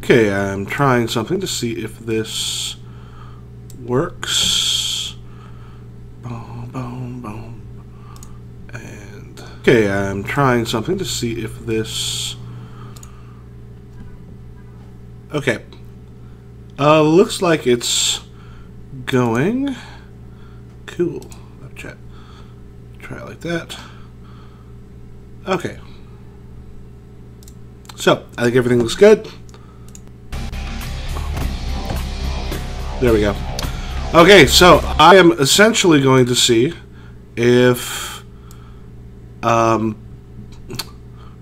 Okay, I'm trying something to see if this works. Boom, boom, boom. And okay, I'm trying something to see if this. Okay. Looks like it's going. Cool. Left chat. Try it like that. Okay. So, I think everything looks good. There we go. Okay, so I am essentially going to see if, well,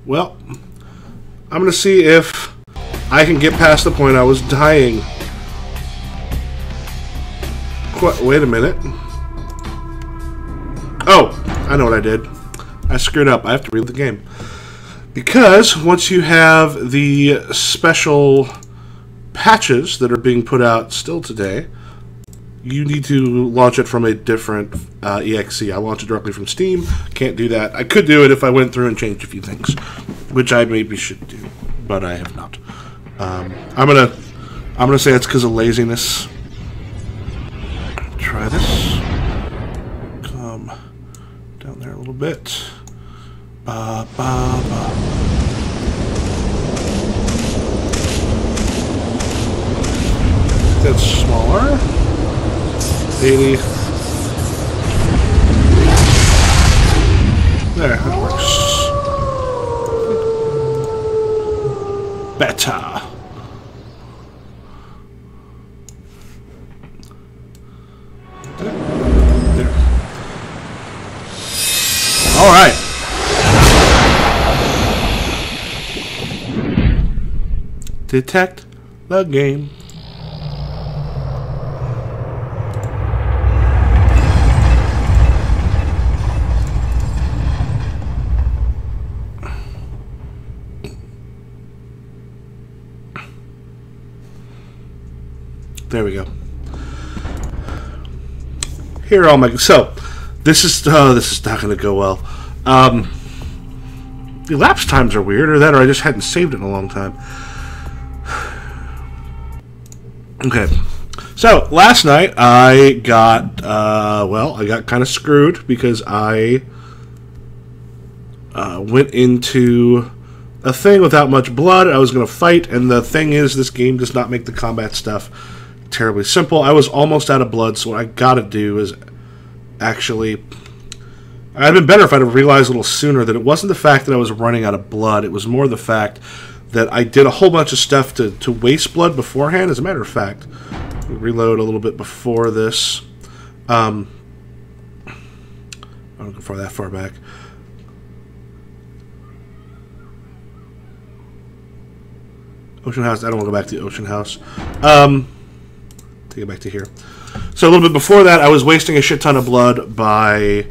I'm going to see if I can get past the point I was dying. Wait a minute. Oh, I know what I did. I screwed up. I have to read the game. Because once you have the special patches that are being put out still today, you need to launch it from a different exe. I launched it directly from Steam. Can't do that. I could do it if I went through and changed a few things, which I maybe should do, but I have not. I'm gonna say it's because of laziness. Try this. Come down there a little bit. Ba, ba, ba. That's smaller. 80. There, that works. Better. There. All right. Detect the game. There we go. Here, all my so this is not going to go well. The elapsed times are weird, or that, or I just hadn't saved it in a long time. Okay, so last night I got well, I got kind of screwed because I went into a thing without much blood. I was going to fight, and the thing is, this game does not make the combat stuff terribly simple. I was almost out of blood, so what I gotta do is actually... I'd been better if I'd have realized a little sooner that it wasn't the fact that I was running out of blood, it was more the fact that I did a whole bunch of stuff to waste blood beforehand. As a matter of fact, reload a little bit before this. I don't go far that far back. Ocean House, I don't want to go back to the Ocean House. To get back to here. So a little bit before that, I was wasting a shit ton of blood by...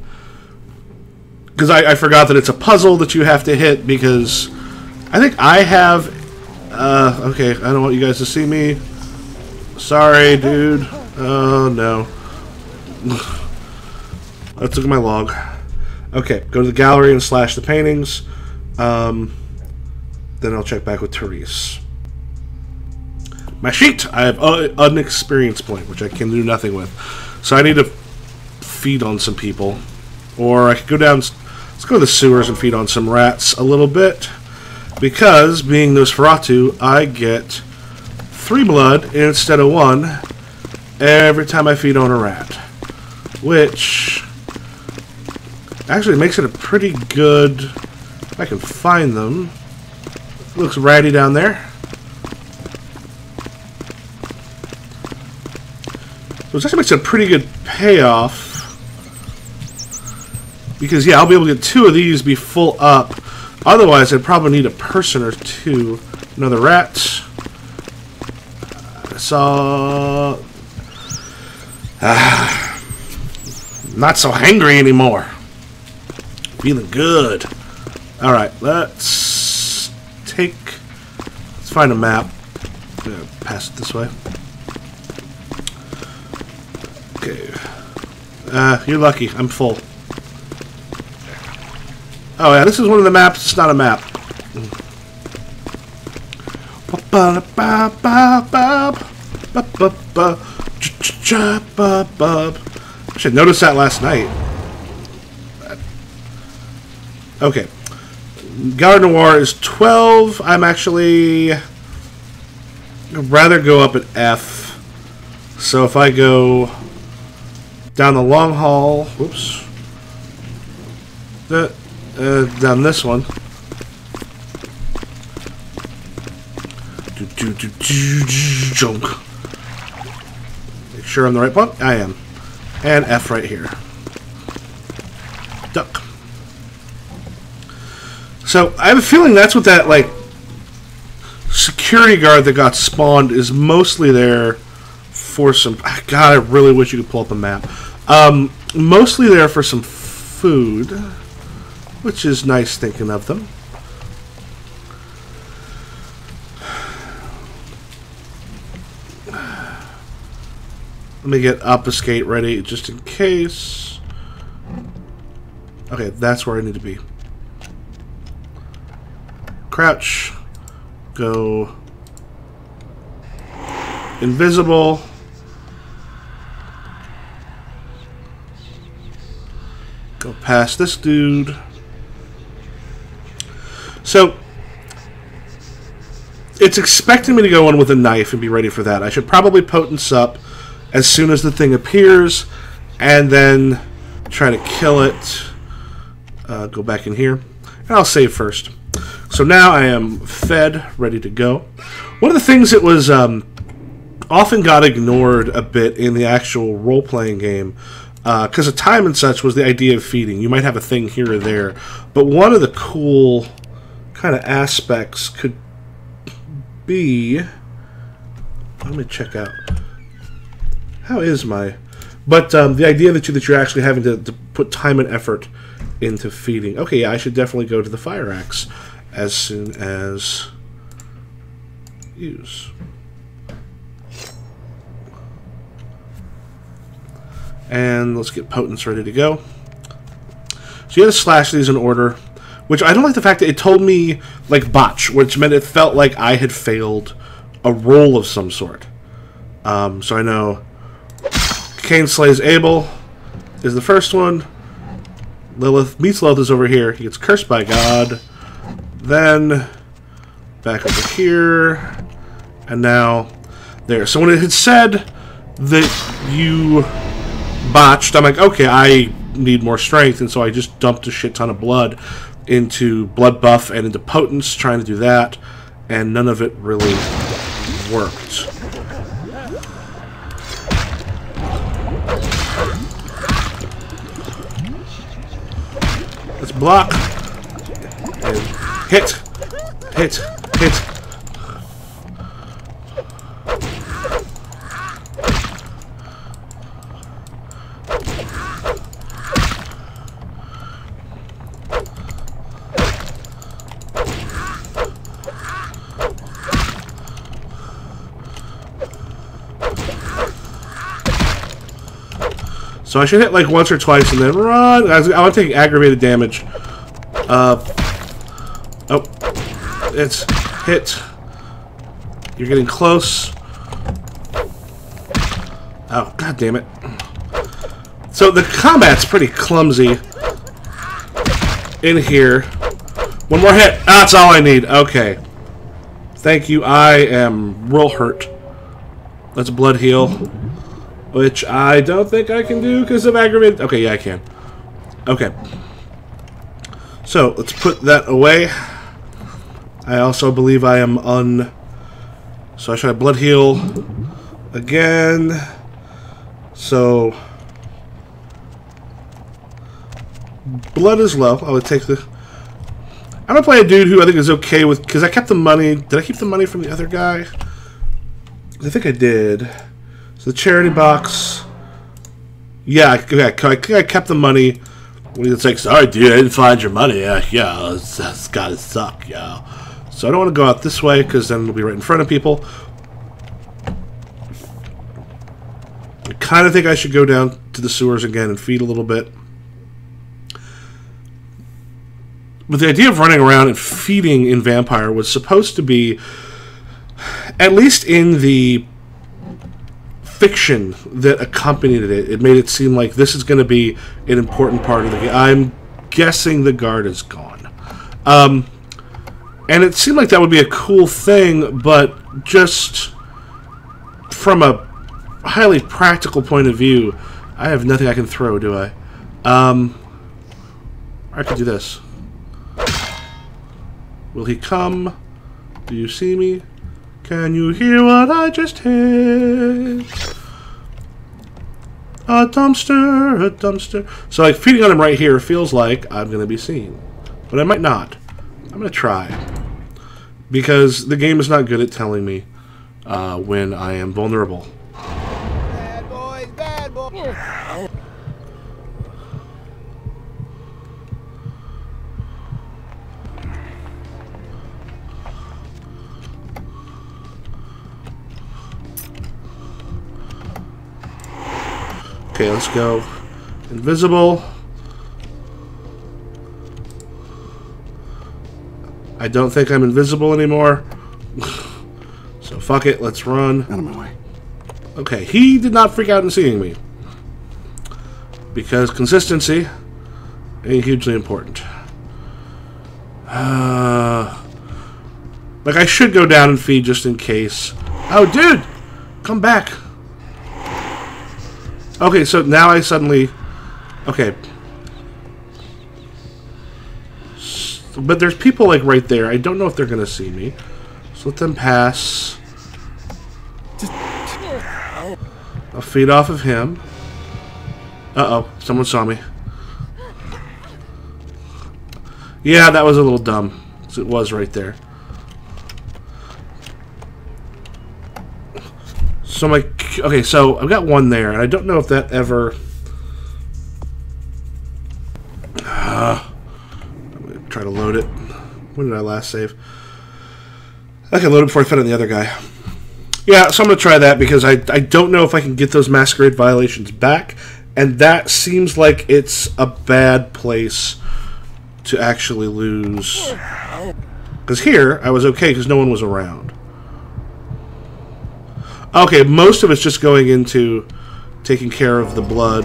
Because I forgot that it's a puzzle that you have to hit, because I think I have... okay, I don't want you guys to see me. Sorry, dude. Oh, no. Let's look at my log. Okay, go to the gallery and slash the paintings. Then I'll check back with Therese. My sheet! I have an experience point, which I can do nothing with. So I need to feed on some people. Or I could go down... Let's go to the sewers and feed on some rats a little bit. Because, being Nosferatu, I get 3 blood instead of 1 every time I feed on a rat. Which... actually makes it a pretty good... If I can find them. Looks ratty down there. So it actually makes it a pretty good payoff. Because, yeah, I'll be able to get 2 of these, be full up. Otherwise, I'd probably need a person or 2. Another rat. I saw... not so hangry anymore. Feeling good. Alright, let's take... Let's find a map. I'm gonna pass it this way. Okay. You're lucky. I'm full. Oh yeah, this is one of the maps. It's not a map. ba ba ba ba ba ba ba ba ba. I should notice that last night. Okay. Garde Noir is 12. I'm actually... I'd rather go up at F. So if I go down the long hall... Whoops. Down this one. Junk. Make sure I'm the right one. I am. And F right here. Duck. So I have a feeling that's what that like security guard that got spawned is mostly there for some. God, I really wish you could pull up a map. Mostly there for some food, which is nice thinking of them. Let me get obfuscate ready just in case. Okay, that's where I need to be. Crouch. Go invisible. Go past this dude. So it's expecting me to go in with a knife and be ready for that. I should probably potence up as soon as the thing appears, and then try to kill it. Go back in here, and I'll save first. So now I am fed, ready to go. One of the things that was often got ignored a bit in the actual role-playing game, because of time and such, was the idea of feeding. You might have a thing here or there, but one of the cool kind of aspects could be... Let me check out. How is my... But the idea that you're actually having to put time and effort into feeding. Okay, yeah, I should definitely go to the fire axe as soon as use. And let's get potence ready to go. So you have to slash these in order, which I don't like the fact that it told me like botch, which meant it felt like I had failed a roll of some sort. So I know Cain slays Abel is the first one. Lilith meets Lilith is over here. He gets cursed by God. Then back over here. And now there. So when it had said that you botched, I'm like, okay, I need more strength. And so I just dumped a shit ton of blood into blood buff and into potence, trying to do that. And none of it really worked. Let's block. And hit. Hit. Hit. So I should hit like once or twice and then run. I want to take aggravated damage. Oh, it's hit. You're getting close. Oh, god damn it. So the combat's pretty clumsy in here. One more hit. That's all I need. Okay. Thank you. I am real hurt. Let's blood heal. Which I don't think I can do because of aggravated... Okay, yeah, I can. Okay. So, let's put that away. I also believe I am So I should blood heal again. So... blood is low. I would take the... I'm going to play a dude who I think is okay with... Because I kept the money... Did I keep the money from the other guy? I think I did. So the charity box, yeah, I kept the money. When it's like, sorry, dude, I didn't find your money. Yeah, that's gotta suck, yeah. So I don't want to go out this way because then we'll be right in front of people. I kind of think I should go down to the sewers again and feed a little bit. But the idea of running around and feeding in Vampire was supposed to be at least in the fiction that accompanied it, it made it seem like this is going to be an important part of the game. I'm guessing the guard is gone. And it seemed like that would be a cool thing, but just from a highly practical point of view, I have nothing I can throw, do I? I could do this. Will he come? Do you see me? Can you hear what I just hit? A dumpster, a dumpster. So like feeding on him right here feels like I'm going to be seen. But I might not. I'm going to try. Because the game is not good at telling me when I am vulnerable. Bad boys, bad boys. Okay, let's go. Invisible. I don't think I'm invisible anymore. So fuck it, let's run. Out of my way. Okay, he did not freak out in seeing me. Because consistency ain't hugely important. Like, I should go down and feed just in case. Oh, dude! Come back! Okay, so now I suddenly... Okay. But there's people, like, right there. I don't know if they're going to see me. So let them pass. I'll feed off of him. Uh-oh. Someone saw me. Yeah, that was a little dumb. It was right there. So my... Okay, so I've got one there, and I don't know if that ever... I'm going to try to load it. When did I last save? I can load it before I fed on the other guy. Yeah, so I'm going to try that because I don't know if I can get those masquerade violations back, and that seems like it's a bad place to actually lose. Because here, I was okay because no one was around. Okay, most of it's just going into taking care of the blood.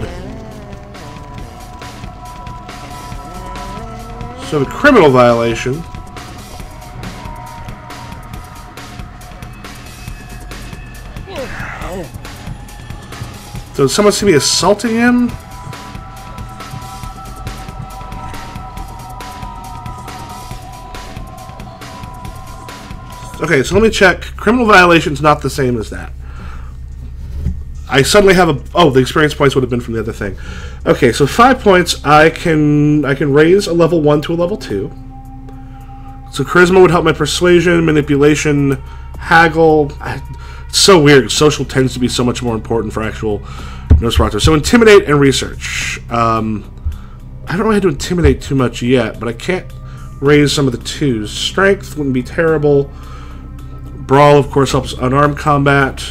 So the criminal violation. So did someone see me assaulting him? Okay, so let me check. Criminal violation's not the same as that. I suddenly have a... Oh, the experience points would have been from the other thing. Okay, so 5 points. I can raise a level 1 to a level 2. So charisma would help my persuasion, manipulation, haggle. It's so weird. Social tends to be so much more important for actual Nosferatu. So intimidate and research. I don't really have to intimidate too much yet, but I can't raise some of the 2s. Strength wouldn't be terrible. Brawl, of course, helps unarmed combat.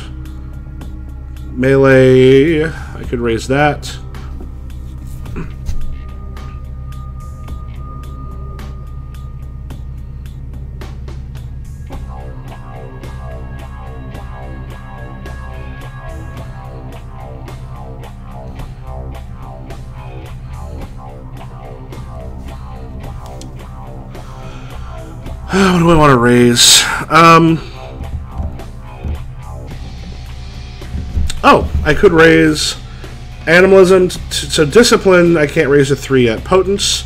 Melee, I could raise that. What do I want to raise? Oh, I could raise animalism. So discipline, I can't raise to 3 yet. Potence.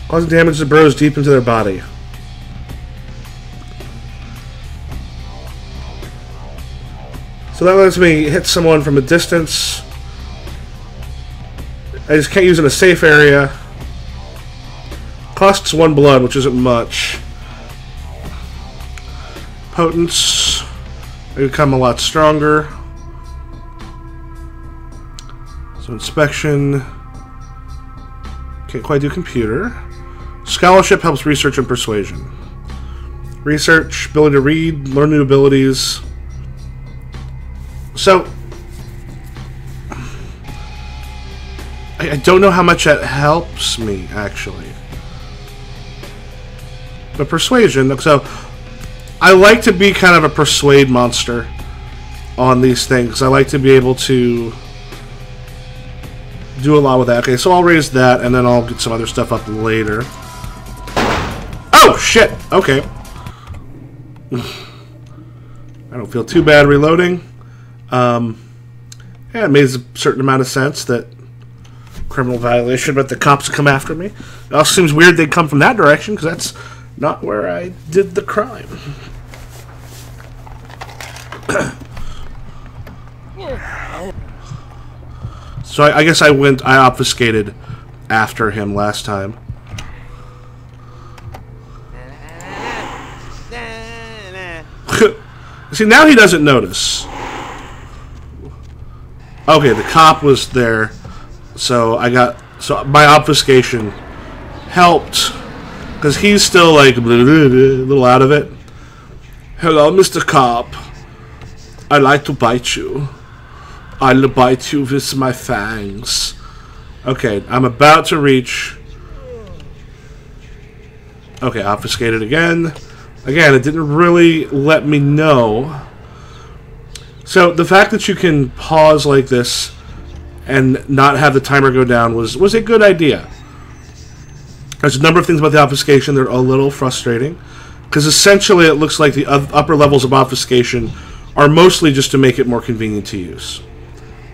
Causing damage that burrows deep into their body. So that lets me hit someone from a distance. I just can't use it in a safe area. Costs 1 blood, which isn't much. Potence. I become a lot stronger. So inspection. Can't quite do computer. Scholarship helps research and persuasion. Research, ability to read, learn new abilities. So I don't know how much that helps me, actually. But persuasion, so I like to be kind of a persuade monster on these things. I like to be able to do a lot with that. Okay, so I'll raise that, and then I'll get some other stuff up later. Oh, shit! Okay. I don't feel too bad reloading. Yeah, it made a certain amount of sense that criminal violation, but the cops come after me. It also seems weird they'd come from that direction, because that's not where I did the crime. So I guess I obfuscated after him last time. See, now he doesn't notice. Okay, the cop was there, so my obfuscation helped, because he's still like a little out of it. Hello, Mr. Cop. I'd like to bite you. I'll bite you with my fangs. Okay, I'm about to reach. Okay, obfuscated again. Again, it didn't really let me know. So the fact that you can pause like this and not have the timer go down was a good idea. There's a number of things about the obfuscation that are a little frustrating, because essentially it looks like the upper levels of obfuscation are mostly just to make it more convenient to use,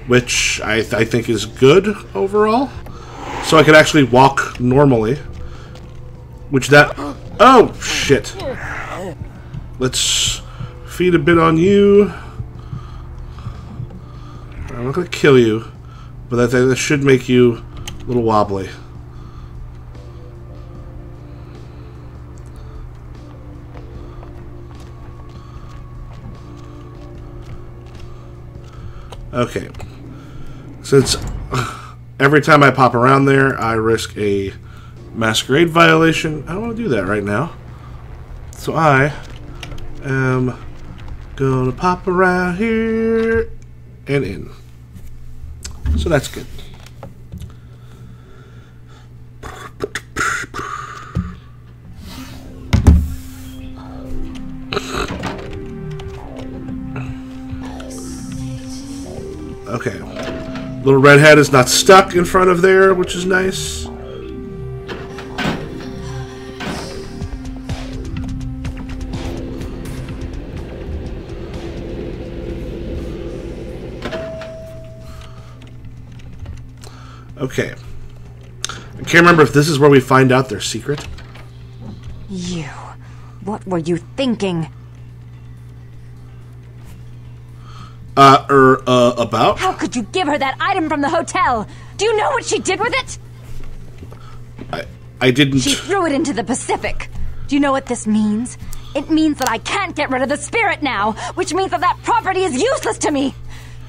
which I think is good overall. So I could actually walk normally, which that... Oh, shit. Let's feed a bit on you. I'm not going to kill you, but that should make you a little wobbly. Okay. Since every time I pop around there, I risk a masquerade violation, I don't want to do that right now. So I am gonna pop around here and in. So that's good. Okay. Little redhead is not stuck in front of there, which is nice. Okay. I can't remember if this is where we find out their secret. You. What were you thinking? About? How could you give her that item from the hotel? Do you know what she did with it? I didn't... She threw it into the Pacific. Do you know what this means? It means that I can't get rid of the spirit now, which means that that property is useless to me.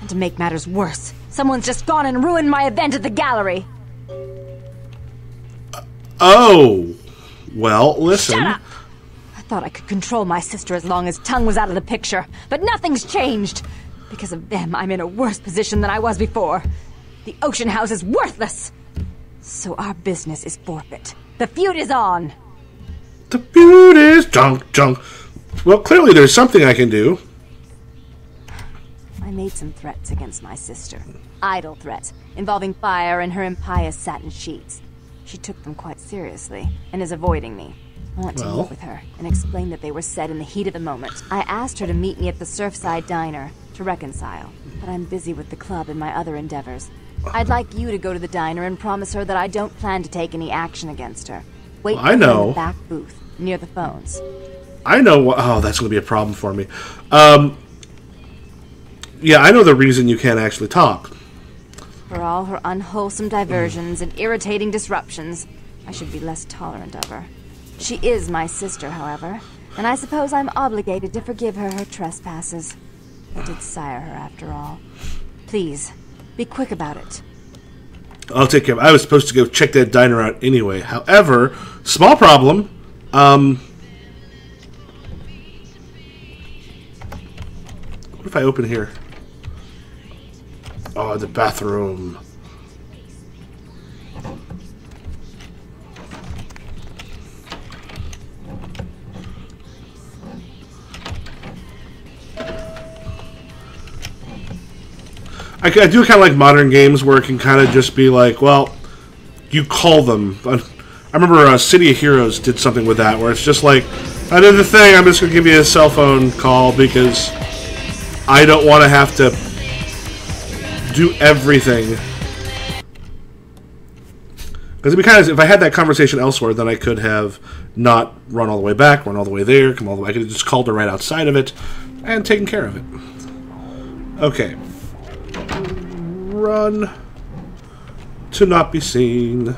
And to make matters worse, someone's just gone and ruined my event at the gallery. Oh. Well, listen. Shut up! I thought I could control my sister as long as Tongue was out of the picture, but nothing's changed. Because of them, I'm in a worse position than I was before. The Ocean House is worthless. So our business is forfeit. The feud is on. The feud is junk. Well, clearly there's something I can do. I made some threats against my sister. Idle threats, involving fire and her impious satin sheets. She took them quite seriously, and is avoiding me. I want to meet with her, and explain that they were said in the heat of the moment. I asked her to meet me at the Surfside Diner, to reconcile, but I'm busy with the club and my other endeavors. I'd like you to go to the diner and promise her that I don't plan to take any action against her. Wait for her in the back booth, near the phones. I know what... Oh, that's going to be a problem for me. Yeah, I know the reason you can't actually talk. For all her unwholesome diversions and irritating disruptions, I should be less tolerant of her. She is my sister, however, and I suppose I'm obligated to forgive her trespasses. I did sire her, after all. Please, be quick about it. I'll take care of it. I was supposed to go check that diner out anyway. However, small problem. What if I open here? Oh, the bathroom. I do kind of like modern games where it can kind of just be like, well, you call them. I remember City of Heroes did something with that, where it's just like, I did the thing, I'm just going to give you a cell phone call because I don't want to have to do everything. Because it'd be kind of, if I had that conversation elsewhere, then I could have not run all the way back, run all the way there, come all the way. I could have just called her right outside of it and taken care of it. Okay. Run to not be seen.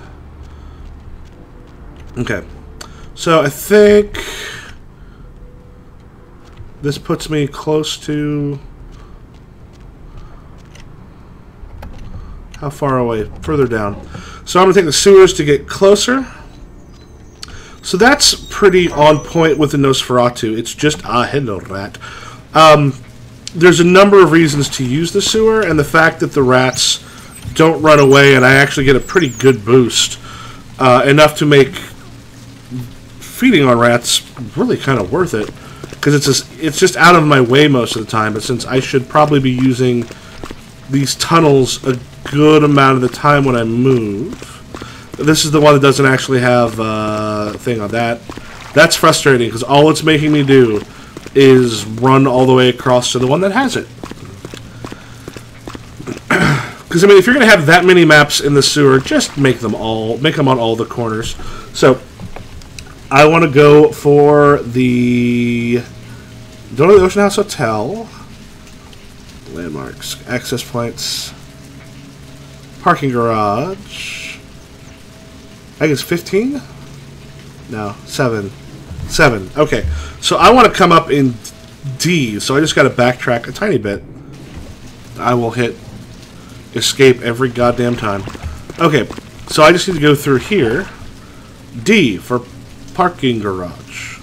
Okay. So I think this puts me close to... How far away? Further down. So I'm going to take the sewers to get closer. So that's pretty on point with the Nosferatu. It's just, hello, rat. There's a number of reasons to use the sewer, and the fact that the rats don't run away, and I actually get a pretty good boost. Enough to make feeding on rats really kind of worth it. Because it's just out of my way most of the time, but since I should probably be using these tunnels a good amount of the time when I move. This is the one that doesn't actually have a thing on that. That's frustrating, because all it's making me do is run all the way across to the one that has it. Because, I mean, if you're going to have that many maps in the sewer, just make them on all the corners. So, I want to go for the... Don't know the Ocean House Hotel. Landmarks. Access points. Parking garage. I think it's 15? No, 7. 7. Okay. So I want to come up in D, so I just got to backtrack a tiny bit. I will hit escape every goddamn time. Okay. So I just need to go through here. D for parking garage.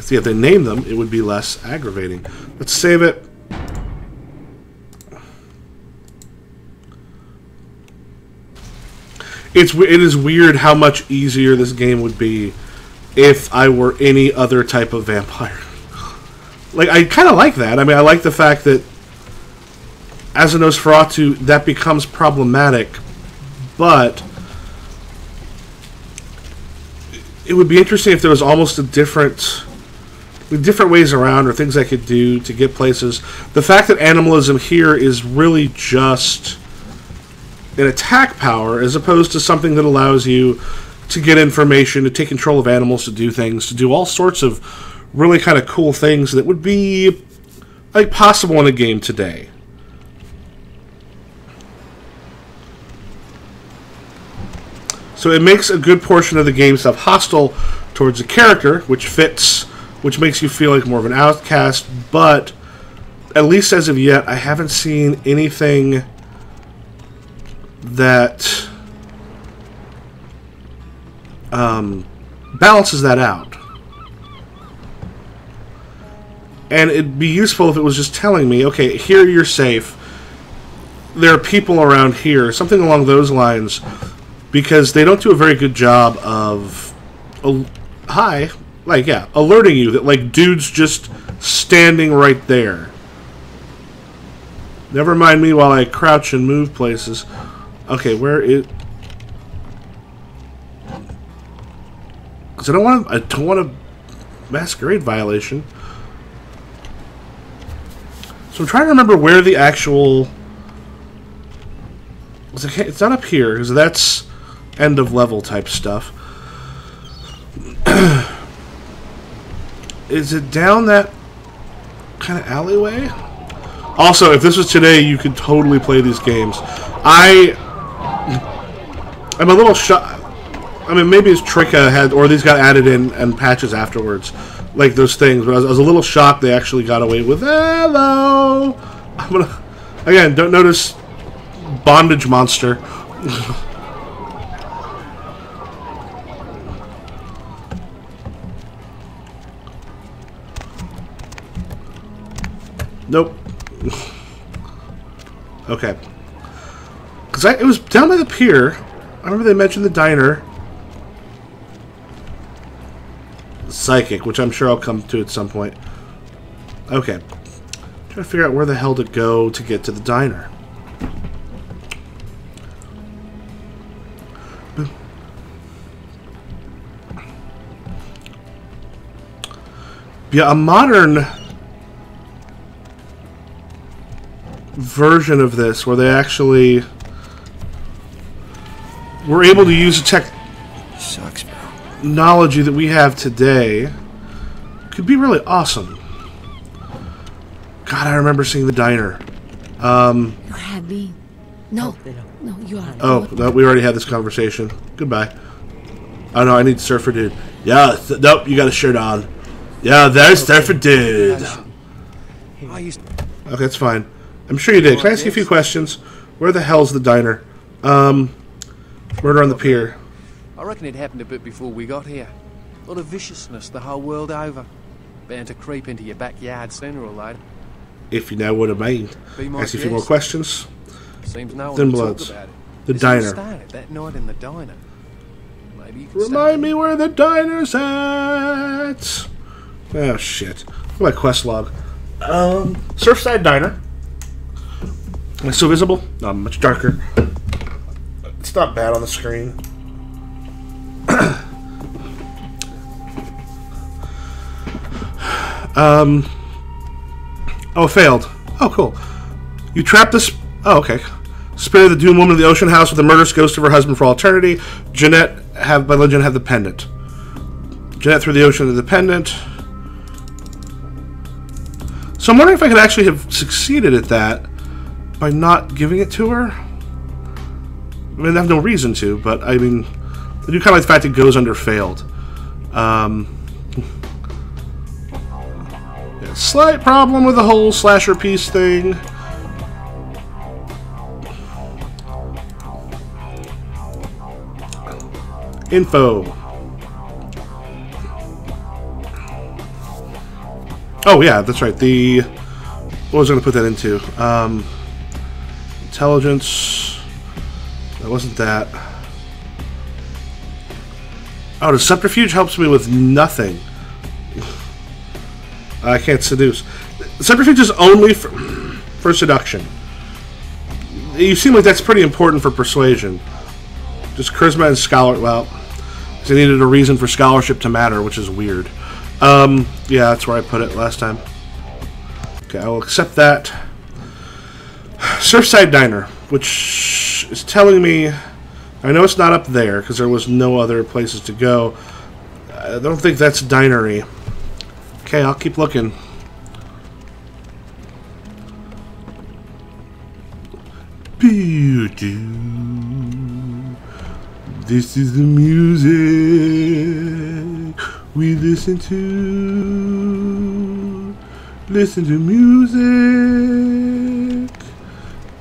See, if they name them, it would be less aggravating. Let's save it. It is weird how much easier this game would be if I were any other type of vampire. Like, I kind of like that. I mean, I like the fact that as a Nosferatu, that becomes problematic, but it would be interesting if there was almost a different ways around or things I could do to get places. The fact that animalism here is really just an attack power as opposed to something that allows you to get information, to take control of animals, to do things, to do all sorts of really kind of cool things that would be like possible in a game today. So it makes a good portion of the game stuff hostile towards the character, which fits, which makes you feel like more of an outcast, but at least as of yet, I haven't seen anything that balances that out. And it'd be useful if it was just telling me, okay, here you're safe. There are people around here, something along those lines, because they don't do a very good job of, alerting you that, like, dude's just standing right there. Never mind me while I crouch and move places. Okay, where is... Because I don't want a masquerade violation. So I'm trying to remember where the actual... It's not up here, because that's end of level type stuff. Is it down that kind of alleyway? Also, if this was today, you could totally play these games. I'm a little shocked. I mean, maybe it's Tricka had, or these got added in and patches afterwards, like those things. But I was a little shocked they actually got away with. Hello. I'm gonna again. Don't notice bondage monster. Nope. Okay. Because it was down by the pier. I remember they mentioned the diner. Psychic, which I'm sure I'll come to at some point. Okay. Trying to figure out where the hell to go to get to the diner. Yeah, a modern version of this where they actually were able to use the technology that we have today could be really awesome. God, I remember seeing the diner. You had me. No, you are. Oh, no, we already had this conversation. Goodbye. Oh no, I need Surfer Dude. Yeah, nope, you got a shirt on. Yeah, there's Surfer Dude. Okay, that's fine. I'm sure you did. Can I ask you a few questions? Where the hell's the diner? Murder on the Pier. I reckon it happened a bit before we got here. A lot of viciousness the whole world over. Bound to creep into your backyard sooner or later. If you now would have mind. Ask you a few more questions. Seems no one Thin talk Bloods. about it. The diner. Started that night in the diner. Maybe you could Remind me where the diner's at. Oh shit. Look at my quest log. Surfside Diner. Am I still visible? No, I'm much darker. It's not bad on the screen. Oh, it failed. Oh, cool. You trapped this. Oh, okay. Spirit of the doomed woman of the ocean house with the murderous ghost of her husband for all eternity. Jeanette, by legend, have the pendant. Jeanette threw the ocean into the pendant. So I'm wondering if I could actually have succeeded at that by not giving it to her. I mean, I have no reason to, but I mean, I do kind of like the fact it goes under failed. Yeah, slight problem with the whole slasher piece thing. Info. Oh yeah, that's right. What was I going to put that into? Intelligence. That wasn't that. Oh, the subterfuge helps me with nothing. I can't seduce. Subterfuge is only for seduction. You seem like that's pretty important for persuasion. Just charisma and scholar. Well, they needed a reason for scholarship to matter, which is weird. Yeah, that's where I put it last time. Okay, I will accept that. Surfside Diner, which is telling me... I know it's not up there, because there was no other places to go. I don't think that's dinery. Okay, I'll keep looking. This is the music we listen to. Listen to music.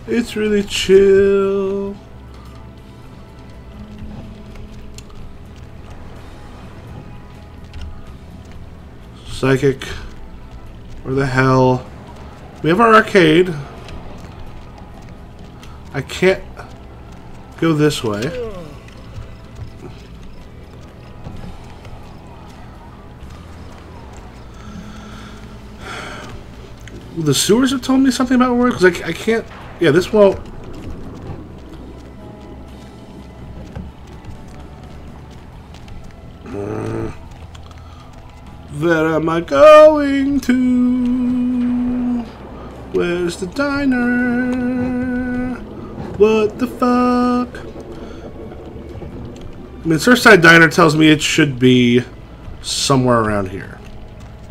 It's really chill. Psychic. Where the hell? We have our arcade. I can't go this way. The sewers have told me something about where, because I can't. Yeah, this won't. Where am I going to? Where's the diner? What the fuck? I mean, Surfside Diner tells me it should be somewhere around here.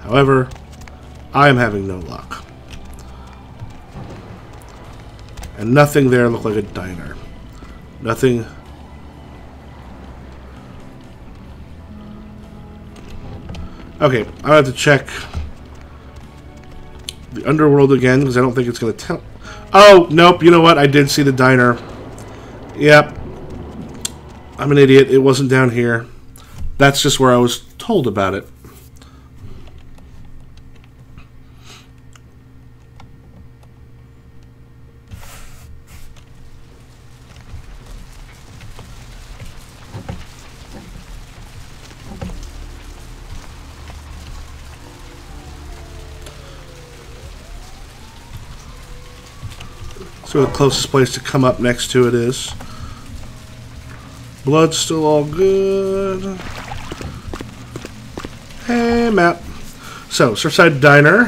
However, I am having no luck. And nothing there looked like a diner. Nothing. Okay, I'm gonna have to check the underworld again because I don't think it's gonna tell. Oh, nope, you know what? I did see the diner. Yep. I'm an idiot. It wasn't down here. That's just where I was told about it. See what the closest place to come up next to it is. Blood's still all good. Hey, map. So, Surfside Diner.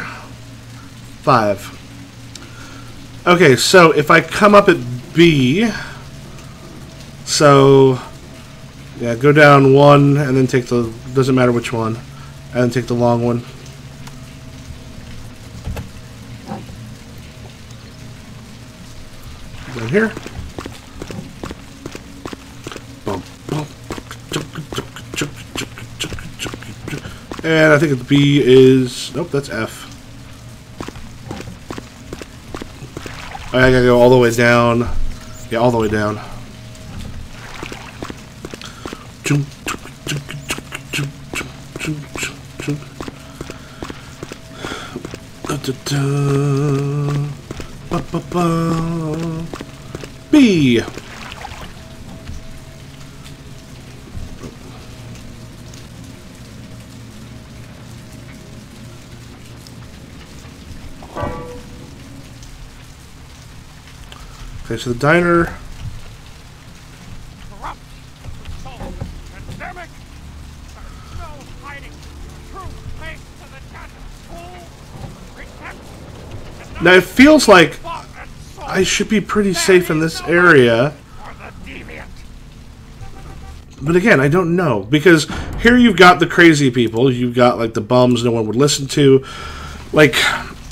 5. Okay, so if I come up at B, so yeah, go down 1 and then take the, doesn't matter which one, and then take the long one. Down here. And I think the B is, nope, that's F. I gotta go all the way down. Yeah, all the way down. B. Okay, so the diner. Corrupt, so pandemic. There's no hiding true face to the death pool. Protect. Now it feels like I should be pretty safe in this area. But again, I don't know. Because here you've got the crazy people. You've got like the bums no one would listen to. Like,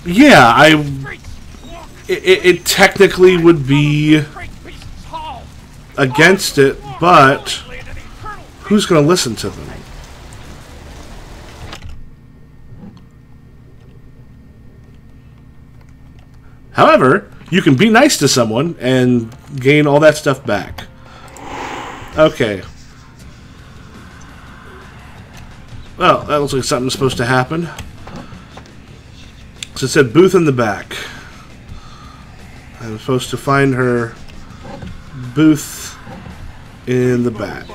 yeah, it technically would be against it, but who's going to listen to them? However, you can be nice to someone and gain all that stuff back. Okay. Well, that looks like something's supposed to happen. So it said booth in the back. I'm supposed to find her booth in the back.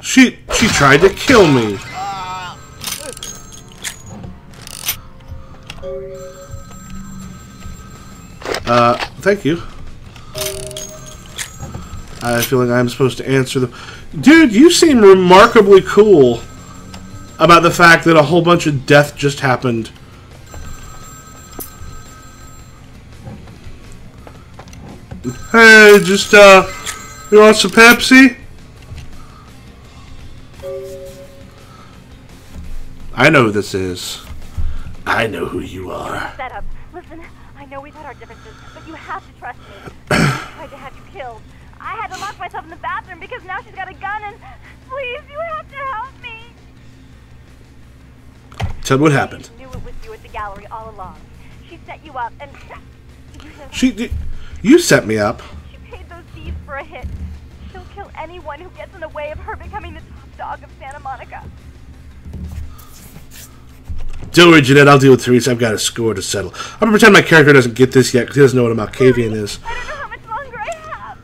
She tried to kill me. Thank you. I have a feeling I'm supposed to answer them. Dude, you seem remarkably cool about the fact that a whole bunch of death just happened. Hey, just, you want some Pepsi? I know who this is. I know who you are. Setup. Listen, I know we've had our differences, but you have to trust me. I tried to have you killed. I had to lock myself in the bathroom because now she's got a gun and... Please, you have to help me. Tell me what happened. She knew it was you at the gallery all along. She set you up and... You set me up. She paid those thieves for a hit. She'll kill anyone who gets in the way of her becoming the top dog of Santa Monica. Don't worry, Jeanette. I'll deal with Therese. I've got a score to settle. I'm gonna pretend my character doesn't get this yet because he doesn't know what a Malkavian is. I don't know how much longer I have.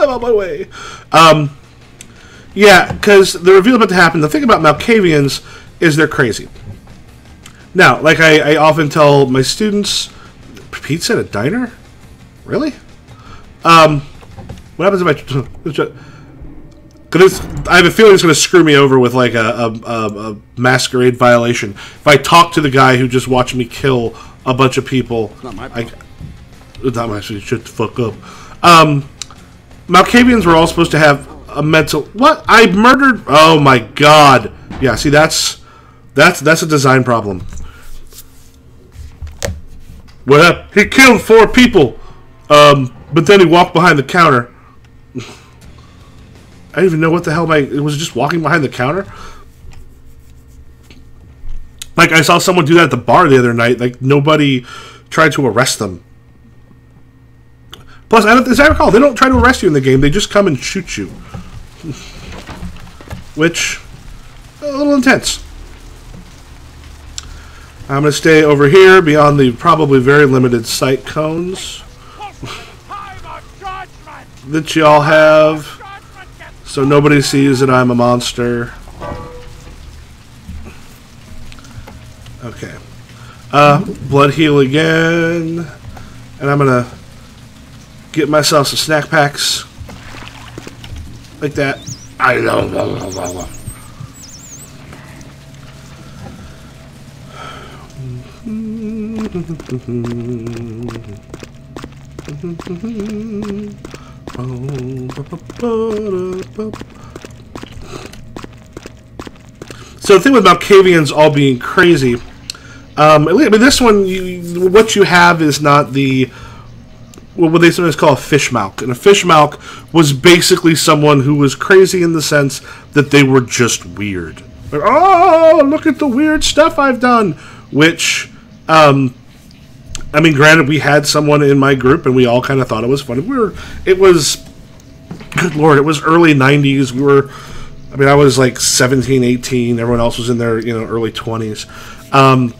I'm on my way. Yeah, because the reveal about to happen. The thing about Malkavians is they're crazy. Now, like I often tell my students, pizza at a diner? Really? What happens if I have a feeling it's going to screw me over with like a masquerade violation. If I talk to the guy who just watched me kill a bunch of people, Not my problem. not my shut the fuck up. Malkavians were all supposed to have a mental. What? I murdered. Oh my god. Yeah. See, that's a design problem. What happened? He killed 4 people. But then he walked behind the counter. I didn't even know what the hell it was just walking behind the counter. Like, I saw someone do that at the bar the other night. Like, nobody tried to arrest them. Plus, as I recall, they don't try to arrest you in the game. They just come and shoot you. Which, a little intense. I'm going to stay over here beyond the probably very limited sight cones that y'all have, so nobody sees that I'm a monster. Okay. Blood heal again. And I'm going to get myself some snack packs. Like that. I love. So the thing with Malkavians all being crazy, I mean, this one, what you have is not the what they sometimes call a fishmalk, and a fishmalk was basically someone who was crazy in the sense that they were just weird. Like, oh, look at the weird stuff I've done, which. I mean, granted, we had someone in my group, and we all kind of thought it was funny. It was, good lord, it was early 90s. I mean, I was like 17, 18. Everyone else was in their, early 20s.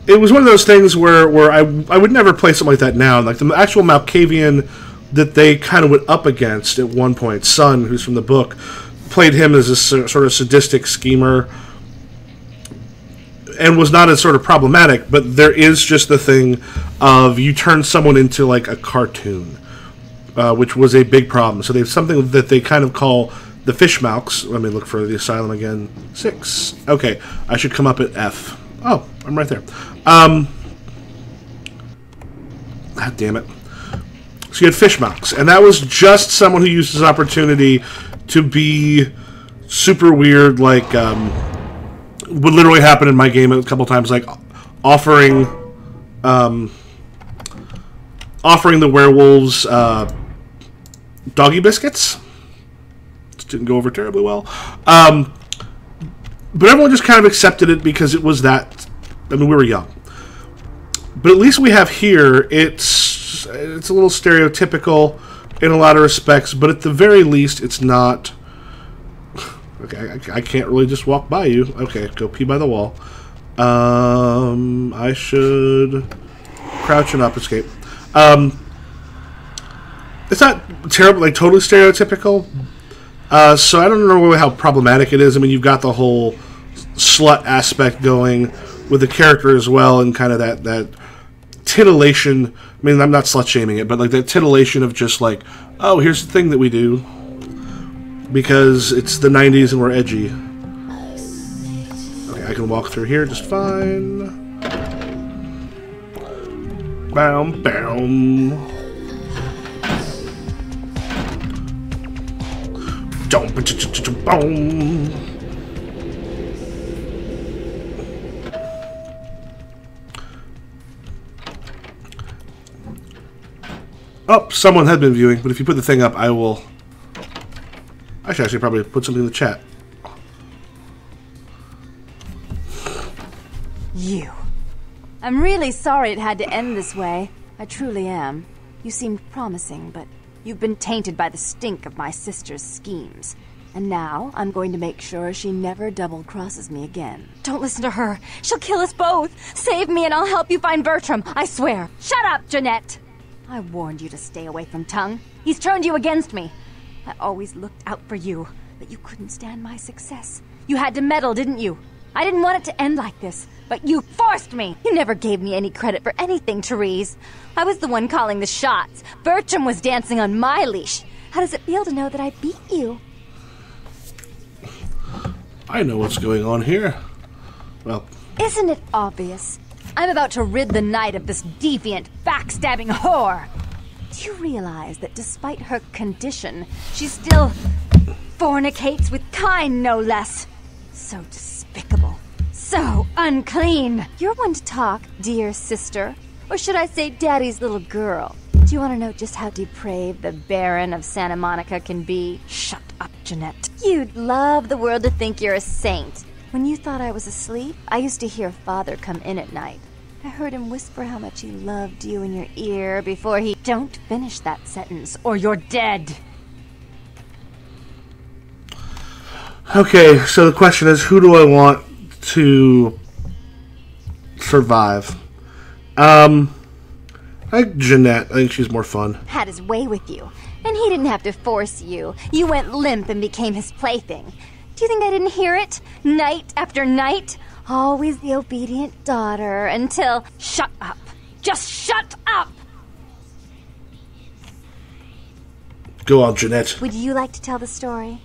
It was one of those things where I would never play something like that now. Like, the actual Malkavian that they kind of went up against at one point, Sun, who's from the book, played him as a sort of sadistic schemer, and was not as sort of problematic, but there is just the thing of you turn someone into like a cartoon, which was a big problem. So they have something that they kind of call the fishmalks. Let me look for the asylum again. 6. Okay, I should come up at F. Oh, I'm right there. God damn it. So you had fishmalks, and that was just someone who used his opportunity to be super weird, like, would literally happen in my game a couple times, like offering the werewolves doggy biscuits. Just didn't go over terribly well. But everyone just kind of accepted it because it was that. I mean, we were young. But at least we have here, it's a little stereotypical in a lot of respects, but at the very least, it's not. Okay, I can't really just walk by you. Okay, go pee by the wall. I should crouch and up escape. It's not terrible, like totally stereotypical. So I don't know really how problematic it is. I mean, you've got the whole slut aspect going with the character as well, and kind of that titillation. I mean, I'm not slut shaming it, but like that titillation of just like, oh, here's the thing that we do. Because it's the 90s and we're edgy. Okay, I can walk through here just fine. Boom, boom. Boom. Oh, someone had been viewing, but if you put the thing up, I will. I should actually probably put something in the chat. You. I'm really sorry it had to end this way. I truly am. You seemed promising, but you've been tainted by the stink of my sister's schemes. And now, I'm going to make sure she never double-crosses me again. Don't listen to her. She'll kill us both. Save me and I'll help you find Bertram. I swear. Shut up, Jeanette. I warned you to stay away from Tongue. He's turned you against me. I always looked out for you, but you couldn't stand my success. You had to meddle, didn't you? I didn't want it to end like this, but you forced me. You never gave me any credit for anything, Therese. I was the one calling the shots. Bertram was dancing on my leash. How does it feel to know that I beat you? I know what's going on here. Well, isn't it obvious? I'm about to rid the night of this deviant, backstabbing whore. Do you realize that despite her condition, she still fornicates with kind, no less? So despicable. So unclean. You're one to talk, dear sister. Or should I say daddy's little girl? Do you want to know just how depraved the Baron of Santa Monica can be? Shut up, Jeanette. You'd love the world to think you're a saint. When you thought I was asleep, I used to hear Father come in at night. I heard him whisper how much he loved you in your ear before he... Don't finish that sentence, or you're dead. Okay, so the question is, who do I want to survive. I think Jeanette. I think she's more fun. Had his way with you, and he didn't have to force you. You went limp and became his plaything. Do you think I didn't hear it? Night after night? Always the obedient daughter until... Shut up. Just shut up! Go on, Jeanette. Would you like to tell the story?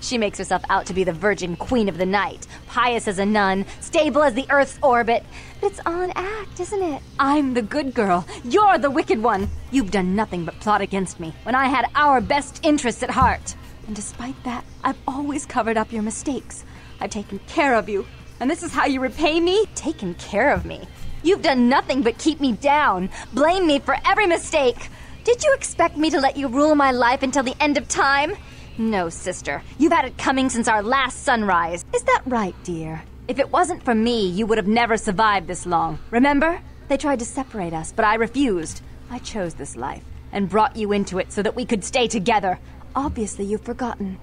She makes herself out to be the virgin queen of the night, pious as a nun, stable as the Earth's orbit. But it's all an act, isn't it? I'm the good girl. You're the wicked one. You've done nothing but plot against me when I had our best interests at heart. And despite that, I've always covered up your mistakes. I've taken care of you. And this is how you repay me? Taken care of me. You've done nothing but keep me down, blame me for every mistake. Did you expect me to let you rule my life until the end of time? No, sister. You've had it coming since our last sunrise. Is that right, dear? If it wasn't for me, you would have never survived this long. Remember? They tried to separate us, but I refused. I chose this life and brought you into it so that we could stay together. Obviously, you've forgotten.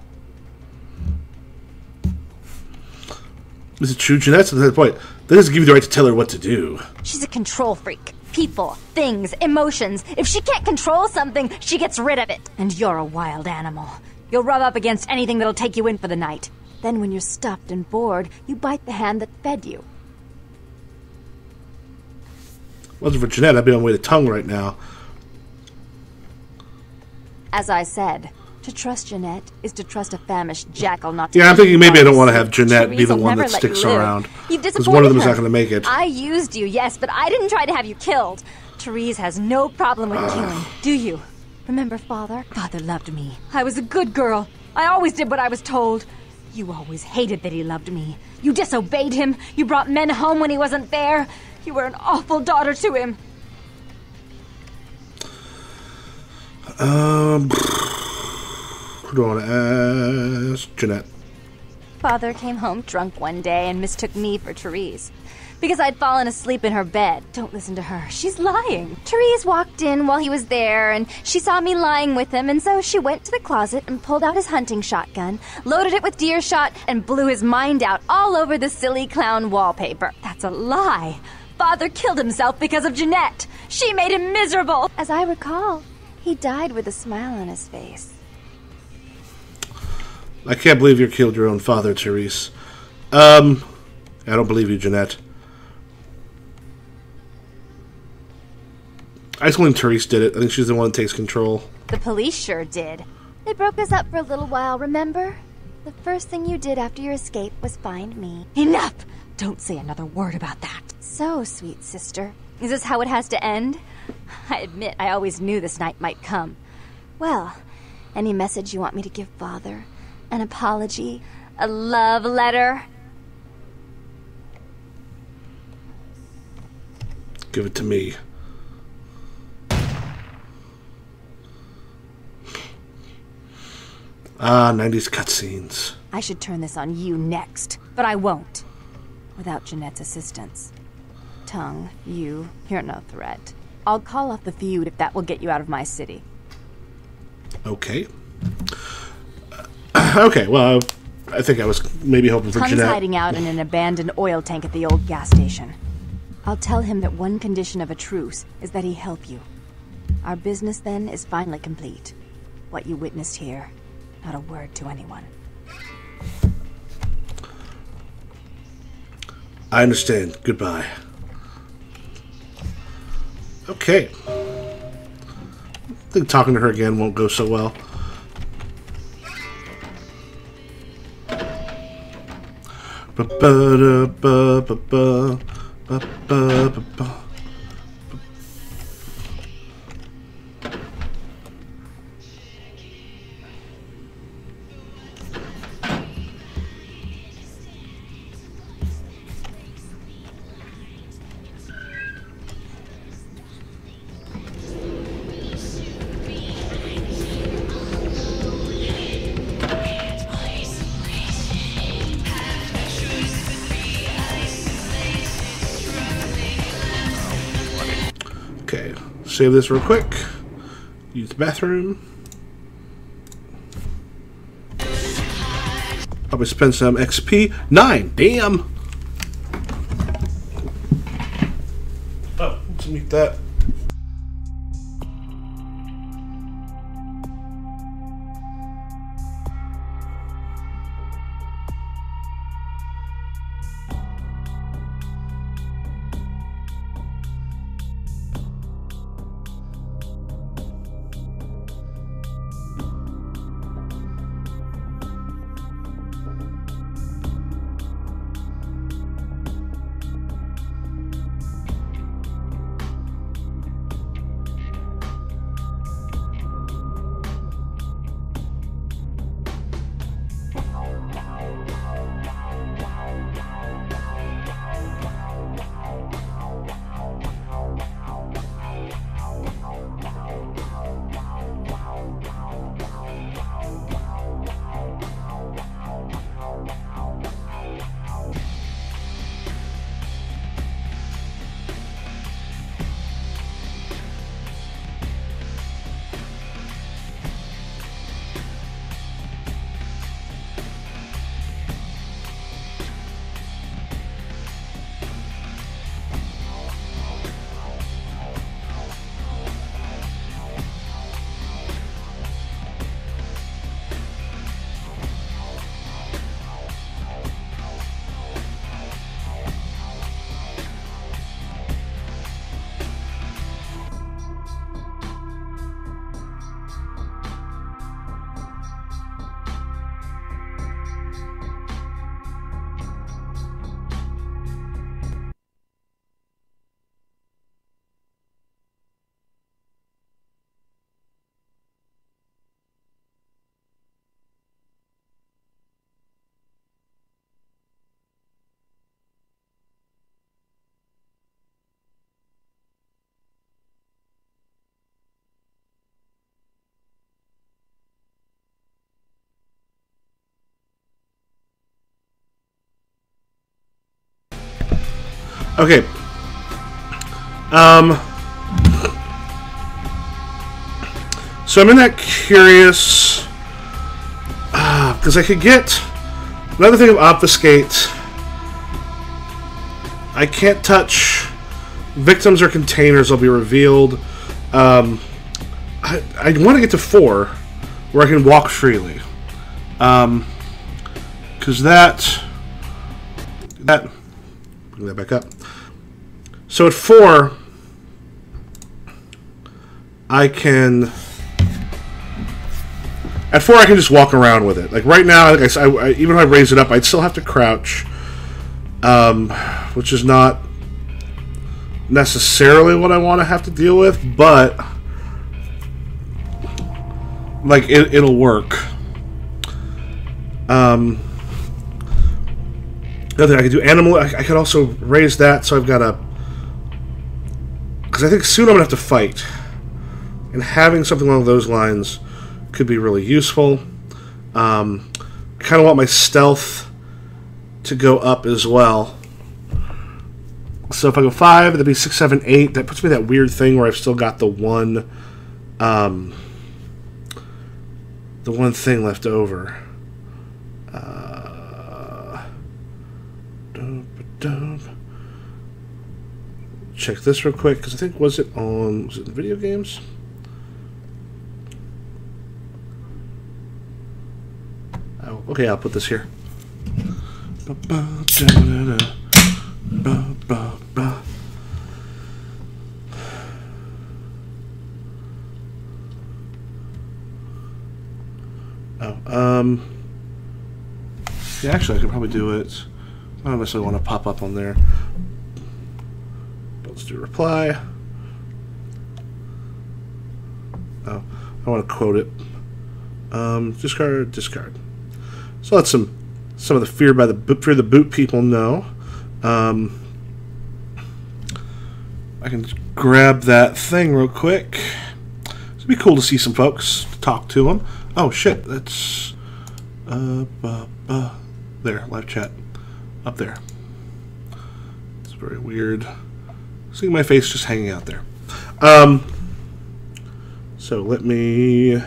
Is it true, Jeanette? At that point, that doesn't give you the right to tell her what to do. She's a control freak. People, things, emotions. If she can't control something, she gets rid of it. And you're a wild animal. You'll rub up against anything that'll take you in for the night. Then when you're stuffed and bored, you bite the hand that fed you. Wasn't for Jeanette, I'd be on the way to tongue right now. As I said, to trust Jeanette is to trust a famished jackal not to... Yeah, I'm thinking maybe I don't want to have Therese Jeanette be the will one never that let you sticks live. around. You've Because one of them is disappointed not going to make it. I used you, yes, but I didn't try to have you killed. Therese has no problem with killing, do you? Remember Father? Father loved me. I was a good girl. I always did what I was told. You always hated that he loved me. You disobeyed him. You brought men home when he wasn't there. You were an awful daughter to him. Who do I want to ask? Jeanette. Father came home drunk one day and mistook me for Therese. Because I'd fallen asleep in her bed. Don't listen to her. She's lying. Therese walked in while he was there, and she saw me lying with him, and so she went to the closet and pulled out his hunting shotgun, loaded it with deer shot, and blew his mind out all over the silly clown wallpaper. That's a lie. Father killed himself because of Jeanette. She made him miserable. As I recall, he died with a smile on his face. I can't believe you killed your own father, Therese. I don't believe you, Jeanette. I just think Therese did it. I think she's the one that takes control. The police sure did. They broke us up for a little while, remember? The first thing you did after your escape was find me. Enough! Don't say another word about that. So, sweet sister, is this how it has to end? I admit I always knew this night might come. Well, any message you want me to give Father? An apology? A love letter? Give it to me. 90s cutscenes. I should turn this on you next, but I won't. Without Jeanette's assistance. Tongue, you're no threat. I'll call off the feud if that will get you out of my city. Okay. Okay, well, I think I was maybe hoping for Tongue's Jeanette. hiding out in an abandoned oil tank at the old gas station. I'll tell him that one condition of a truce is that he help you. Our business then is finally complete. What you witnessed here, not a word to anyone. I understand. Goodbye. Okay. I think talking to her again won't go so well. Okay, save this real quick. Use the bathroom. Probably spend some XP. 9! Damn! mute that. Okay. So I'm in that curious because I could get another thing of obfuscate. I can't touch victims or containers. Will be revealed. I want to get to 4 where I can walk freely. Because that bring that back up. So at 4, I can just walk around with it. Like right now, like even if I raise it up, I'd still have to crouch, which is not necessarily what I want to have to deal with, but like it'll work. The other thing I could do animal. I could also raise that, so I've got a. Because I think soon I'm gonna have to fight, and having something along those lines could be really useful. I kind of want my stealth to go up as well. So if I go 5, that'd be 6, 7, 8. That puts me in that weird thing where I've still got the one thing left over. Check this real quick, because I think was it in the video games? Oh, okay, I'll put this here. Yeah, actually, I could probably do it. I don't necessarily want to pop up on there. But let's do reply. Oh, I want to quote it. Discard. So let some of the fear the boot people know. I can grab that thing real quick. It'd be cool to see some folks, talk to them. Oh shit, that's there, live chat up there. It's very weird. Seeing my face just hanging out there. So let me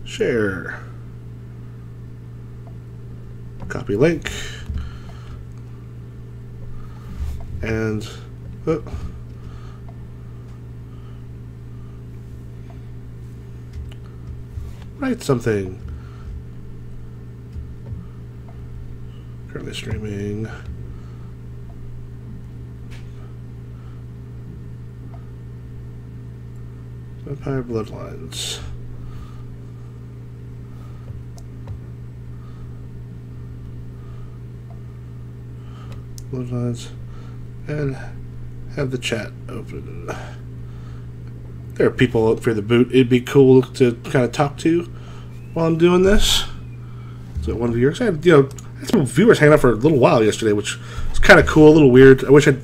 share. Copy link. And Write something. Currently streaming. Vampire Bloodlines. Bloodlines. And have the chat open. There are people up for the boot it'd be cool to kind of talk to while I'm doing this. So one viewer, I had, had some viewers hanging out for a little while yesterday, which was kind of cool, a little weird. I wish I'd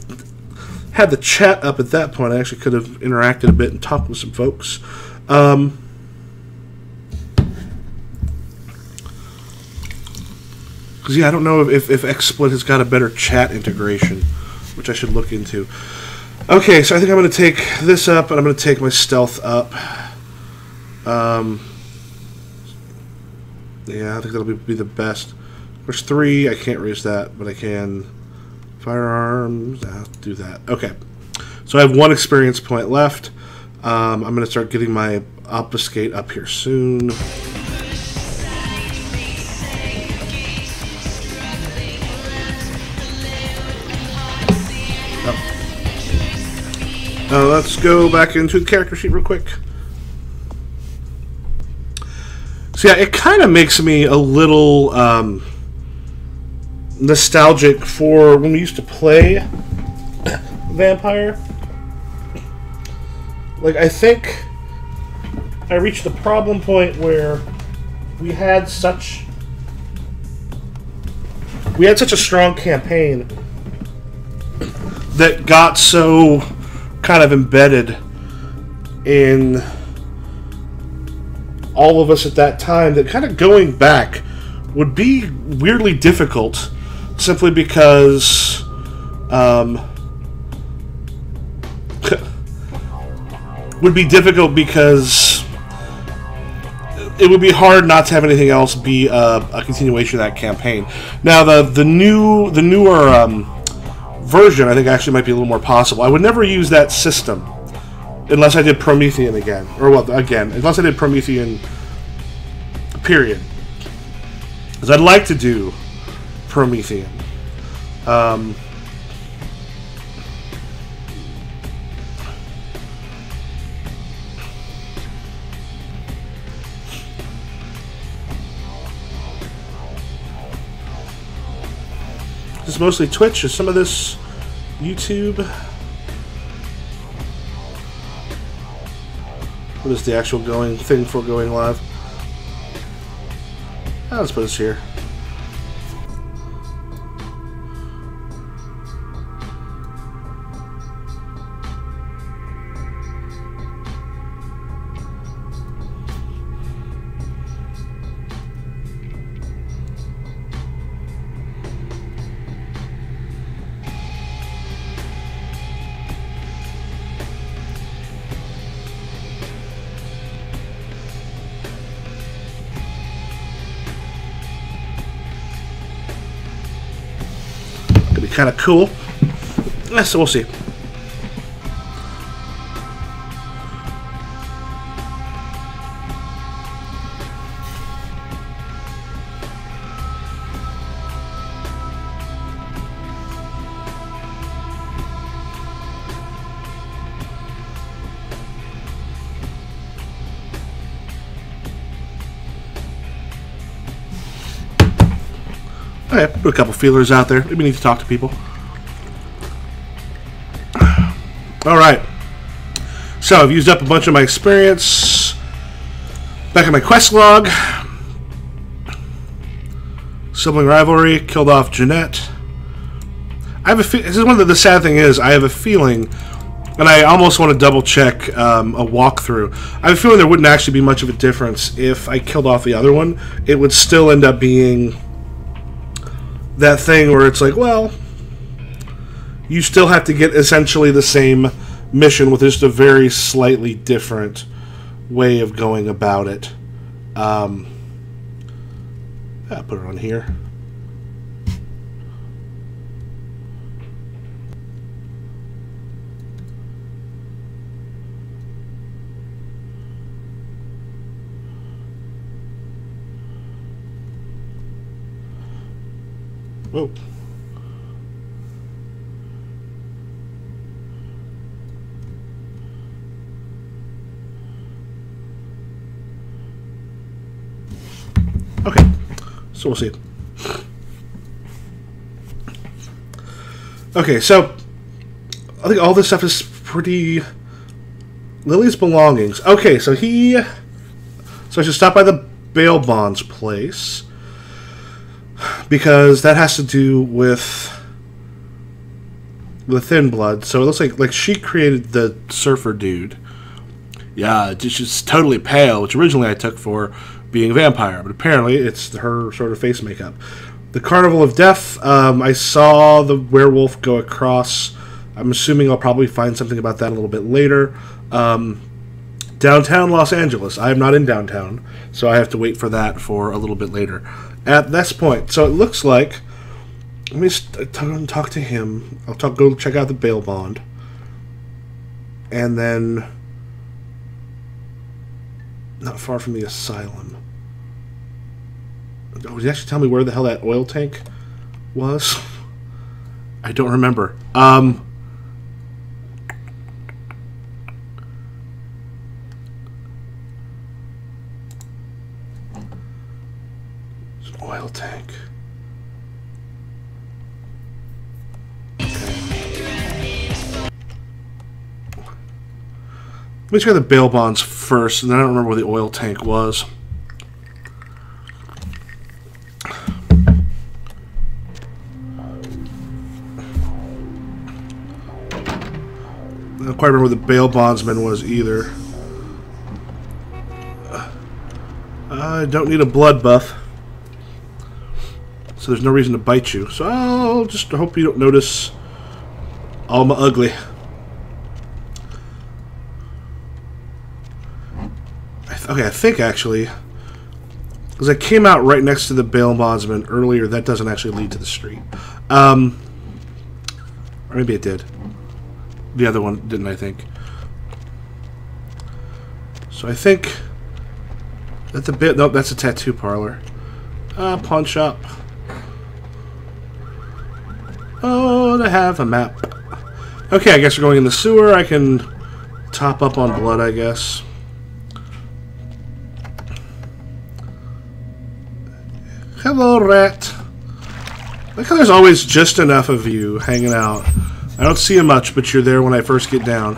had the chat up at that point. I actually could have interacted a bit and talked with some folks. Because yeah, I don't know if XSplit has got a better chat integration, which I should look into. Okay, so I think I'm going to take this up, and I'm going to take my stealth up. Yeah, I think that'll be the best. There's 3. I can't raise that, but I can. Firearms. I'll do that. Okay. So I have 1 experience point left. I'm going to start getting my obfuscate up here soon. Let's go back into the character sheet real quick. So yeah, it kind of makes me a little nostalgic for when we used to play Vampire. Like, I think I reached the problem point where we had such a strong campaign that got so kind of embedded in all of us at that time that kind of going back would be weirdly difficult, simply because would be difficult because it would be hard not to have anything else be a continuation of that campaign. Now the newer version, I think, actually might be a little more possible. I would never use that system unless I did Promethean again. Or, well, again, unless I did Promethean, period. Because I'd like to do Promethean. This is mostly Twitch. Is some of this YouTube? What is the actual thing for going live? Let's put this here. Kind of cool. So we'll see. Okay, put a couple feelers out there. Maybe we need to talk to people. Alright. So, I've used up a bunch of my experience. Back in my quest log. Sibling rivalry. Killed off Jeanette. I have a this is one of the sad thing is, I have a feeling, and I almost want to double check a walkthrough. I have a feeling there wouldn't actually be much of a difference if I killed off the other one. It would still end up being that thing where it's like, well, you still have to get essentially the same mission with just a very slightly different way of going about it. I'll put it on here. Whoa. Okay, so we'll see. Okay, so I think all this stuff is pretty... Lily's belongings. Okay, so I should stop by the bail bonds place because that has to do with the Thin Blood. So it looks like she created the surfer dude. Yeah, she's totally pale, which originally I took for being a vampire, but apparently it's her sort of face makeup. The Carnival of Death, I saw the werewolf go across. I'm assuming I'll probably find something about that a little bit later. Downtown Los Angeles. I am not in downtown, so I have to wait for that for a little bit later. At this point, so it looks like... Let me talk to him. I'll go check out the bail bond. And then... Not far from the asylum. Oh, did you actually tell me where the hell that oil tank was? I don't remember. It's an oil tank. Let me try the bail bonds first, and then I don't remember where the oil tank was. I don't quite remember where the bail bondsman was either. I don't need a blood buff, so there's no reason to bite you. So I'll just hope you don't notice all my ugly. Okay, I think actually, because I came out right next to the bail bondsman earlier, that doesn't actually lead to the street. Or maybe it did. The other one didn't, I think. So I think that the bit. Nope, that's a tattoo parlor. Pawn shop. Oh, to have a map. Okay, I guess we're going in the sewer. I can top up on blood, I guess. Hello, rat. Like how there's always just enough of you hanging out. I don't see you much, but you're there when I first get down.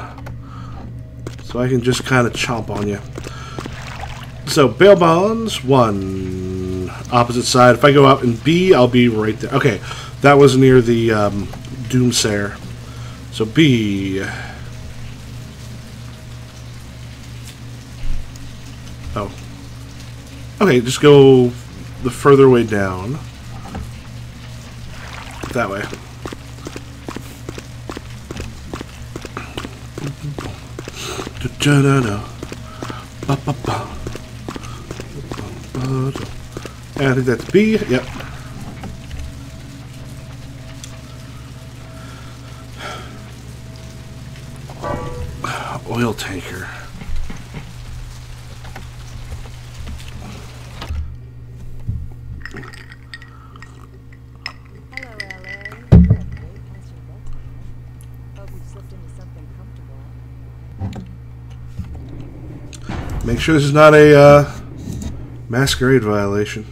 So I can just kind of chomp on you. So, bail bonds, 1. Opposite side. If I go out in B, I'll be right there. Okay, that was near the Doomsayer. So, B. Oh. Okay, just go the further way down. That way. I think that's B. Yep. Oil tanker. Make sure this is not a masquerade violation.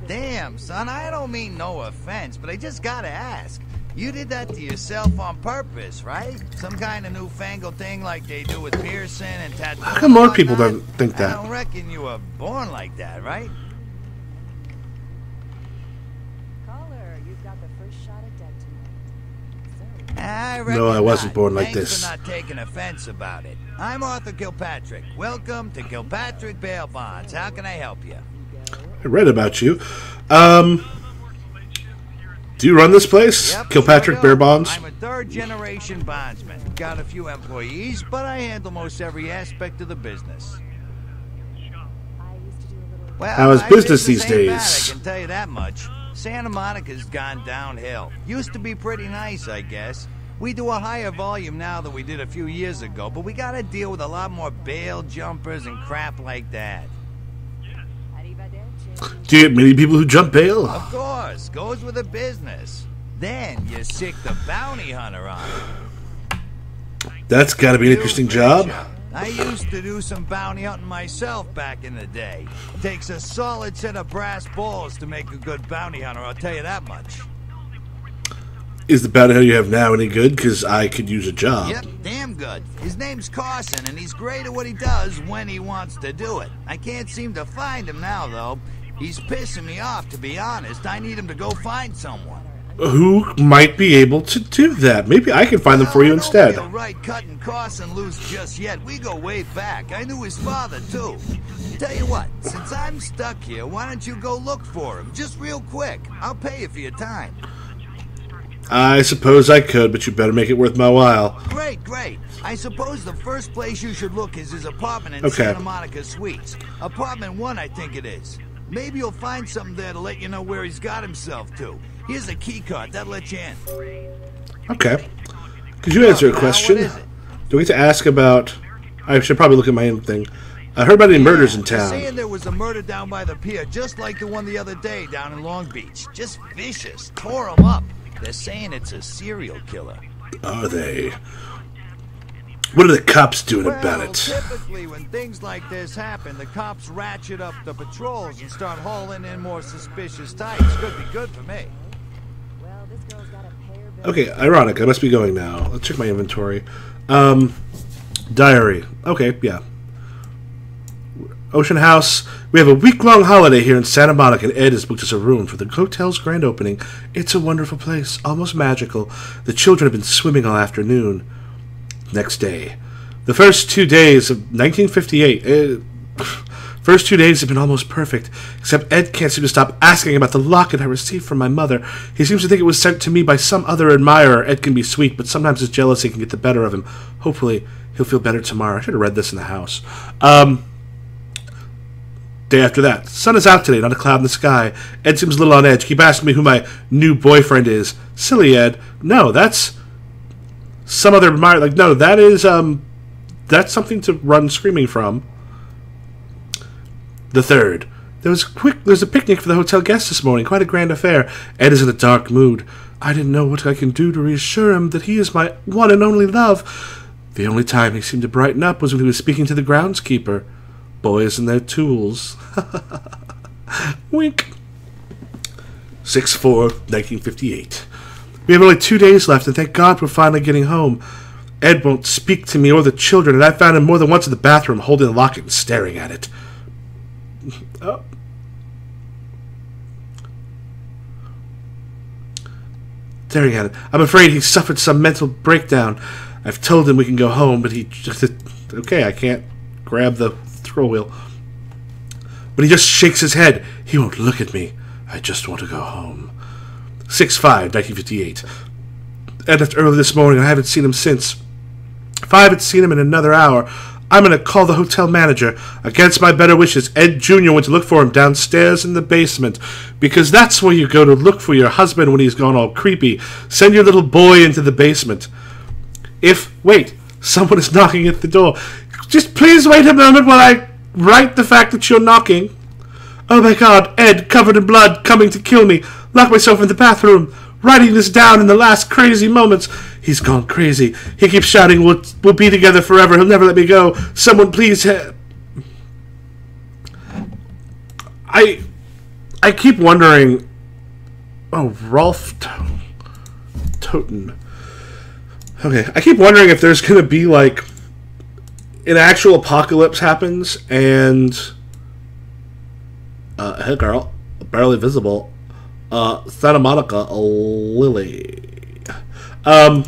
Damn, son, I don't mean no offense, but I just gotta ask. You did that to yourself on purpose, right? Some kind of newfangled thing like they do with piercing and tattooing. How come more people don't think that? I don't reckon you were born like that, right? No, I wasn't born like Thanks this. for not taking offense about it. I'm Arthur Kilpatrick. Welcome to Kilpatrick Bail Bonds. How can I help you? I read about you. Do you run this place? Yep, Kilpatrick sure Bear do. Bonds? I'm a third-generation bondsman. Got a few employees, but I handle most every aspect of the business. Well, How is my business these ain't bad, days? I can tell you that much. Santa Monica's gone downhill. Used to be pretty nice, I guess. We do a higher volume now than we did a few years ago, but we gotta deal with a lot more bail jumpers and crap like that. Do you get many people who jump bail? Of course, goes with the business. Then you sick the bounty hunter on him. That's got to be an interesting job. I used to do some bounty hunting myself back in the day. Takes a solid set of brass balls to make a good bounty hunter, I'll tell you that much. Is the bounty hunter you have now any good? Because I could use a job. Yep, damn good. His name's Carson, and he's great at what he does when he wants to do it. I can't seem to find him now, though. He's pissing me off, to be honest. I need him to go find someone. Who might be able to do that? Maybe I can find them for you instead. I don't feel right cutting Carson loose just yet. We go way back. I knew his father, too. Tell you what, since I'm stuck here, why don't you go look for him? Just real quick. I'll pay you for your time. I suppose I could, but you better make it worth my while. Great, great. I suppose the first place you should look is his apartment in Santa Monica Suites. Apartment 1, I think it is. Maybe you'll find something there to let you know where he's got himself to. Here's a key card. That'll let you in. Okay. Could you answer a question? Do we get to ask about... I should probably look at my own thing. I heard about any murders in town. They're saying there was a murder down by the pier, just like the one the other day down in Long Beach. Just vicious. Tore them up. They're saying it's a serial killer. Are they? What are the cops doing about it? Typically, when things like this happen, the cops ratchet up the patrols and start hauling in more suspicious types. Could be good for me. Okay, ironic. I must be going now. Let's check my inventory. Diary. Okay, yeah. Ocean House. We have a week-long holiday here in Santa Monica, and Ed has booked us a room for the hotel's grand opening. It's a wonderful place, almost magical. The children have been swimming all afternoon. Next day. The first 2 days of 1958... First 2 days have been almost perfect, except Ed can't seem to stop asking about the locket I received from my mother. He seems to think it was sent to me by some other admirer. Ed can be sweet, but sometimes his jealousy can get the better of him. Hopefully, he'll feel better tomorrow. I should have read this in the house. Day after that. Sun is out today, not a cloud in the sky. Ed seems a little on edge. Keep asking me who my new boyfriend is. Silly Ed. No, that's some other admirer. Like, no, that is, that's something to run screaming from. The 3rd. There was a picnic for the hotel guests this morning. Quite a grand affair. Ed is in a dark mood. I didn't know what I can do to reassure him that he is my one and only love. The only time he seemed to brighten up was when he was speaking to the groundskeeper. Boys and their tools. Wink. 6/4/1958. We have only 2 days left, and thank God we're finally getting home. Ed won't speak to me or the children, and I found him more than once in the bathroom holding the locket and staring at it. Oh. Staring at it. I'm afraid he suffered some mental breakdown. I've told him we can go home, but he just... Okay, I can't grab the throw wheel. But he just shakes his head. He won't look at me. I just want to go home. 6/5/1958. Ed left early this morning, and I haven't seen him since. If I haven't seen him in another hour, I'm going to call the hotel manager. Against my better wishes, Ed Jr. went to look for him downstairs in the basement, because that's where you go to look for your husband when he's gone all creepy. Send your little boy into the basement. Wait, someone is knocking at the door. Just please wait a moment while I write the fact that you're knocking. Oh my God, Ed, covered in blood, coming to kill me. Lock myself in the bathroom. Writing this down in the last crazy moments. He's gone crazy. He keeps shouting, we'll be together forever. He'll never let me go. Someone please... I keep wondering... Oh, Rolf Toten. Okay, I keep wondering if there's going to be, like... An actual apocalypse happens, and... hey girl, barely visible. Santa Monica, Lily. I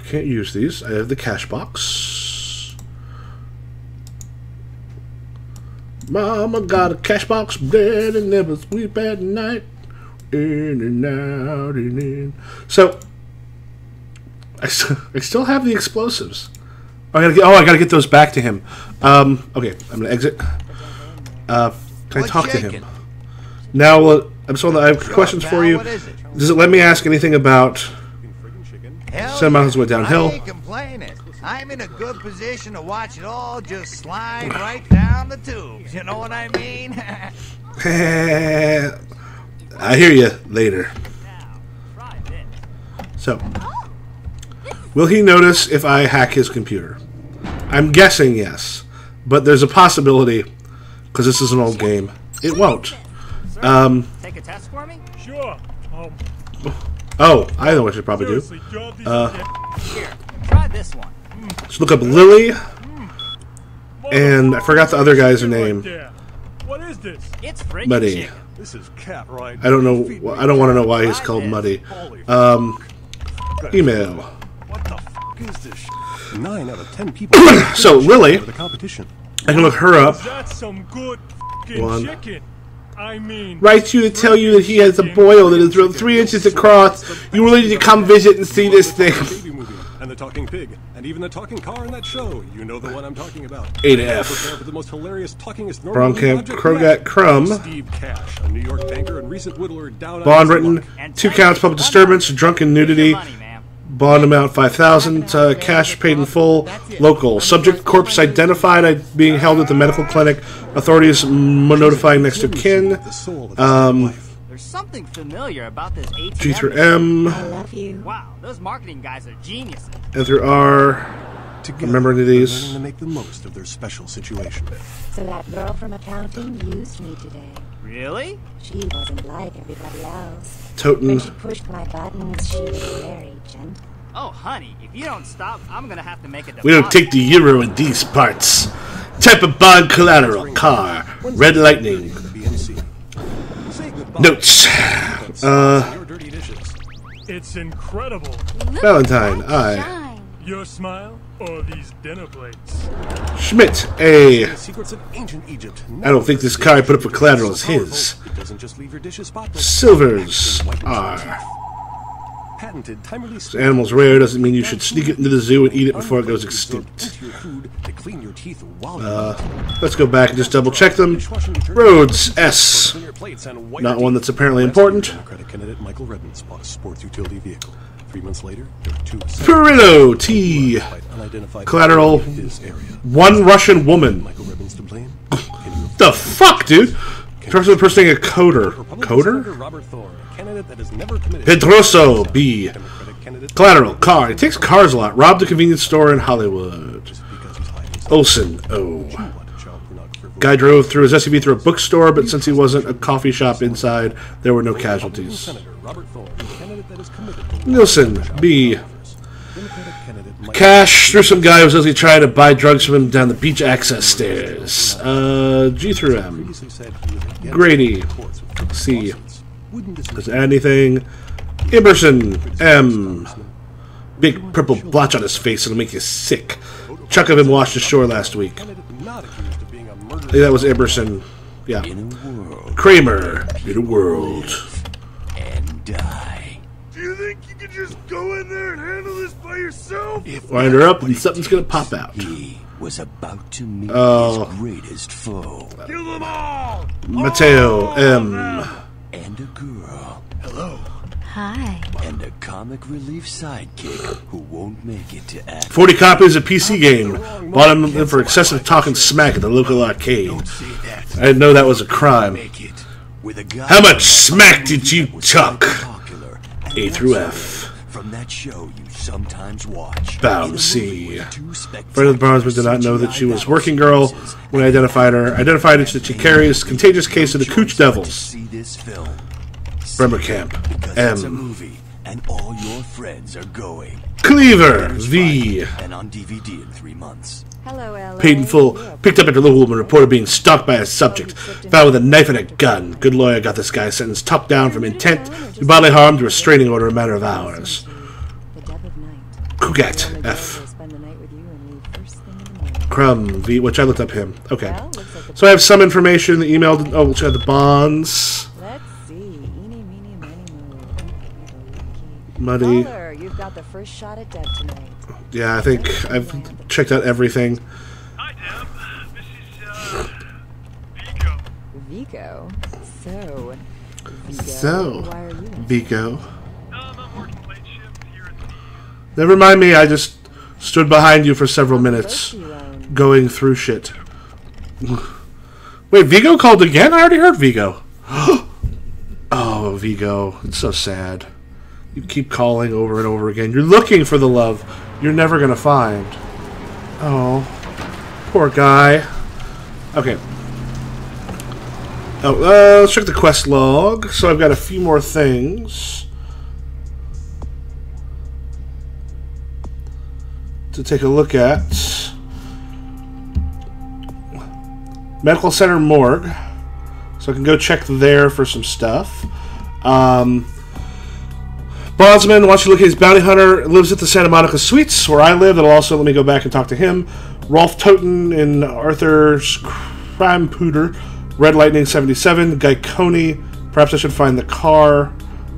can't use these. I have the cash box. Mama got a cash box, dead and never sleep at night. In and out and in. So, I still have the explosives. I gotta get those back to him. Okay, I'm gonna exit. Can I talk to him? Now, I have questions for you. Does it let me ask anything about Santa Monica's way downhill? I'm in a good position to watch it all just slide right down the tubes. You know what I mean? I hear you later. So, will he notice if I hack his computer? I'm guessing yes, but there's a possibility, because this is an old game, it won't. Take a test for me? Sure. Oh, I know what I should probably do. Here, try this one. Let's look up Lily, and I forgot the other guy's name. What is this? It's Muddy. This is cat right. I don't know. I don't want to know why he's called Muddy. Email. What the fuck is this? 9 out of 10 people. So Lily, the competition. I can look her up. That's some good fucking chicken. I mean, Writes you to tell you that he has a boil that is 3 inches across. You really need to come visit and see this thing. Baby movie, and the talking pig, and even the talking car in that show. You know the one I'm talking about. 8F. Prepare for the most hilarious talkingest Bromkamp Krogat Crumb. Steve Cash, a New York banker and recent whittler down on Bond his written. luck. 2 counts public disturbance, drunken nudity. Bond amount 5,000. Cash paid in full. Local. Subject corpse identified being held at the medical clinic. Authorities notifying next of kin. There's something familiar about this ATM. G through M. I love you. Wow, those marketing guys are geniuses. N through R. Remember any of these? To make the most of their special situation. So that girl from accounting used me today. Really? She wasn't like everybody else. Toten. When she pushed my buttons, she was very gentle. Oh, honey, if you don't stop, I'm gonna have to make a deposit. We don't take the euro in these parts. Type of bond collateral. Car. Red Lightning. Notes. it's incredible. Valentine. I. Your smile or these dinner plates? Schmidt. A. Secrets of ancient Egypt. I don't think this car I put up for collateral is his. It doesn't just leave your dishes spotless. Silvers. R. Patented, timerly So animals rare doesn't mean you should sneak it into the zoo and eat it before it goes extinct. Let's go back and just double check them. Roads. S. Not one that's apparently important. Democratic candidate Michael Redmond bought a sports utility vehicle. 3 months later, there were 2 Perillo. T. Collateral. 1 Russian woman. Michael Redmond's to blame. The fuck, dude? Trust the person a coder. Coder? Robert Thorne, a candidate that has never committed. Pedroso. B. Collateral. Car. He takes cars a lot. Robbed a convenience store in Hollywood. Olson. O. Guy drove through his SUV through a bookstore, but since he wasn't a coffee shop inside, there were no casualties. Nielsen. B. Cash through some guy who says he tried to buy drugs from him down the beach access stairs. G through M. Grady. C. Does anything? Iberson. M. Big purple blotch on his face that'll make you sick. Chuck of him washed ashore last week. I think that was Iberson. Yeah. Kramer. In a world. And die. Do you think you could just go in there and handle this by yourself? Wind her up and something's gonna pop out. He was about to meet his greatest foe. Kill them all! Mateo. M. And a girl. Hello. Hi. And a comic relief sidekick who won't make it to act. 40 copies of PC game. Bought him for excessive talking smack at the local arcade. I didn't know that was a crime. How much smack did you talk? A through F. From that show you sometimes watch. Bouncy. Friend of the Barnesman did not know that she was working girl when I identified her. Identified it that she carries contagious case of the Cooch Devils. Bremer Camp. M. And all your friends are going. Cleaver. V. And on DVD in 3 months. Hello, LA. Paid in full. Picked up after local woman reported being stalked by a subject. Found with a knife and a gun. Good lawyer got this guy sentenced top down from intent to bodily harm to restraining order in a matter of hours. Kugat. F. Crumb. V. Which I looked up him. Okay. So I have some information. The email. Oh, which have the bonds. Muddy. You've got the first shot at Deb tonight. Yeah, I think I've checked out everything. Hi, Deb. This is, Vico. Vico? So, Why are you in? Vico. I'm working late shift here at the... Never mind me, I just Stood behind you for several minutes, going through shit. Wait, Vigo called again? I already heard Vigo. Oh, Vigo. It's so sad. You keep calling over and over again. You're looking for the love you're never going to find. Oh, poor guy. Okay. Oh, let's check the quest log. So I've got a few more things to take a look at. Medical Center Morgue. So I can go check there for some stuff. Bondsman wants you to look at his bounty hunter. Lives at the Santa Monica Suites, where I live. That'll also let me go back and talk to him. Rolf Toten in Arthur's Crime Pooter. Red Lightning 77. Guy Coney. Perhaps I should find the car.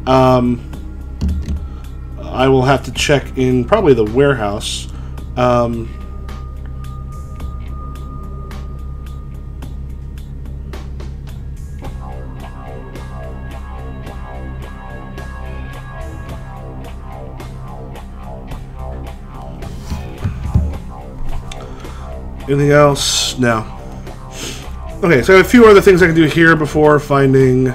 I will have to check in probably the warehouse. Anything else? No. Okay, so I have a few other things I can do here before finding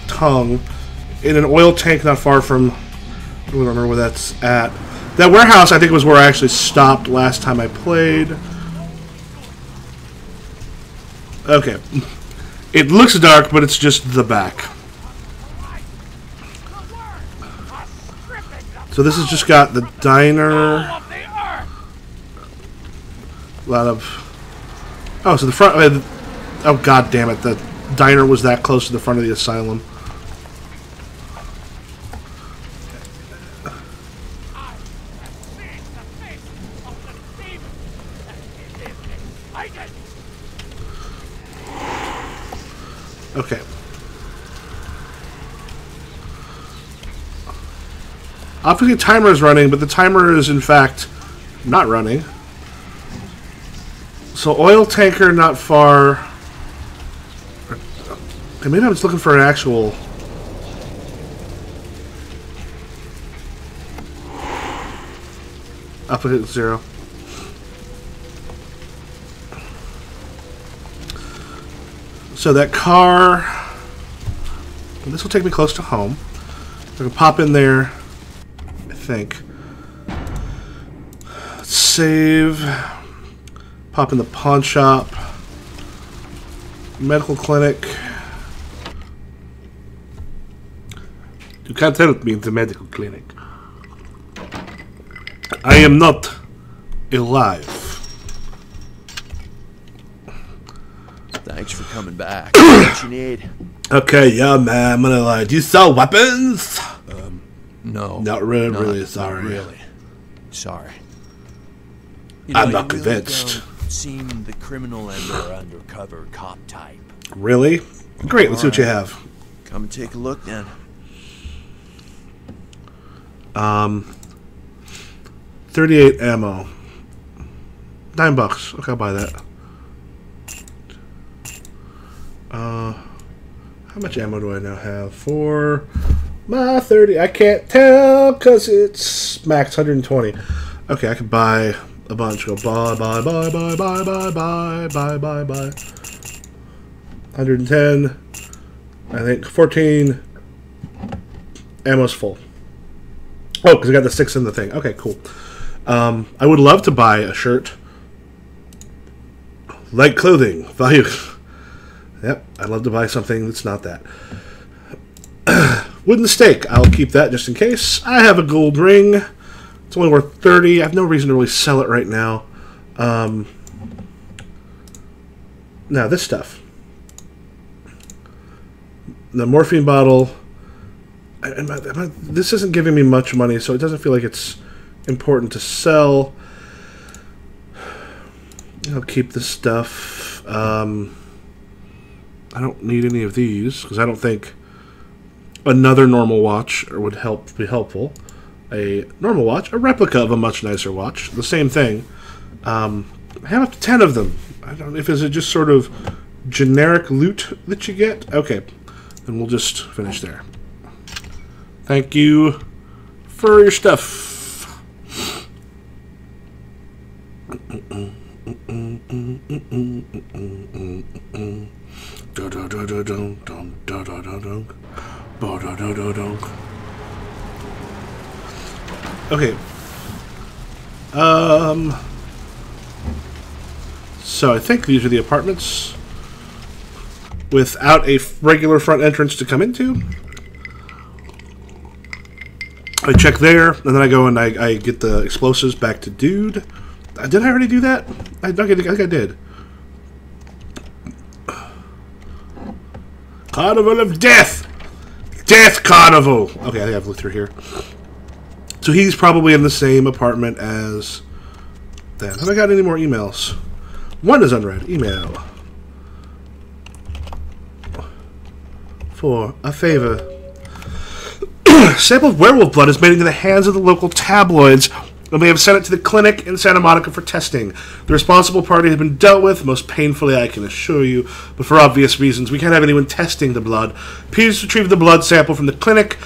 Tongue in an oil tank not far from... I don't remember where that's at. That warehouse, I think, was where I actually stopped last time I played. Okay. It looks dark, but it's just the back. So this has just got the diner... A lot of... Oh, so the front... Oh, god damn it. The diner was that close to the front of the asylum. Okay. Obviously, the timer is running, but the timer is, in fact, not running. So, oil tanker not far. Okay, maybe I'm just looking for an actual... Up at 0. So that car... This will take me close to home. I can pop in there, I think. Save... Pop in the pawn shop. Medical clinic. You can't help me in the medical clinic. I am not alive. Thanks for coming back. What you need? Okay, yeah, man. I'm gonna lie. Do you sell weapons? No. Not really. Really sorry. Not really. Sorry. You know, I'm not really convinced. Seem the criminal and or undercover cop type. Really? Great. Let's see what you have. Come and take a look then. 38 ammo. $9. Okay, I'll buy that. How much ammo do I now have? For my 30. I can't tell because it's max 120. Okay, I can buy a bunch. Go buy. 110. I think 14. Ammo's full. Oh, because I got the 6 in the thing. Okay, cool. I would love to buy a shirt. Like clothing. Value. Yep, I'd love to buy something that's not that. Wooden stake. I'll keep that just in case. I have a gold ring. It's only worth 30. I have no reason to really sell it right now. Now, this stuff. The morphine bottle. This isn't giving me much money, so it doesn't feel like it's important to sell. I'll keep this stuff. I don't need any of these because I don't think another normal watch would be helpful. A normal watch, a replica of a much nicer watch, the same thing. I have up to 10 of them. I don't know if it's just sort of generic loot that you get. Okay, then we'll just finish there. Thank you for your stuff. Okay. So I think these are the apartments without a regular front entrance to come into. I check there, and then I go and I get the explosives back to Dude. Did I already do that? I think I did. Carnival of Death! Death Carnival! Okay, I think I've looked through here. So he's probably in the same apartment as that. Have I got any more emails? One is unread. Email. For a favor. Sample of werewolf blood is made into the hands of the local tabloids, and they have sent it to the clinic in Santa Monica for testing. The responsible party has been dealt with, most painfully I can assure you, but for obvious reasons, we can't have anyone testing the blood. Please retrieve the blood sample from the clinic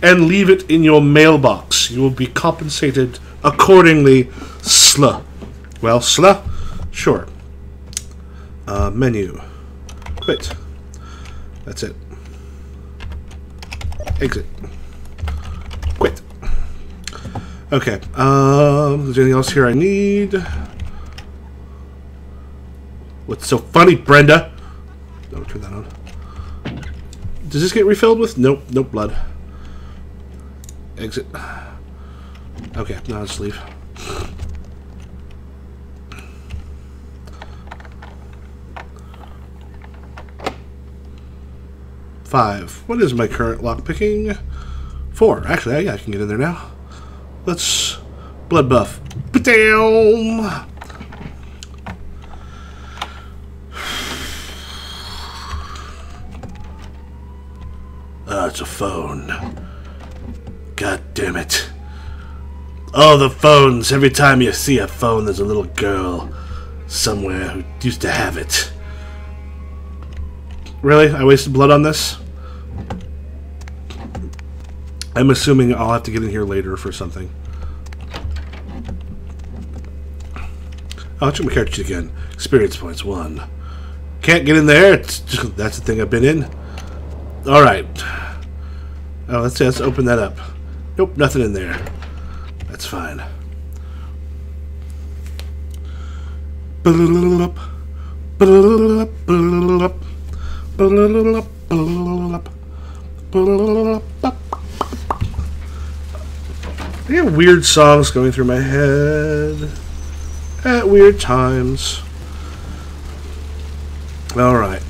and leave it in your mailbox. You will be compensated accordingly, Sluh. Well, Sluh? Sure. Menu. Quit. That's it. Exit. Quit. Okay. Is there anything else here I need? What's so funny, Brenda? No, turn that on. Does this get refilled with? Nope. Nope, blood. Exit. Okay, now let's leave. Five. What is my current lockpicking? 4. Actually, yeah, I can get in there now. Let's blood buff. Ba-dam! It's a phone. God damn it. All the phones. Every time you see a phone, there's a little girl somewhere who used to have it. Really? I wasted blood on this? I'm assuming I'll have to get in here later for something. I'll check my character sheet again. Experience points 1. Can't get in there. It's just, that's the thing I've been in. Alright. Oh, let's open that up. Nope, nothing in there. That's fine. I get weird songs going through my head at weird times. Alright.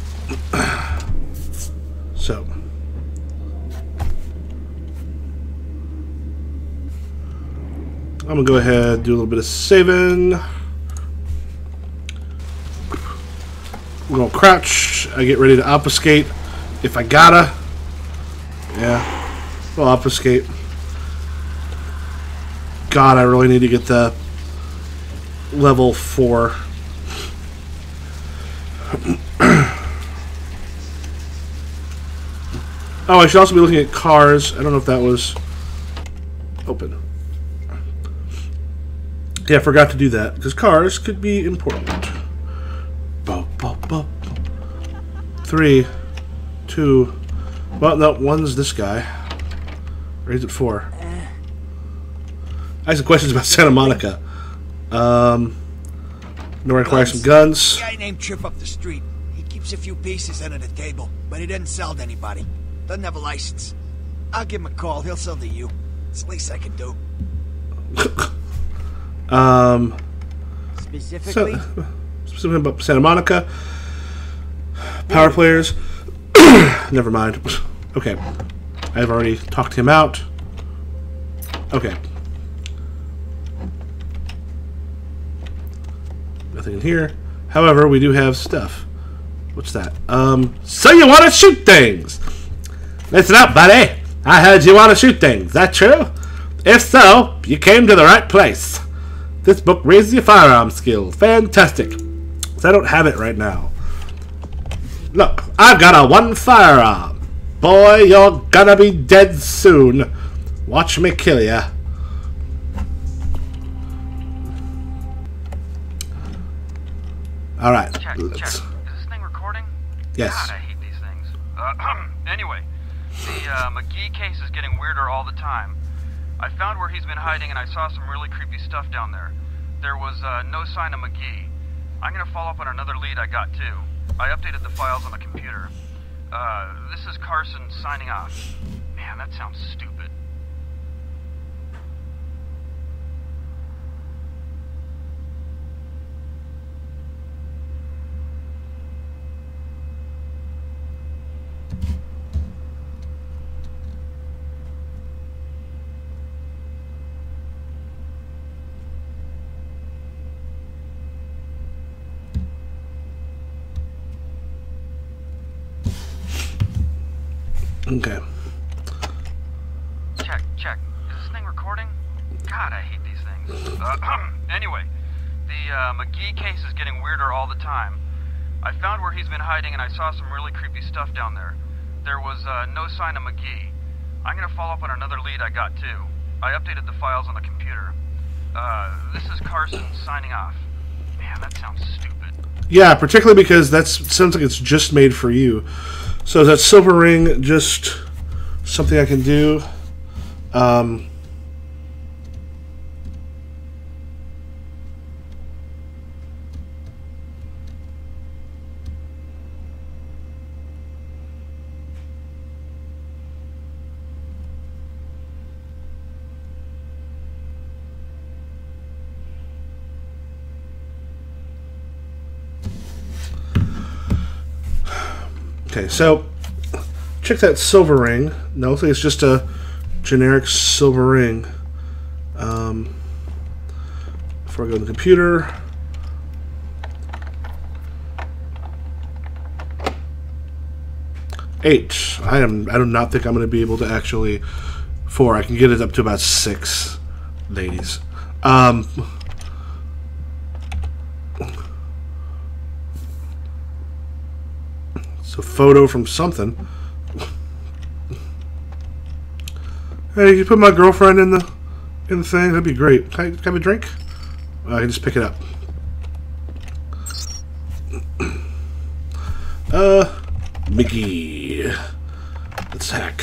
So. I'm going to go ahead and do a little bit of saving. We're going to crouch. I get ready to obfuscate if I gotta. Yeah. We'll obfuscate. God, I really need to get the level 4. Oh, I should also be looking at cars. I don't know if that was open. Yeah, I forgot to do that, because cars could be important. 3, 2... Well, no, 1's this guy. Or is it 4? I have some questions about Santa Monica. No, require some guns. A guy named Trip up the street. He keeps a few pieces under the table, but he doesn't sell to anybody. Doesn't have a license. I'll give him a call. He'll sell to you. It's the least I can do. Specifically? Specifically about Santa Monica. Power players. Never mind. Okay. I've already talked him out. Okay. Nothing in here. However, we do have stuff. What's that? So you want to shoot things? Listen up, buddy. I heard you want to shoot things. That true? If so, you came to the right place. This book raises your firearm skills. Fantastic. So I don't have it right now. Look, I've got a 1 firearm. Boy, you're gonna be dead soon. Watch me kill ya. Alright. Check. Is this thing recording? Yes. God, I hate these things. Anyway, the McGee case is getting weirder all the time. I found where he's been hiding and I saw some really creepy stuff down there. There was no sign of McGee. I'm gonna follow up on another lead I got too. I updated the files on the computer. This is Carson signing off. Man, that sounds stupid. Okay. Check. Is this thing recording? God, I hate these things. Anyway, the McGee case is getting weirder all the time. I found where he's been hiding and I saw some really creepy stuff down there. There was no sign of McGee. I'm gonna follow up on another lead I got too. I updated the files on the computer. This is Carson signing off. Man, that sounds stupid. Yeah, particularly because that sounds like it's just made for you. So is that silver ring just something I can do? Okay, so check that silver ring. No, I think it's just a generic silver ring. Before I go to the computer. Eight. I do not think I'm going to be able to actually. 4. I can get it up to about 6, ladies. It's a photo from something. Hey, you put my girlfriend in the thing? That'd be great. Can I have a drink? I can just pick it up. Mickey. Let's hack.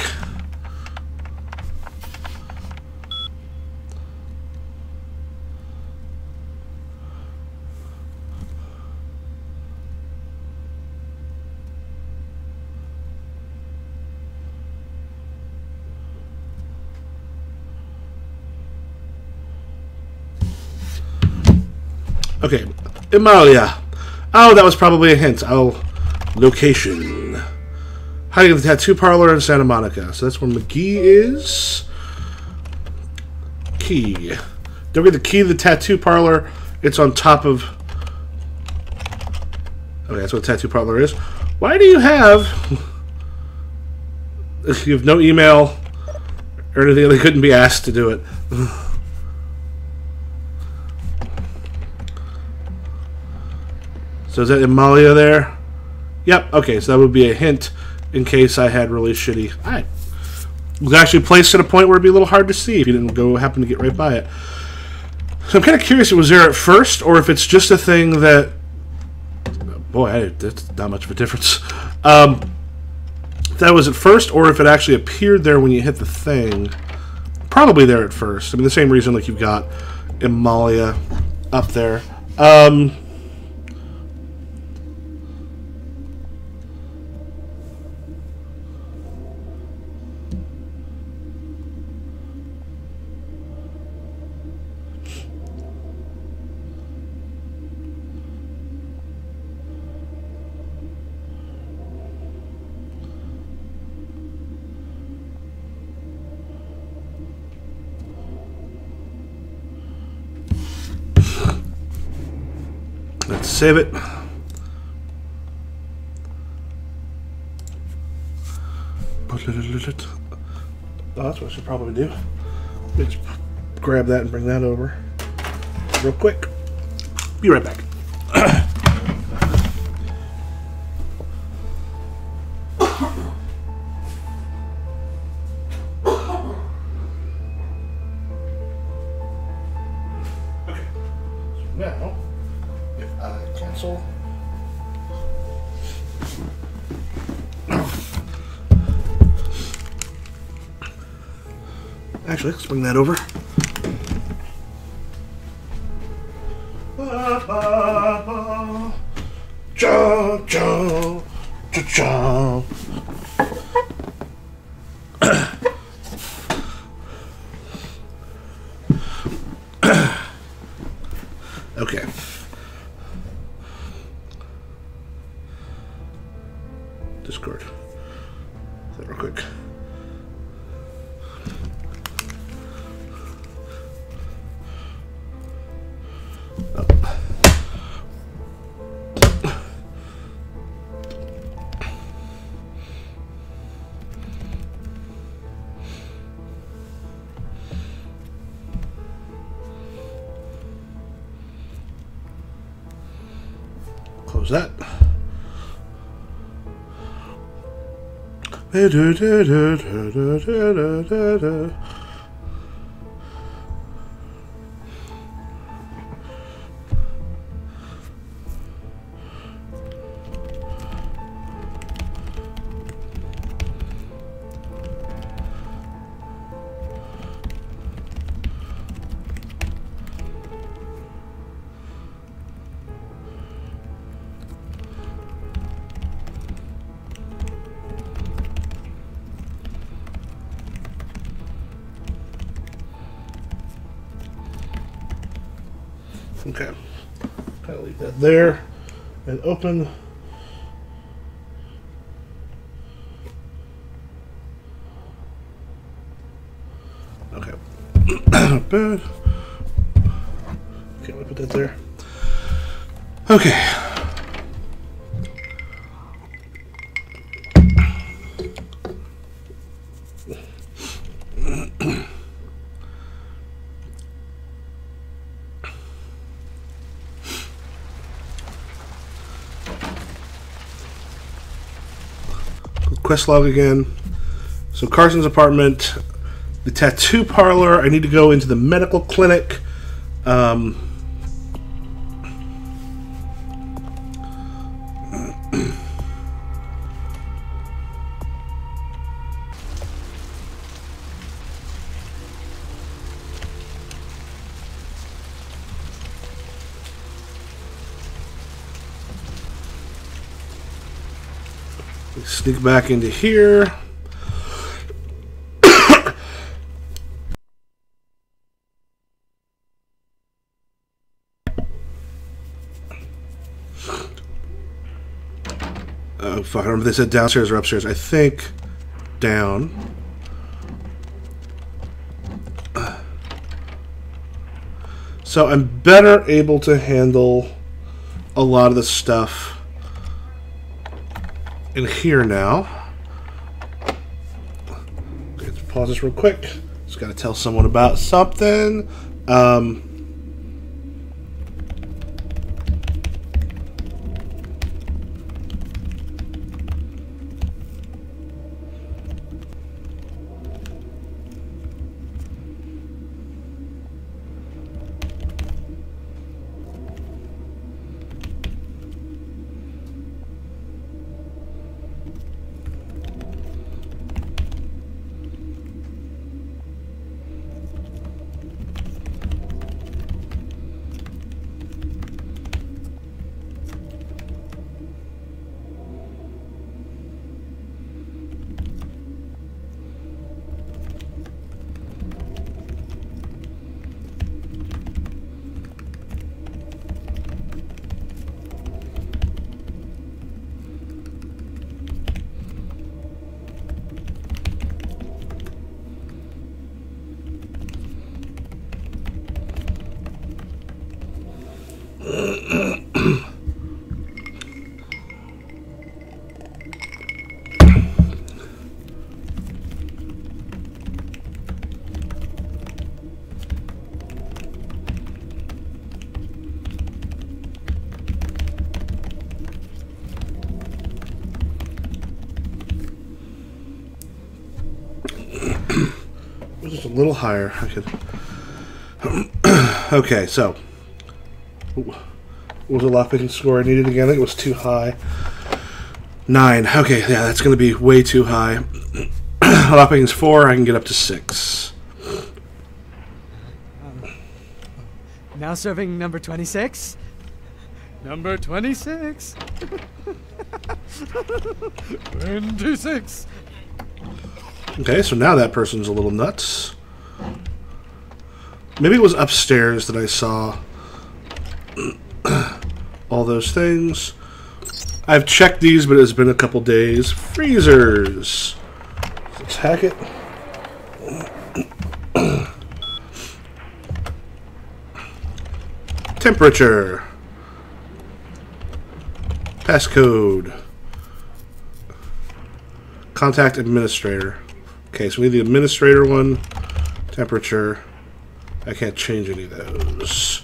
Okay, Emalia. Oh, that was probably a hint. Oh, location. Hiding in the tattoo parlor in Santa Monica. So that's where McGee is. Key. Don't get the key to the tattoo parlor. It's on top of... Okay, that's what a tattoo parlor is. Why do you have... You have no email or anything. They couldn't be asked to do it. So is that Emalia there? Yep, okay, so that would be a hint in case I had really shitty... I was actually placed at a point where it'd be a little hard to see if you didn't happen to get right by it. So I'm kind of curious if it was there at first, or if it's just a thing that... Boy, that's not much of a difference. If that was at first, or if it actually appeared there when you hit the thing. Probably there at first. I mean, the same reason like you've got Emalia up there. Let's save it. Oh, that's what I should probably do. Let's grab that and bring that over real quick. Be right back. Okay. So now, if I cancel. Actually, let's bring that over. Cha cha cha cha. Okay. Discord. That real quick. Oh. Close that. Okay, kind of leave that there and open. Okay, not bad. Okay, I'll put that there. Okay. Quest log again. So Carson's apartment, the tattoo parlor. I need to go into the medical clinic. Sneak back into here. Oh, fuck, I remember they said downstairs or upstairs. I think down. So I'm better able to handle a lot of the stuff in here now. Let's pause this real quick. Just gotta tell someone about something. Just a little higher. I could. Okay, so what was the lockpicking score I needed again? I think it was too high. 9. Okay, yeah, that's going to be way too high. Lockpicking's 4. I can get up to 6. Now serving number 26. Number 26. 26. Okay, so now that person's a little nuts. Maybe it was upstairs that I saw all those things. I've checked these, but it's been a couple days. Freezers. Let's hack it. Temperature. Passcode. Contact administrator. Okay, so we need the administrator one. Temperature. I can't change any of those.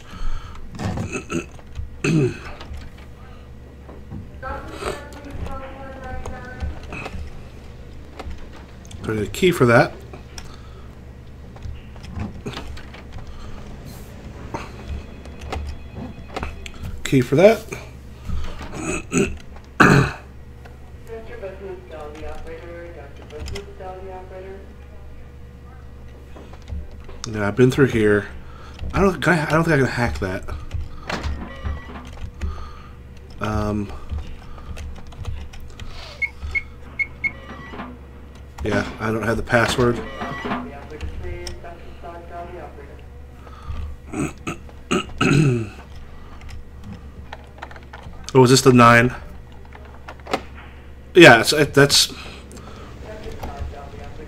Put in a key for that. Key for that. Yeah, I've been through here. I don't think I can hack that. Yeah, I don't have the password. Oh, is this the 9? Yeah, that's. I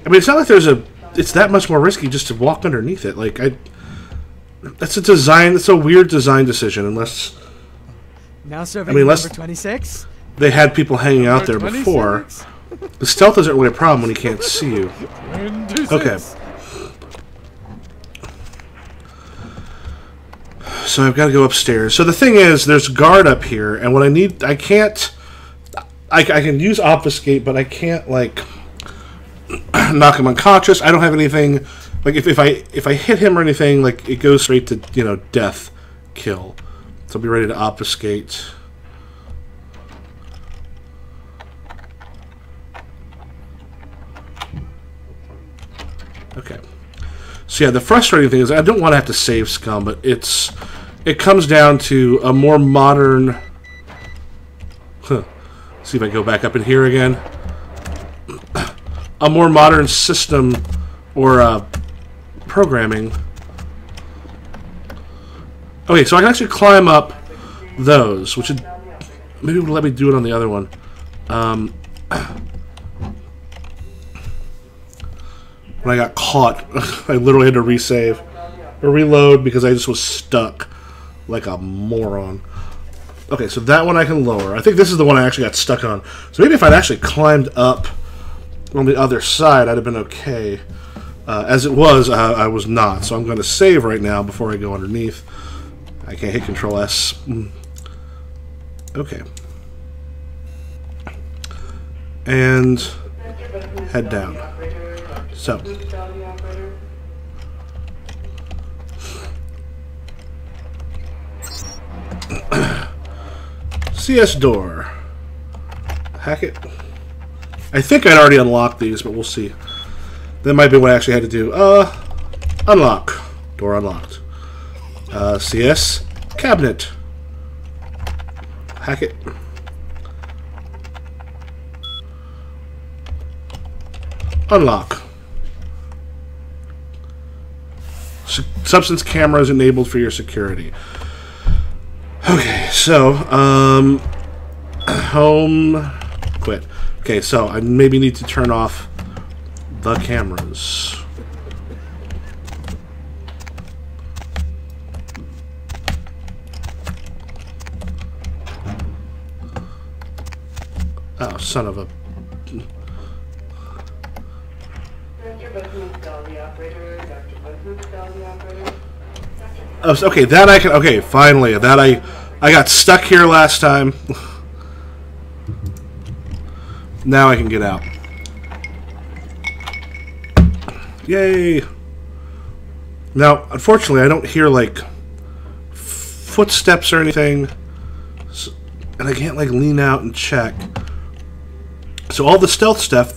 mean, it's not like there's a. It's that much more risky just to walk underneath it. Like that's a design. It's a weird design decision, unless. Now serving number 26. They had people hanging out there before. The stealth isn't really a problem when he can't see you. 26. Okay. So I've got to go upstairs. So the thing is, there's guard up here, and what I need, I can't. I can use obfuscate, but I can't like knock him unconscious. I don't have anything like if I hit him or anything, like it goes straight to death, kill. So I'll be ready to obfuscate. Okay. So yeah, the frustrating thing is I don't want to have to save scum, but it comes down to a more modern. See if I go back up in here again. A more modern system or programming. Okay, so I can actually climb up those, which would maybe would let me do it on the other one. When I got caught, I literally had to resave or reload because I just was stuck like a moron. Okay, so that one I can lower. I think this is the one I actually got stuck on. So maybe if I'd actually climbed up on the other side, I'd have been okay. As it was, I was not. So I'm going to save right now before I go underneath. I can't hit Control S. Okay. And head down. So. CS door. Hack it. I think I'd already unlocked these, but we'll see. That might be what I actually had to do. Unlock. Door unlocked. CS cabinet. Hack it. Unlock. Substance cameras enabled for your security. Okay, so, home, quit. Okay, so I maybe need to turn off the cameras. Oh, son of a... Oh, okay, that I can... Okay, finally. That I got stuck here last time. Now I can get out. Yay! Now, unfortunately, I don't hear, like, footsteps or anything. So, and I can't, like, lean out and check. So all the stealth stuff,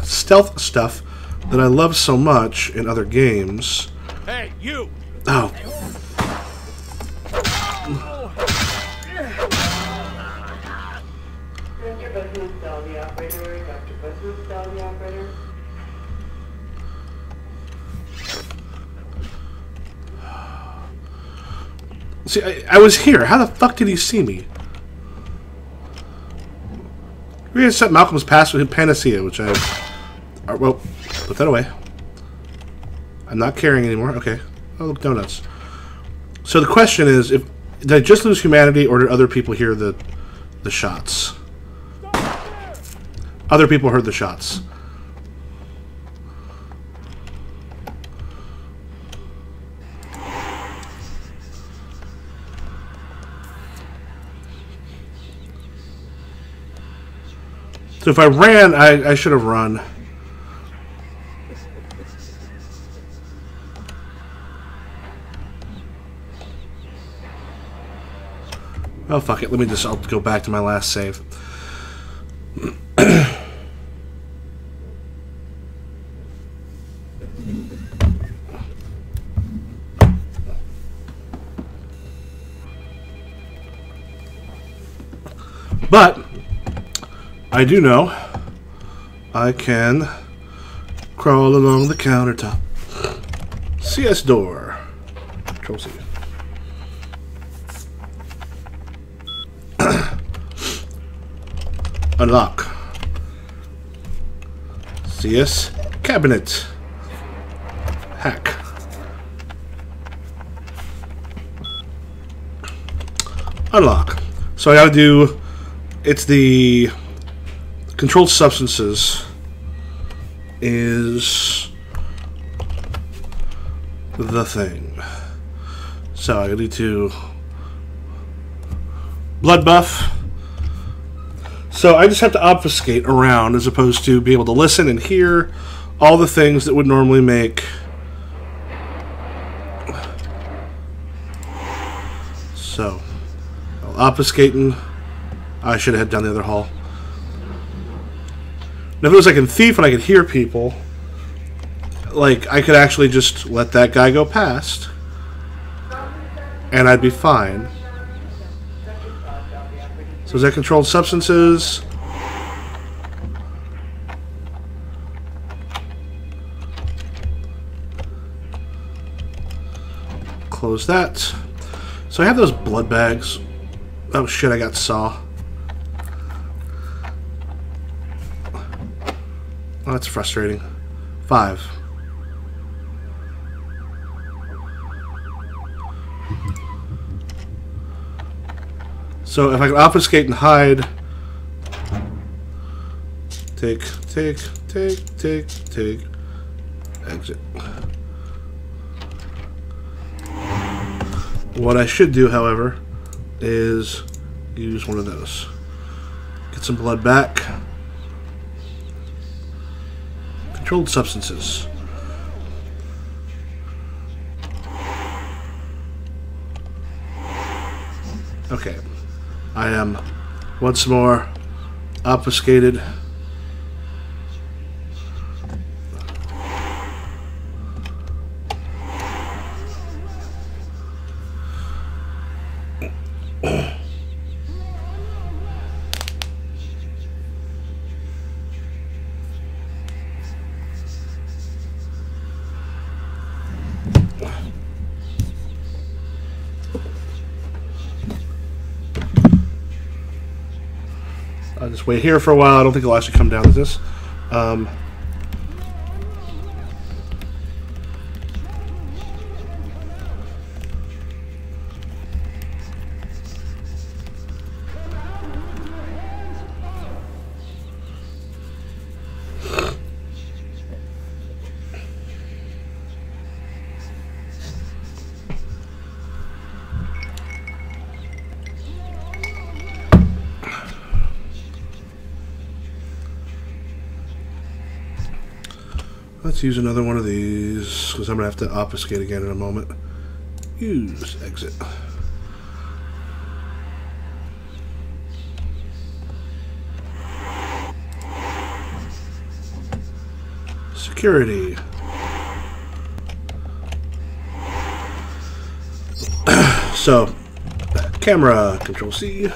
stealth stuff that I love so much in other games... Hey, you! Oh. See, I was here. How the fuck did he see me? We had set Malcolm's password in Panacea, which I... well, put that away. I'm not caring anymore. Okay. Oh, look, donuts. So the question is, did I just lose humanity, or did other people hear the shots? Other people heard the shots. So if I ran, I should have run. Oh, fuck it. I'll go back to my last save. But I do know I can crawl along the countertop. CS door. Control C. Unlock. CS cabinet. Hack. Unlock. So I gotta do... It's the... Controlled substances is the thing. So I need to blood buff. So I just have to obfuscate around as opposed to be able to listen and hear all the things that would normally make. So obfuscating. I should have done the other hall. Now, if it was like in Thief and I could hear people, like, I could actually just let that guy go past, and I'd be fine. So is that controlled substances? Close that. So I have those blood bags. Oh shit, I got saw. Oh, that's frustrating. 5. So if I can obfuscate and hide, take, exit. What I should do, however, is use one of those. Get some blood back. Controlled substances. Okay. I am once more obfuscated. I'll just wait here for a while. I don't think it'll actually come down to this. Let's use another one of these, because I'm going to have to obfuscate again in a moment. Use exit. Security. So, Camera, Control C.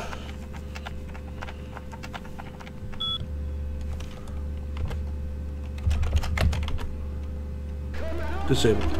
Disabled.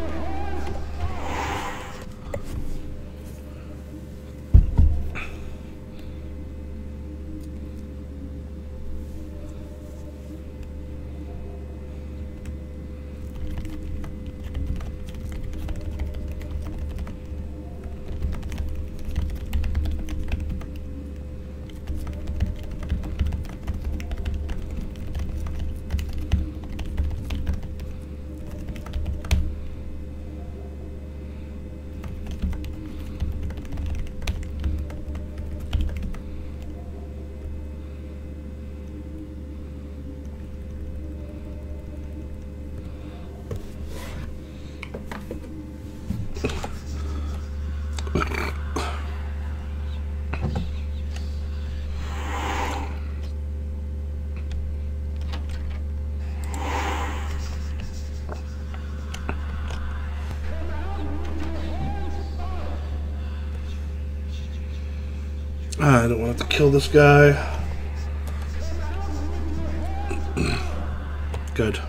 I don't want to kill this guy. Good.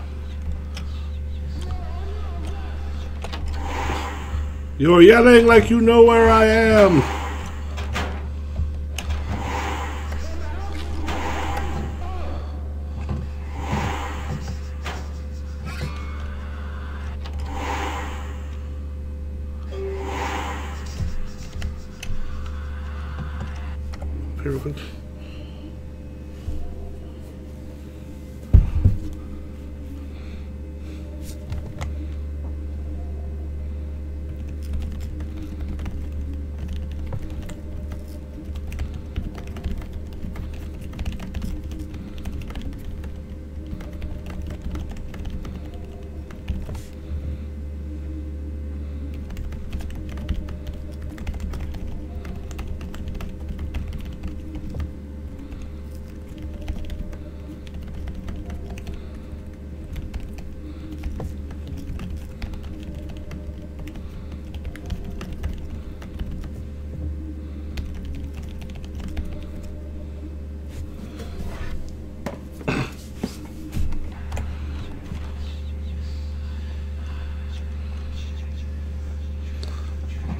You're yelling like you know where I am. Perfect.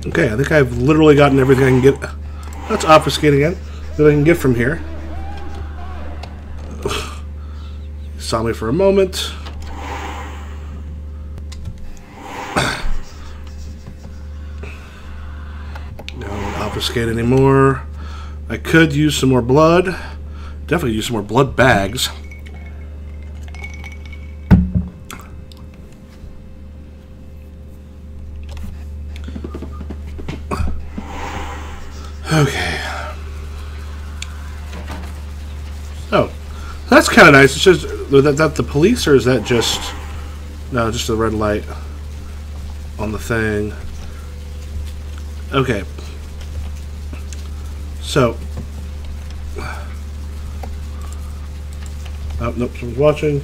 Okay, I think I've literally gotten everything I can get. Let's obfuscate again. That I can get from here. Saw me for a moment. No, I don't obfuscate anymore. I could use some more blood. Definitely use some more blood bags. Okay. Oh, that's kind of nice. It's just that the police, or is that just no? Just the red light on the thing. Okay. So. Oh nope, someone's watching.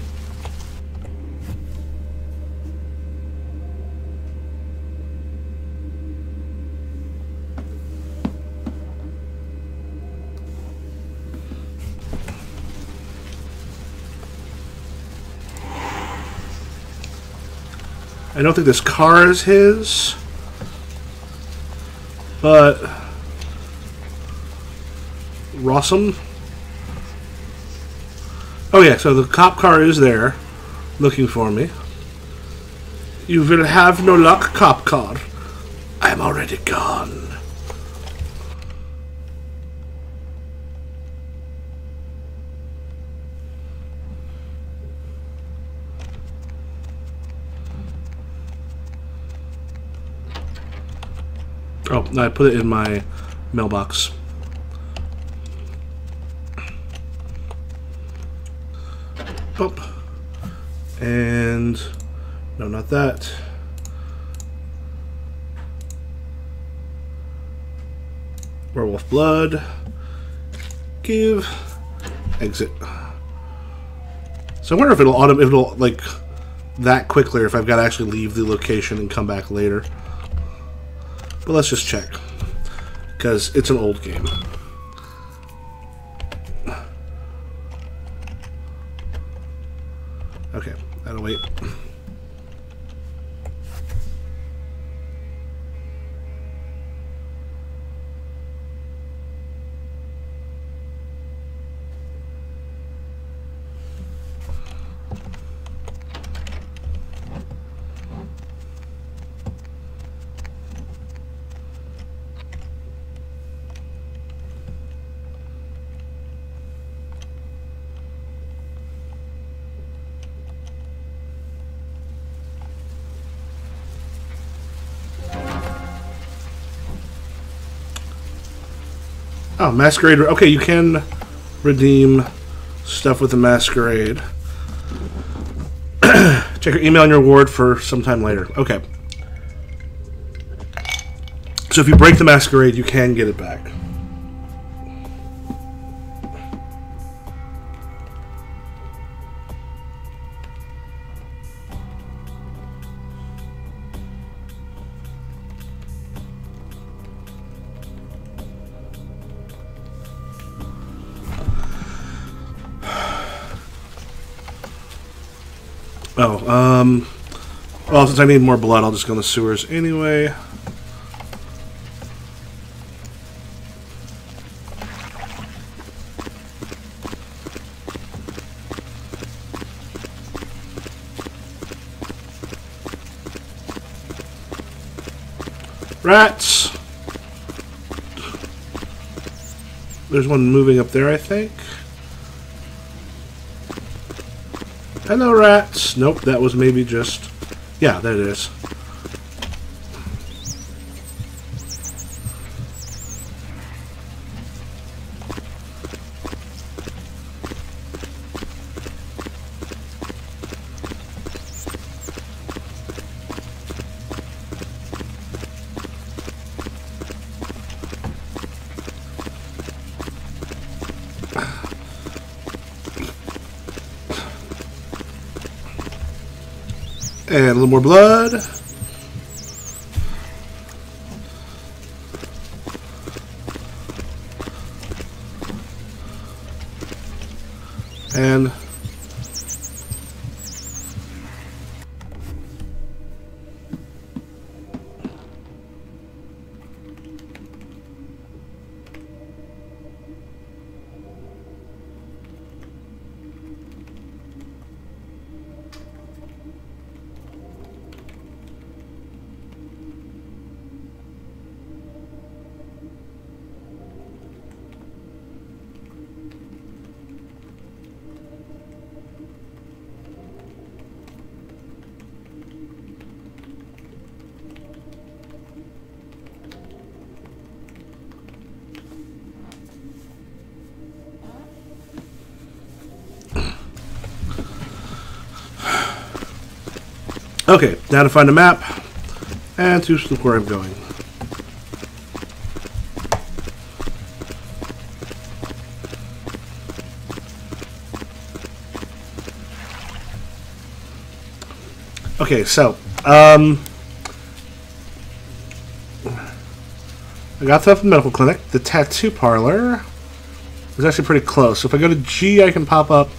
I don't think this car is his, but Rossum. Oh yeah, so the cop car is there, looking for me. You will have no luck, cop car. I'm already gone. Oh, no, I put it in my mailbox. Bump. And no, not that. Werewolf blood. Give. Exit. So I wonder if it'll like that quickly, or if I've got to actually leave the location and come back later. But let's just check. because it's an old game. Okay, that'll wait. Oh, Masquerade. Okay, you can redeem stuff with the Masquerade. Check your email and your reward for sometime later. Okay. So if you break the Masquerade, you can get it back. Oh, well, since I need more blood, I'll just go in the sewers anyway. Rats! There's one moving up there, I think. Hello, rats. Nope, that was maybe just... Yeah, there it is. And a little more blood. And okay, now to find a map and to look where I'm going. Okay, so I got stuff from the medical clinic. The tattoo parlor is actually pretty close. So if I go to G, I can pop up,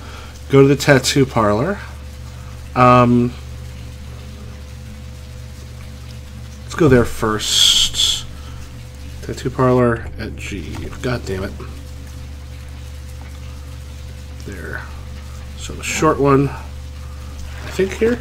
go to the tattoo parlor. Let's go there first. Tattoo parlor at G. God damn it. There. So the short one, I think here.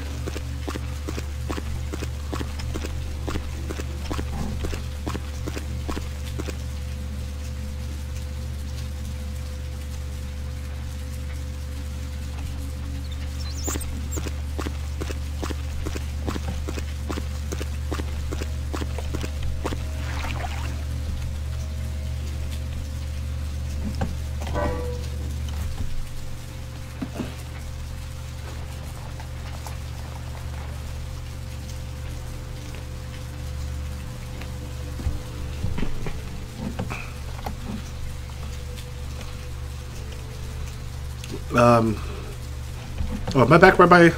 Oh, am I back right by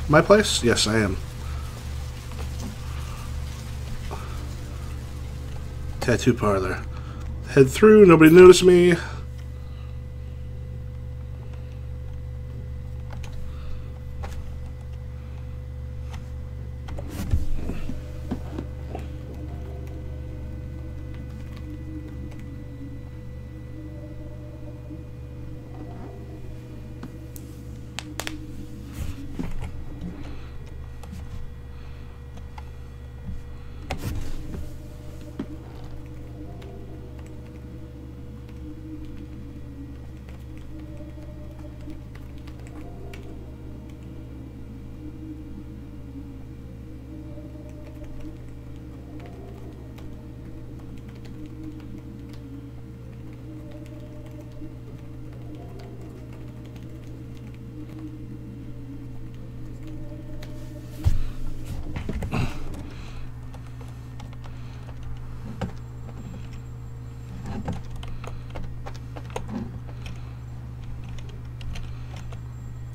my place? Yes, I am. Tattoo parlor. Head through, nobody noticed me.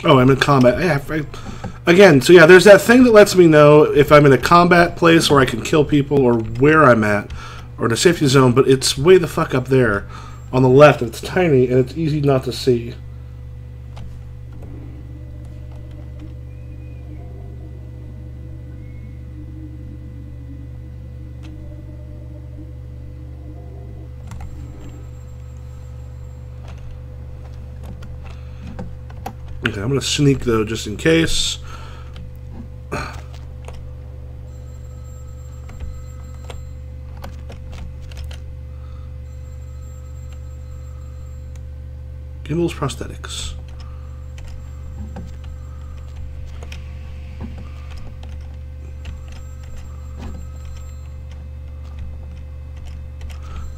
Oh, I'm in combat. Yeah, again, so yeah, there's that thing that lets me know if I'm in a combat place where I can kill people or where I'm at or in a safety zone, but it's way the fuck up there on the left. It's tiny and it's easy not to see. Okay, I'm going to sneak, though, just in case. Gimbal's prosthetics.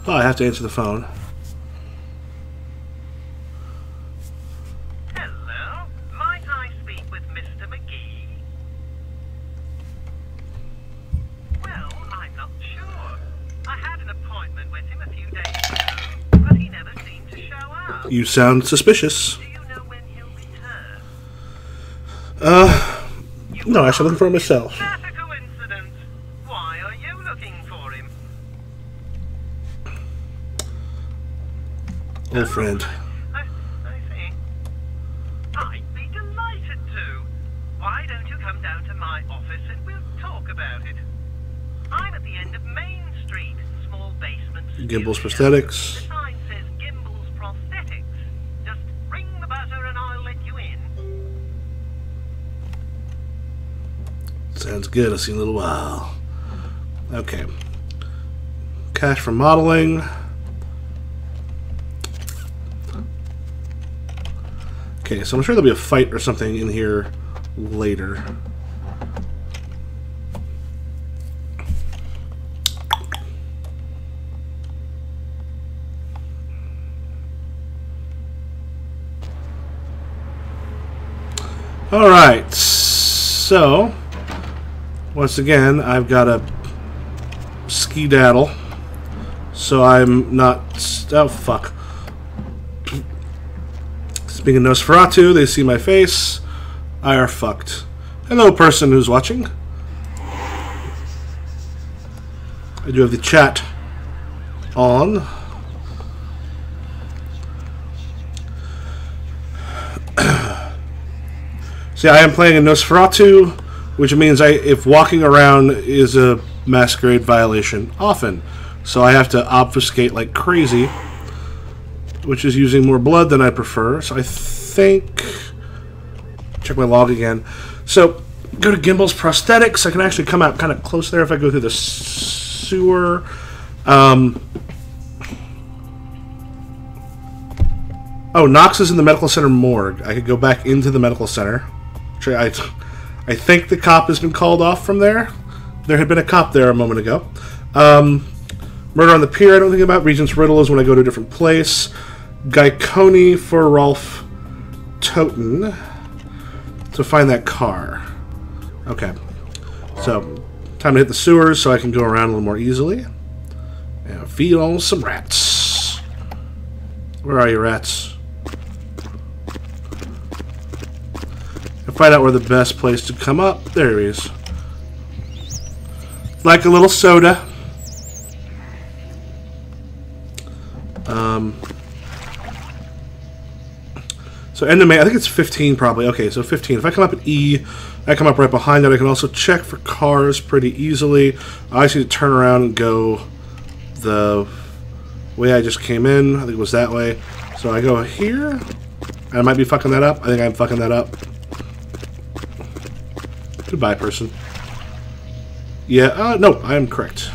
Oh, I have to answer the phone. You sound suspicious. Do you know when he'll return? No, I should look for him myself. That's a coincidence. Why are you looking for him? Old friend. I see. I'd be delighted to. Why don't you come down to my office and we'll talk about it? I'm at the end of Main Street, small basement. Gimbal's prosthetics. Sounds good. I'll see you in a little while. Okay. Cash for modeling. Okay, so I'm sure there'll be a fight or something in here later. All right. So once again, I've got a skedaddle, so I'm not. Oh fuck! Speaking of Nosferatu, they see my face. I are fucked. Hello, person who's watching. I do have the chat on. See, I am playing a Nosferatu, which means if walking around is a masquerade violation, often. So I have to obfuscate like crazy, which is using more blood than I prefer. So I think... Check my log again. So, go to Gimbal's prosthetics. I can actually come out kind of close there if I go through the sewer. Oh, Knox is in the medical center morgue. I could go back into the medical center. I think the cop has been called off from there. There had been a cop there a moment ago. Murder on the Pier, I don't think about. Regent's Riddle is when I go to a different place. Gaikoni for Rolf Toten to find that car. Okay. So, time to hit the sewers so I can go around a little more easily. And feed on some rats. Where are you, rats? And find out where the best place to come up. There he is. Like a little soda. So end of May, I think it's 15 probably. Okay, so 15. If I come up at E, I come up right behind it. I can also check for cars pretty easily. I just need to turn around and go the way I just came in. I think it was that way. So I go here. I might be fucking that up. I think I'm fucking that up. Goodbye, person. Yeah, no, I am correct.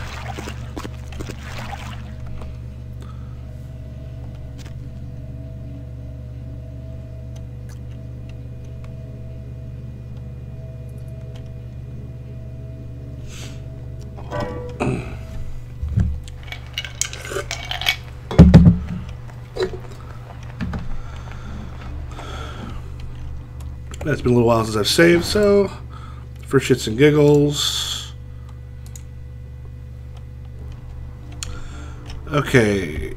It's been a little while since I've saved, so for shits and giggles. Okay.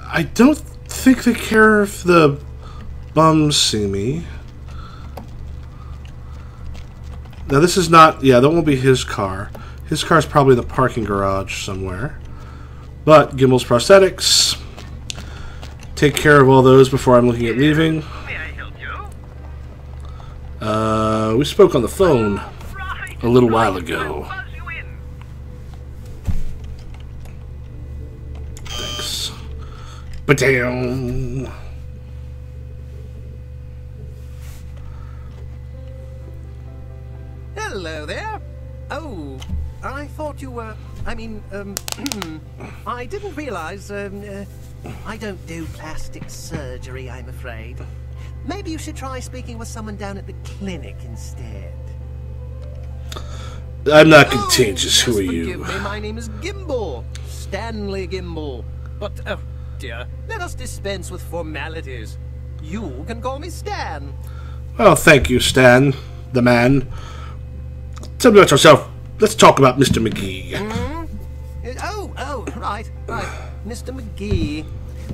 I don't think they care if the bums see me. Now this is not, yeah, that won't be his car. His car's probably in the parking garage somewhere. But Gimbel's prosthetics. Take care of all those before I'm looking at leaving. We spoke on the phone a little while ago. Thanks. Ba-dam. Hello there. Oh, I thought you were... I mean, I didn't realize, I don't do plastic surgery, I'm afraid. Maybe you should try speaking with someone down at the clinic instead. I'm not contagious. Who are you? Me. My name is Gimbel. Stanley Gimbel. But, oh dear, let us dispense with formalities. You can call me Stan. Well, thank you, Stan, the man. Tell me about yourself. Let's talk about Mr. McGee. Oh, right. Mr. McGee.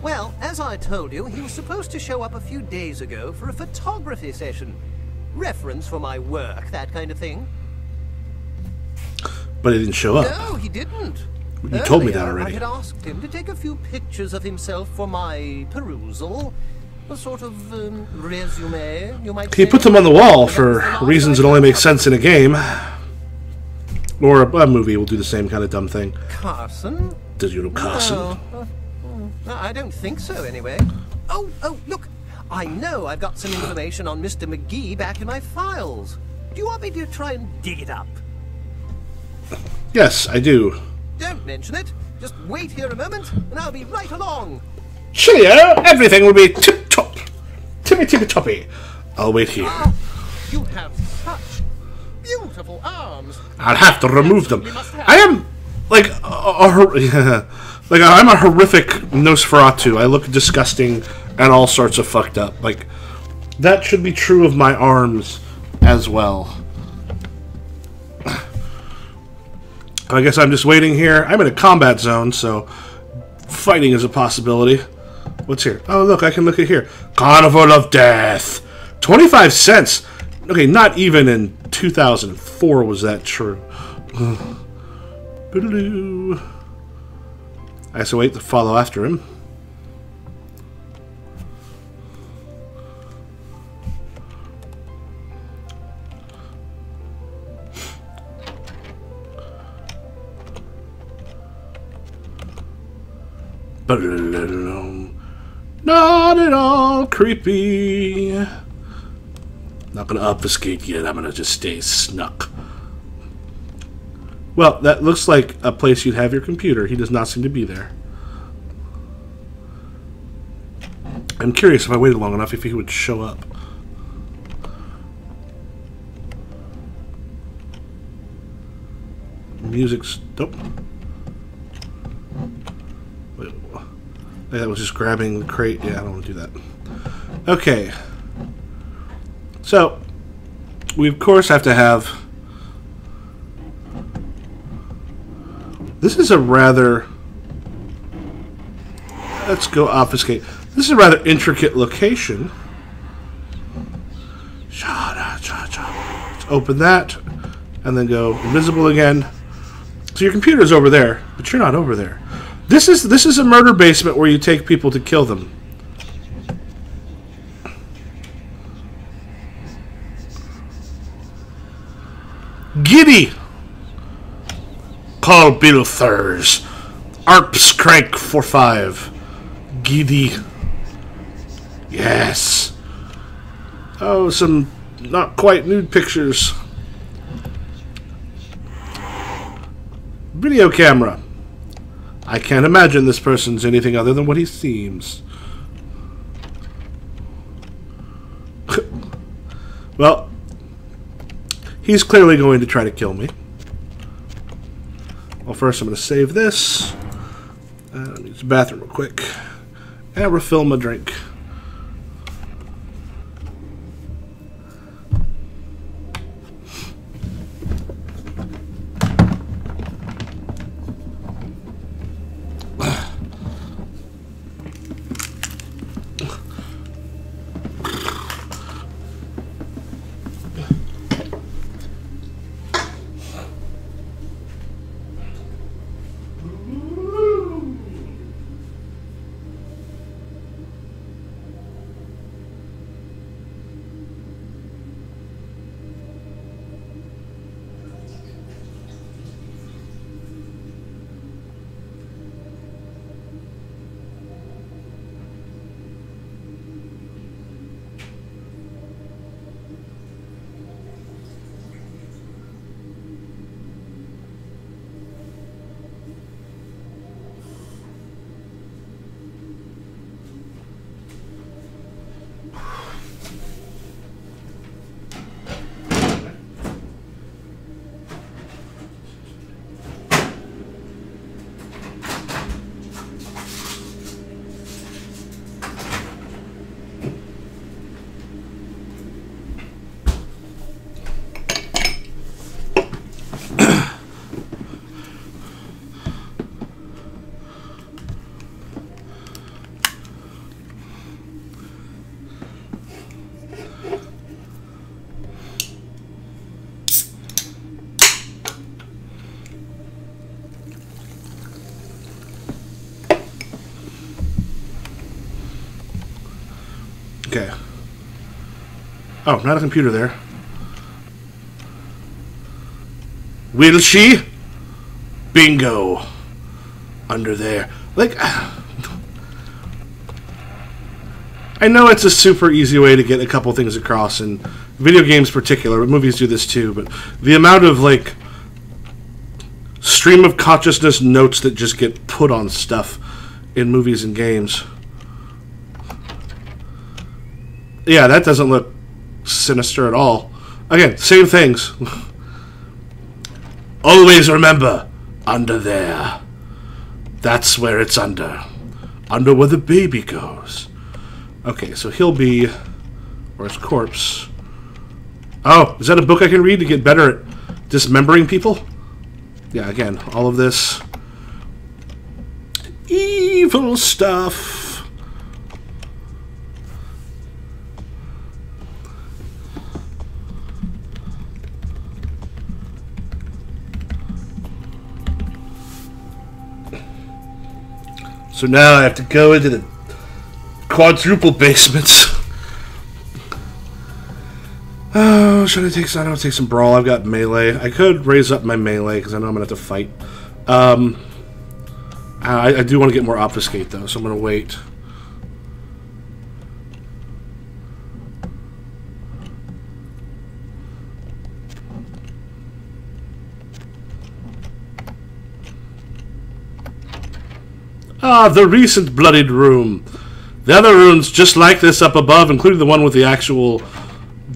Well, as I told you, he was supposed to show up a few days ago for a photography session. Reference for my work, that kind of thing. But he didn't show up. No, he didn't. You told me that already. I had asked him to take a few pictures of himself for my perusal. A sort of resume, you might say. He put them on the wall for reasons that only make sense in a game. Or a movie will do the same kind of dumb thing. Carson? Does you know Carson? No, I don't think so, anyway. Oh, look. I know I've got some information on Mr. McGee back in my files. Do you want me to try and dig it up? Yes, I do. Don't mention it. Just wait here a moment, and I'll be right along. Cheerio! Everything will be tip-top. Tippy-tippy-toppy. I'll wait here. Oh, you have such beautiful arms. I'll have to remove them. I am, like, like, I'm a horrific Nosferatu. I look disgusting and all sorts of fucked up. Like, that should be true of my arms as well. I guess I'm just waiting here. I'm in a combat zone, so fighting is a possibility. What's here? Oh, look, I can look at here. Carnival of Death. 25 cents. Okay, not even in 2004 was that true. I have to wait to follow after him. Not at all creepy. Not gonna obfuscate yet, I'm gonna just stay snuck. Well, that looks like a place you'd have your computer. He does not seem to be there. I'm curious if I waited long enough if he would show up. Music's... Nope. Wait, that was just grabbing the crate. Yeah, I don't want to do that. Okay. So, we of course have to have... This is a rather... Let's go obfuscate. This is a rather intricate location. Let's open that, and then go invisible again. So your computer's over there, but you're not over there. This is a murder basement where you take people to kill them. Giddy! Call Bill Thurs. Arps crank for 5. Giddy. Yes. Oh, some not quite nude pictures. Video camera. I can't imagine this person's anything other than what he seems. Well, he's clearly going to try to kill me. Well, first I'm going to save this. Use the bathroom real quick. And refill my drink. Okay. Oh, not a computer there. Will she? Bingo. Under there. Like, I know it's a super easy way to get a couple things across, in video games in particular, but movies do this too, but the amount of, like, stream of consciousness notes that just get put on stuff in movies and games. Yeah, that doesn't look sinister at all. Again, same things. Always remember, under there. That's where it's under. Under where the baby goes. Okay, so he'll be... or his corpse. Oh, is that a book I can read to get better at dismembering people? Yeah, again, all of this... evil stuff. So now I have to go into the quadruple basements. Oh, should I take some? I don't take some brawl. I've got melee. I could raise up my melee because I know I'm gonna have to fight. I do want to get more obfuscate though, so I'm gonna wait. Ah, the recent bloodied room. The other rooms just like this up above, including the one with the actual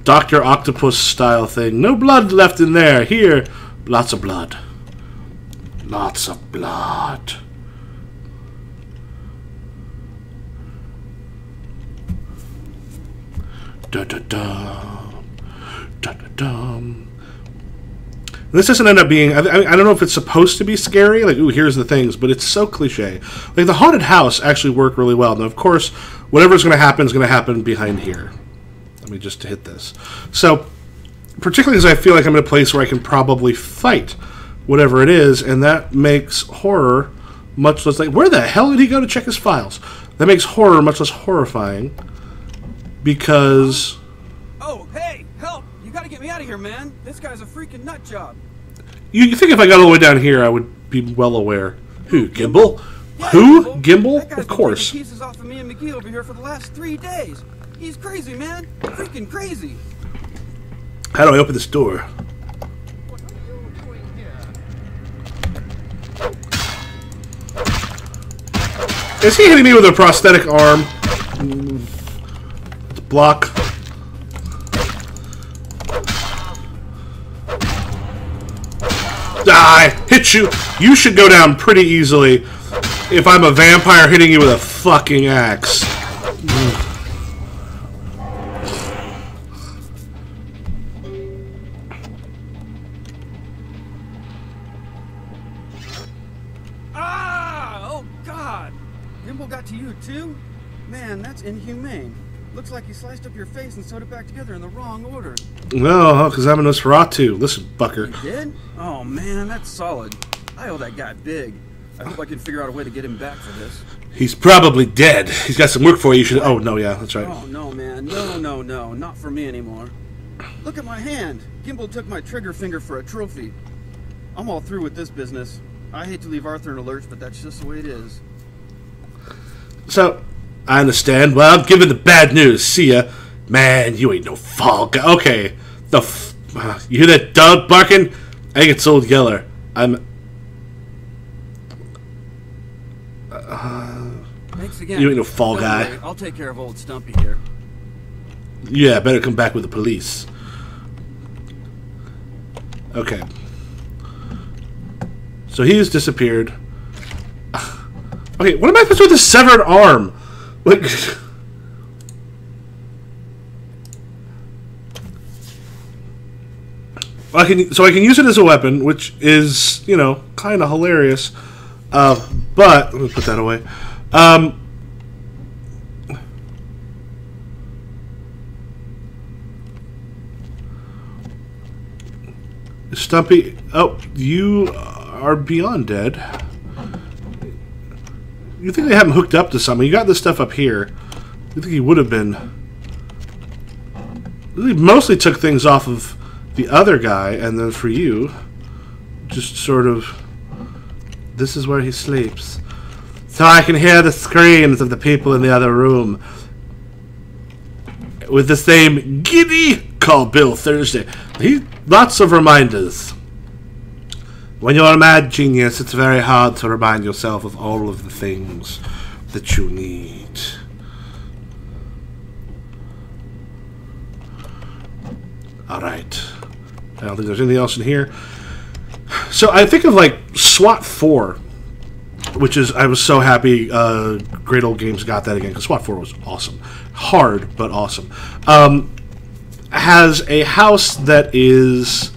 Dr. Octopus style thing. No blood left in there. Here, lots of blood. Lots of blood. Da-da-dum. Da-da-dum. This doesn't end up being... I don't know if it's supposed to be scary, like, ooh, here's the things, but it's so cliche. Like, the haunted house actually worked really well. Now, of course, whatever's going to happen is going to happen behind here. Let me just hit this. So, particularly because I feel like I'm in a place where I can probably fight whatever it is, and that makes horror much less... like, where the hell did he go to check his files? That makes horror much less horrifying, because... Oh, hey, help! You gotta get me out of here, man. This guy's a freaking nut job. You think if I got all the way down here, I would be well aware. Who, Gimbal? Yeah, Who? Gimbal? Of course. Been taking pieces off of me and McGee over here for the last 3 days. He's crazy, man. Freaking crazy. How do I open this door? Is he hitting me with a prosthetic arm? Block. Die! Hit you! You should go down pretty easily if I'm a vampire hitting you with a fucking axe. Ah! Oh, God! Gimbal got to you, too? Man, that's inhumane. Looks like he sliced up your face and sewed it back together in the wrong order. No, because I'm a Nosferatu. Listen, Bucker. You did? Oh, man, that's solid. I owe that guy big. I hope I can figure out a way to get him back for this. He's probably dead. He's got some work for you. You should... Oh, no, yeah, that's right. Oh, no, man. No, not for me anymore. Look at my hand. Gimbal took my trigger finger for a trophy. I'm all through with this business. I hate to leave Arthur in a lurch, but that's just the way it is. So, I understand. Well, I'm giving the bad news. See ya. Man, you ain't no fall guy. Okay. You hear that dog barking? I think it's Old Yeller. Thanks again. You ain't no fall guy. I'll take care of old Stumpy here. Yeah, better come back with the police. Okay. So he's disappeared. Okay, what am I supposed to do with a severed arm? Like, I can use it as a weapon, which is, you know, kind of hilarious. But let me put that away. Stumpy, oh, you are beyond dead. You think they haven't hooked up to something? You got this stuff up here. You think he would have been? He mostly took things off of the other guy, and then for you, just sort of. This is where he sleeps, so I can hear the screams of the people in the other room. With the same giddy call Bill Thursday. Lots of reminders. When you're a mad genius, it's very hard to remind yourself of all of the things that you need. Alright. I don't think there's anything else in here. So I think of like SWAT 4, which is, I was so happy Great Old Games got that again, because SWAT 4 was awesome. Hard, but awesome. Has a house that is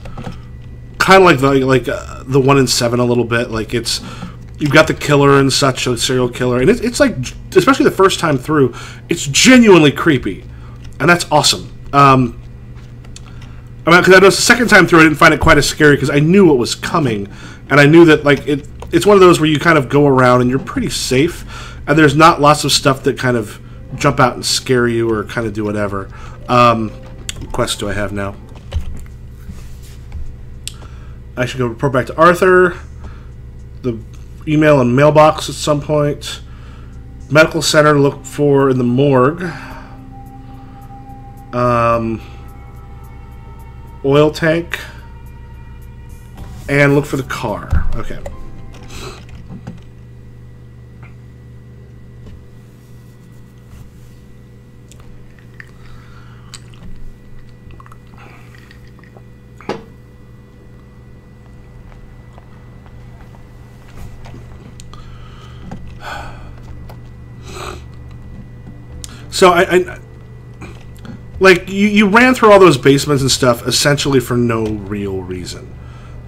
kind of like the 1 in 7 a little bit. Like you've got the killer and such, a serial killer, and it's like, especially the first time through, it's genuinely creepy, and that's awesome. Because I know the second time through I didn't find it quite as scary because I knew what was coming, and I knew that like it's one of those where you kind of go around and you're pretty safe, and there's not lots of stuff that kind of jump out and scare you or kind of do whatever. What quest do I have now? I should go report back to Arthur. The email and mailbox at some point. Medical center, look for in the morgue. Oil tank. And look for the car. Okay. So I like you ran through all those basements and stuff essentially for no real reason,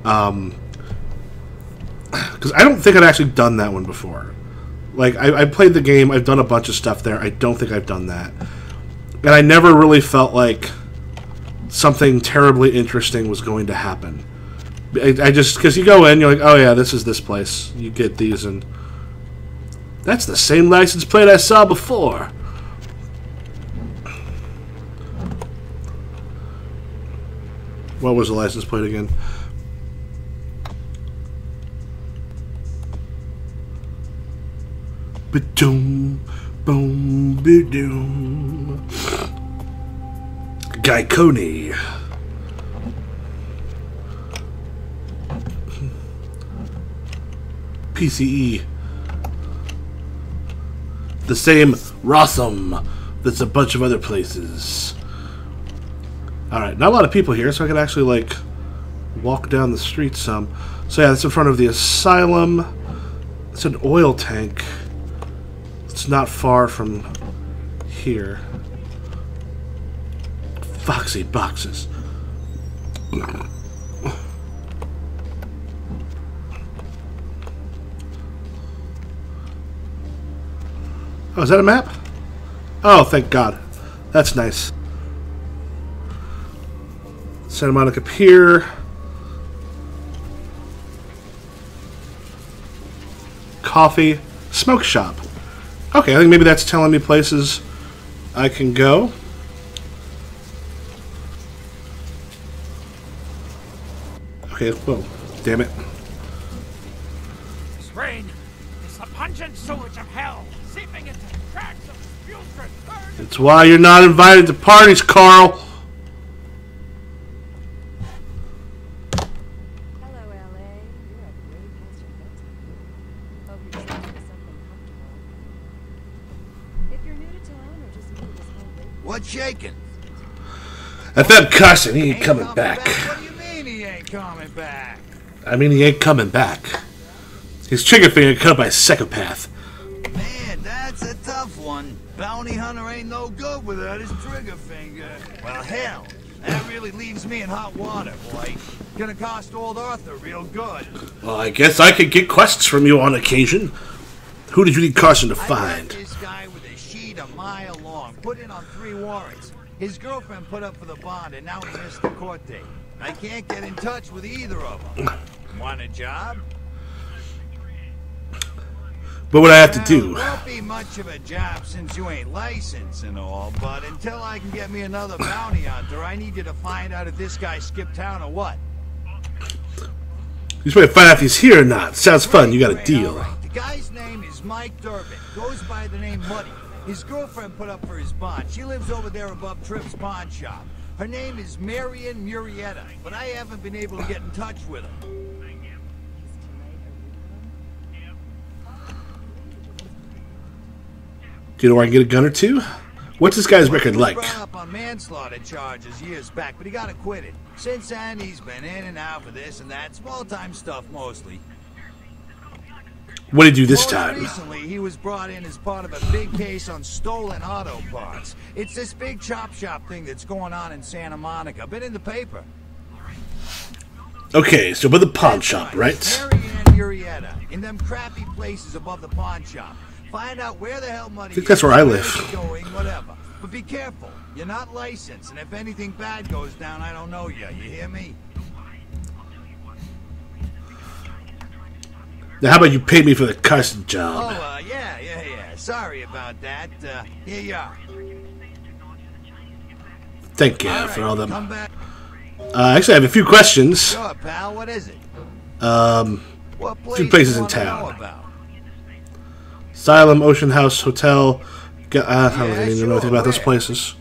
because I don't think I'd actually done that one before. Like I played the game, I've done a bunch of stuff there. I don't think I've done that, and I never really felt like something terribly interesting was going to happen. I just, because you go in, you're like, oh yeah, this is this place. You get these, and that's the same license plate I saw before. What was the license plate again? Ba-doom, boom, ba-doom. Gaikoni. PCE. The same Rossum that's a bunch of other places. Alright, not a lot of people here, so I could actually, like, walk down the street some. So yeah, that's in front of the asylum. It's an oil tank. It's not far from here. Foxy boxes. Oh, is that a map? Oh, thank God. That's nice. Santa Monica Pier. Coffee. Smoke shop. Okay, I think maybe that's telling me places I can go. Okay, whoa. Damn it. This rain is the pungent sewage of hell, seeping into the cracks of this fuel-driven burn. That's why you're not invited to parties, Carl. Hello, LA. You're a great past your bedtime. Hope you're trying to something comfortable. If you're new to town or just new to this whole thing. What's shaking? If that Carson, he ain't coming back. What do you mean he ain't coming back? I mean, he ain't coming back. His trigger finger cut by a psychopath. Man, that's a tough one. Bounty hunter ain't no good without his trigger finger. Well, hell, that really leaves me in hot water, boy. Gonna cost old Arthur real good. Well, I guess I could get quests from you on occasion. Who did you need Carson to find? I got this guy with a sheet a mile long, put in on 3 warrants. His girlfriend put up for the bond, and now he missed the court date. I can't get in touch with either of them. Want a job? What would I have to do? It won't be much of a job since you ain't licensed and all, but until I can get me another bounty hunter, I need you to find out if this guy skipped town or what. You just want to find out if he's here or not. Sounds fun. You got a deal. Right. The guy's name is Mike Durbin. Goes by the name Muddy. His girlfriend put up for his bond. She lives over there above Tripp's pawn shop. Her name is Marion Murrieta, but I haven't been able to get in touch with her. Do you know where I can get a gun or two? What's this guy's record like? He was brought up on manslaughter charges years back, but he got acquitted. Since then, he's been in and out for this and that, small-time stuff mostly. What did he do this time? Recently, he was brought in as part of a big case on stolen auto parts. It's this big chop shop thing that's going on in Santa Monica. Been in the paper. Okay, so by the pawn shop, right? Marianne Murrieta, in them crappy places above the pawn shop. Find out where the hell money I think that's where I live. Going, whatever. But be careful. You're not licensed, and if anything bad goes down, I don't know you. You hear me? Now, how about you pay me for the Carson job? Oh, yeah. Sorry about that. Here you are. Thank you All for right, all them. come back. Actually, I have a few questions. Sure, pal. What is it? What A few places in you wanna know town. about? Asylum, Ocean House, Hotel. I don't even know anything about those where? places.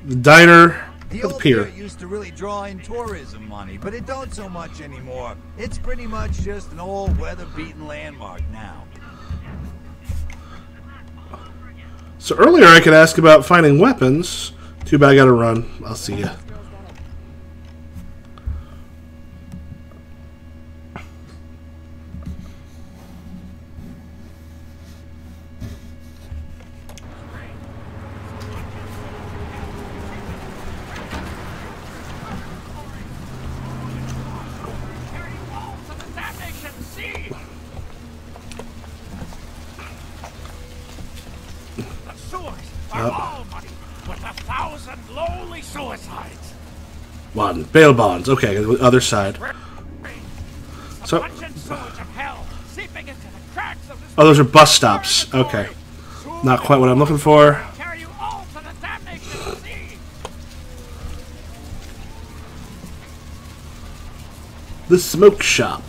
The diner, The or the old pier. pier used to really draw in tourism money, but it don't so much anymore. It's pretty much just an old weather-beaten landmark now. So earlier I could ask about finding weapons. Too bad I gotta run. I'll see ya. With 1,000 lonely suicides. One. Bail bonds. Okay, the other side. So, oh, those are bus stops. Okay. Not quite what I'm looking for. The smoke shop.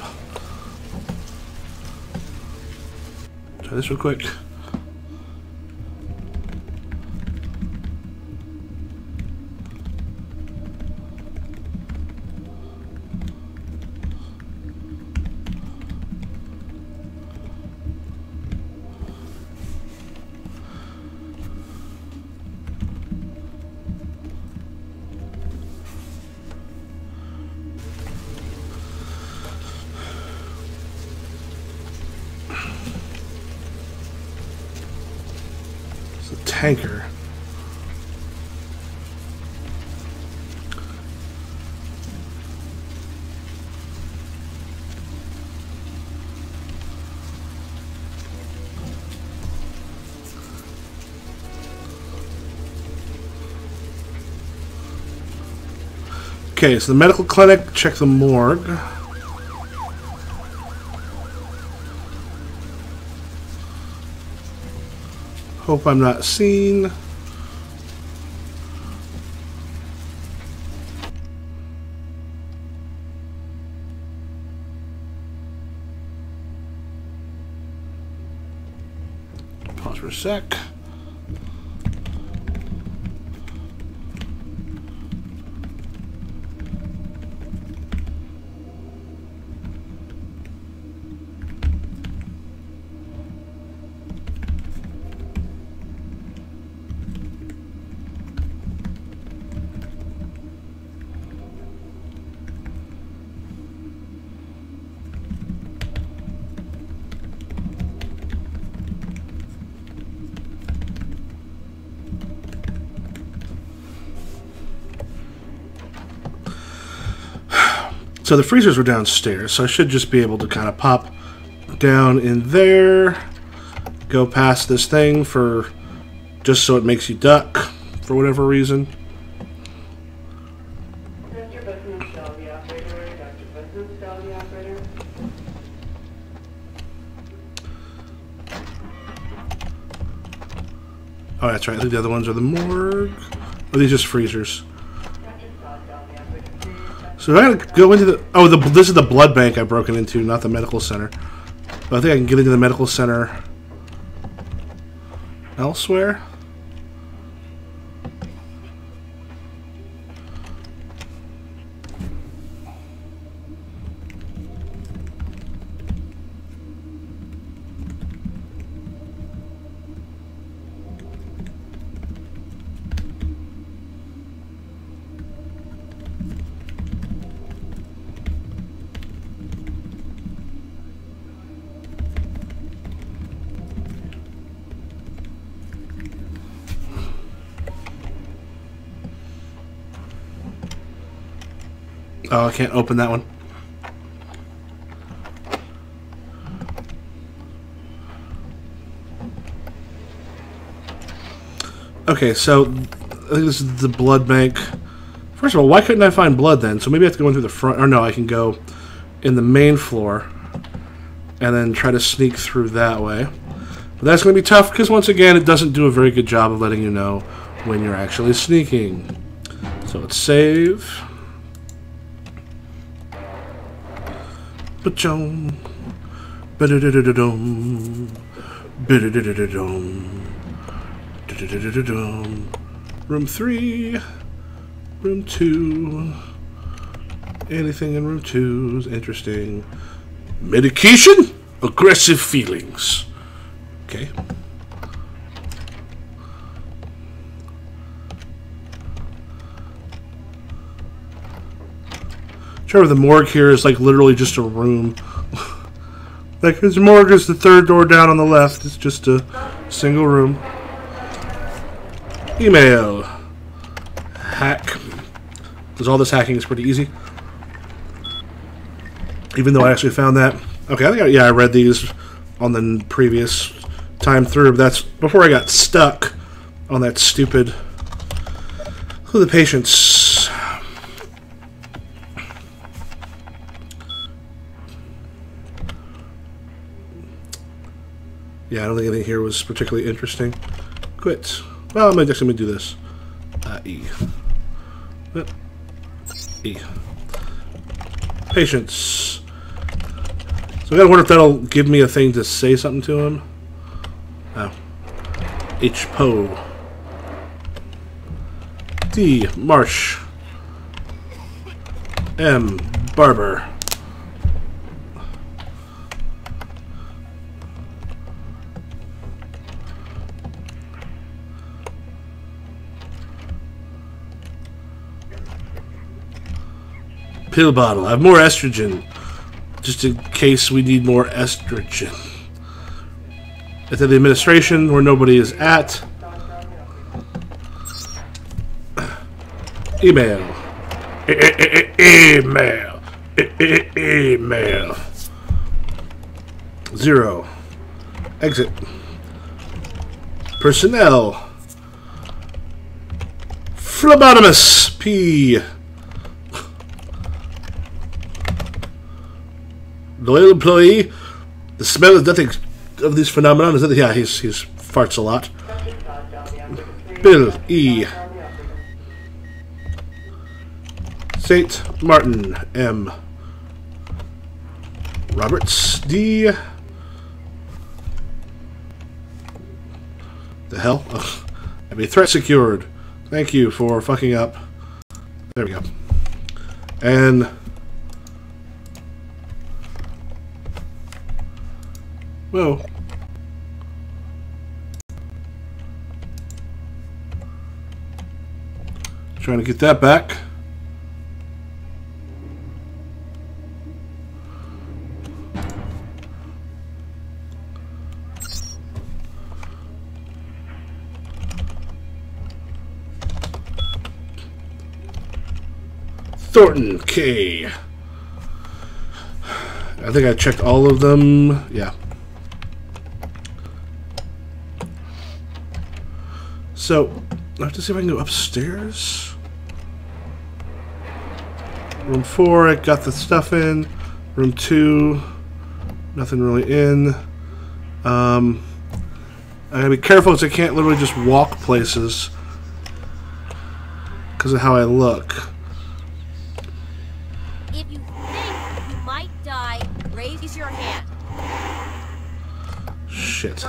Try this real quick. Tanker. Okay, so the medical clinic, check the morgue. Hope I'm not seen. Pause for a sec. So the freezers were downstairs, so I should just be able to kind of pop down in there, go past this thing for just so it makes you duck for whatever reason. Oh, that's right. I think the other ones are the morgue. Or are these just freezers? So I gotta go into the... Oh, this is the blood bank I've broken into, not the medical center. But I think I can get into the medical center elsewhere. Oh, I can't open that one. Okay, so I think this is the blood bank. First of all, why couldn't I find blood then? So maybe I have to go in through the front. Or no, I can go in the main floor and then try to sneak through that way. But that's going to be tough because, once again, it doesn't do a very good job of letting you know when you're actually sneaking. So let's save. Ba-chum. Ba-da-da-da-da-dum. Ba-da-da-da-da-dum. Da-da-da-da-da-dum. Room 3. Room 2. Anything in room 2 is interesting. Medication? Aggressive feelings. Okay. Sure, the morgue here is like literally just a room. Like, his morgue is the third door down on the left. It's just a single room. Email. Hack. Because all this hacking is pretty easy. Even though I actually found that. Okay, I think I read these on the previous time through. But that's before I got stuck on that stupid... Who are the patients? Yeah, I don't think anything here was particularly interesting. Quit. Well, I'm just going to do this. E. E. Patience. So I gotta wonder if that'll give me a thing to say something to him. Oh. H. Poe. D. Marsh. M. Barber. Pill bottle. I have more estrogen. Just in case we need more estrogen. At the administration where nobody is at. Email. Email. Email. 0. Exit. Personnel. Phlebotomist. P. Loyal employee. The smell is nothing of these phenomena. Is it? Yeah, he's farts a lot. Bill. E. St. Martin. M. Roberts. D. The hell? Ugh. I mean, threat secured. Thank you for fucking up. There we go. And whoa. Trying to get that back. Thornton K. I think I checked all of them. Yeah. So, I have to see if I can go upstairs. Room 4, I got the stuff in. Room 2, nothing really in. I gotta be careful because I can't literally just walk places because of how I look. If you think you might die, raise your hand. Shit.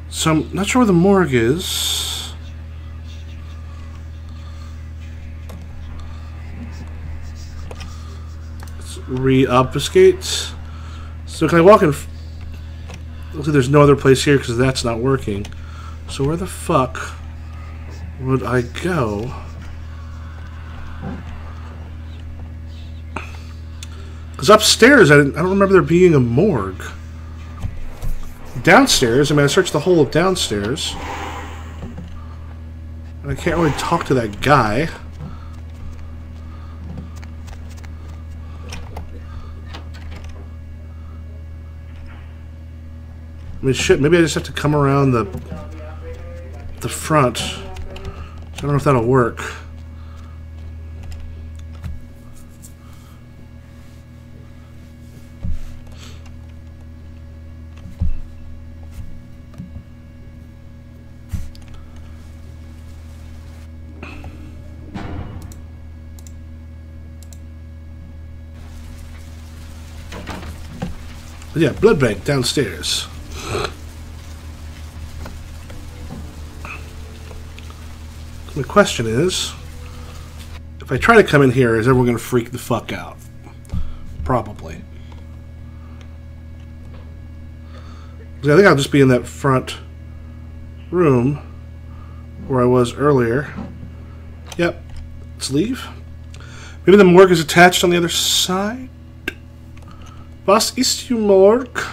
So I'm not sure where the morgue is. Let's re-obfuscate. So can I walk in? Looks like there's no other place here because that's not working. So where the fuck would I go? Because upstairs, I don't remember there being a morgue. Downstairs, I mean, I searched the whole of downstairs. And I can't really talk to that guy. I mean, shit, maybe I just have to come around the front. So I don't know if that'll work. Yeah, blood bank downstairs. The question is, if I try to come in here, is everyone going to freak the fuck out? Probably. I think I'll just be in that front room where I was earlier. Yep. Let's leave. Maybe the morgue is attached on the other side? Was ist die Morgue?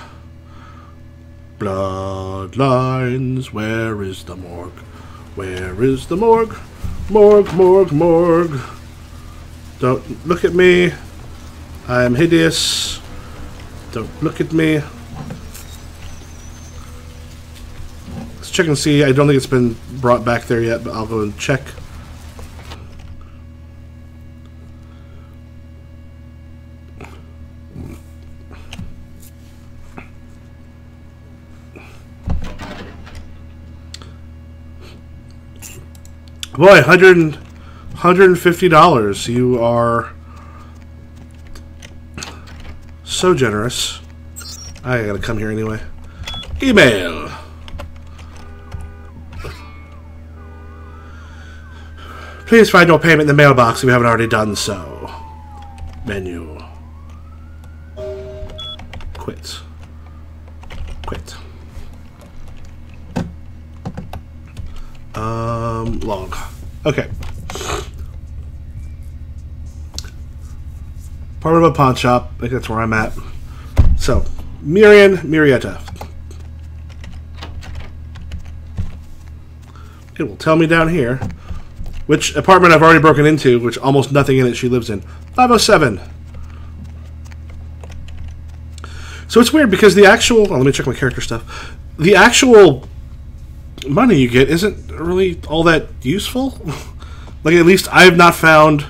Bloodlines, where is the morgue? Where is the morgue? Morgue, morgue, morgue. Don't look at me. I am hideous. Don't look at me. Let's check and see. I don't think it's been brought back there yet, but I'll go and check. Boy, 100 $150. You are so generous. I gotta come here anyway. Email. Please find your payment in the mailbox if you haven't already done so. Menu. Quit. Quit. Log. Okay. Part of a pawn shop. I think that's where I'm at. So, Murietta. It will tell me down here which apartment I've already broken into, which almost nothing in it she lives in. 507. So it's weird because the actual... Oh, let me check my character stuff. The actual money you get isn't really all that useful. Like, at least I have not found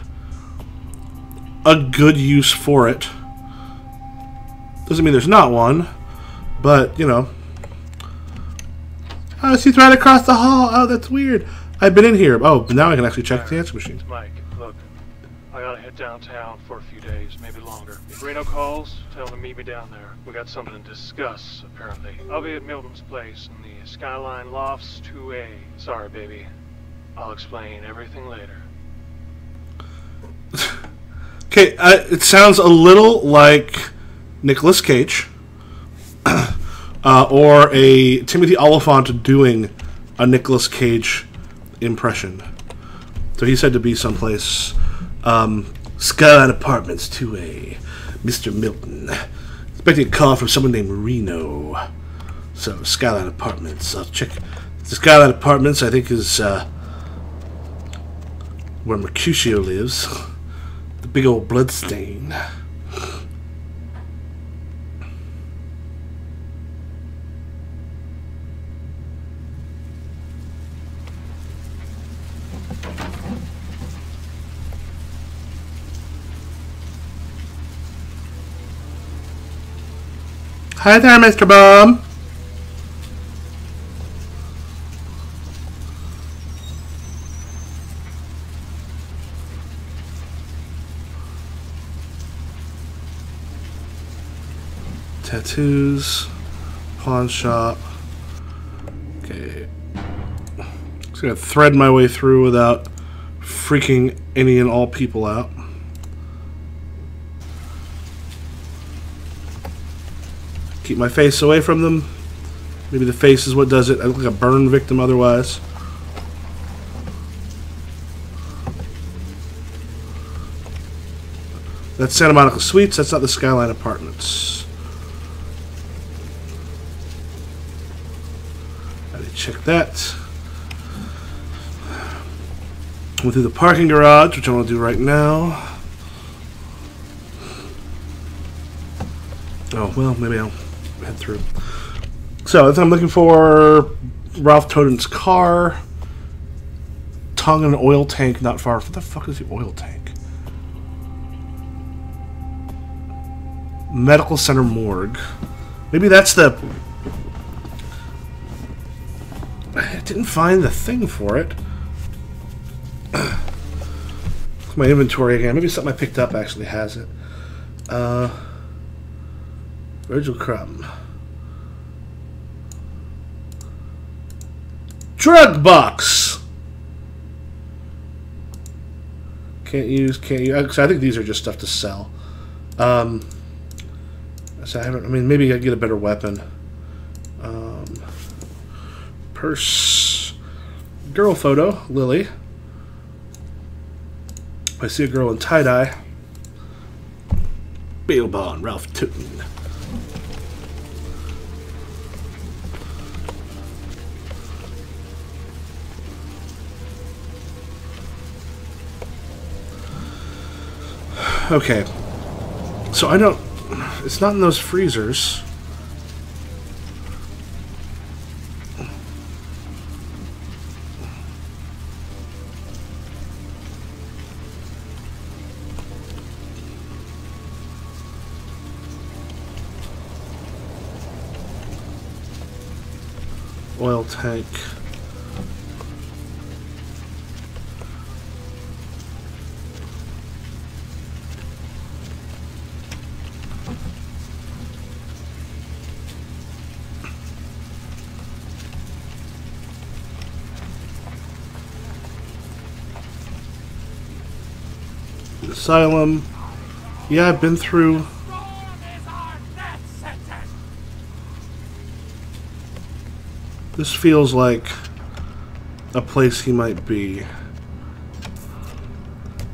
a good use for it. Doesn't mean there's not one, but, you know. Oh, she's right across the hall. Oh, that's weird. I've been in here. Oh, now I can actually check the answer machine. Mike, look, I gotta head downtown for a few days, maybe longer. If Reno calls, tell him to meet me down there. We got something to discuss, apparently. I'll be at Milton's place in the Skyline Lofts 2A. Sorry, baby. I'll explain everything later. Okay, it sounds a little like Nicolas Cage or a Timothy Oliphant doing a Nicolas Cage impression. So he said to be someplace, Skyline Apartments 2A, Mr. Milton. Expecting a call from someone named Reno. So, Skyline Apartments. I'll check. The Skyline Apartments, I think, is where Mercutio lives. The big old bloodstain. Hi there, Mr. Bomb. Tattoos, pawn shop. Okay. Just gonna thread my way through without freaking any and all people out. Keep my face away from them. Maybe the face is what does it. I look like a burn victim otherwise. That's Santa Monica Suites. That's not the Skyline Apartments. I need to check that. Went through the parking garage, which I want to do right now. Oh, well, maybe I'll head through. So, I'm looking for Ralph Toden's car. Tongue and an oil tank not far. What the fuck is the oil tank? Medical Center Morgue. Maybe that's the... I didn't find the thing for it. My inventory again. Maybe something I picked up actually has it. Virgil Crumb. Drug box. Can't use. I think these are just stuff to sell. So I mean, maybe I get a better weapon. Purse. Girl photo. Lily. I see a girl in tie-dye. Bail bond. Ralph Toten. Okay. So I don't... It's not in those freezers. Oil tank. asylum. Yeah, I've been through. This feels like a place he might be.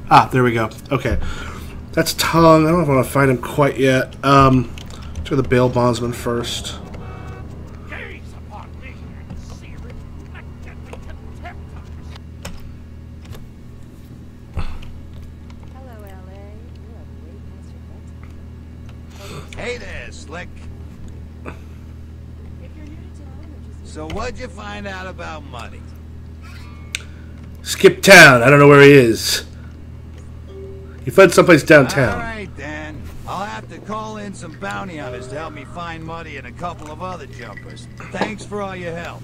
Ah, there we go. Okay. That's Tongue. I don't know if I want to find him quite yet. To the bail bondsman first. Hey there, Slick. So what'd you find out about Muddy? Skip town. I don't know where he is. He fled someplace downtown. Alright then. I'll have to call in some bounty hunters to help me find Muddy and a couple of other jumpers. Thanks for all your help.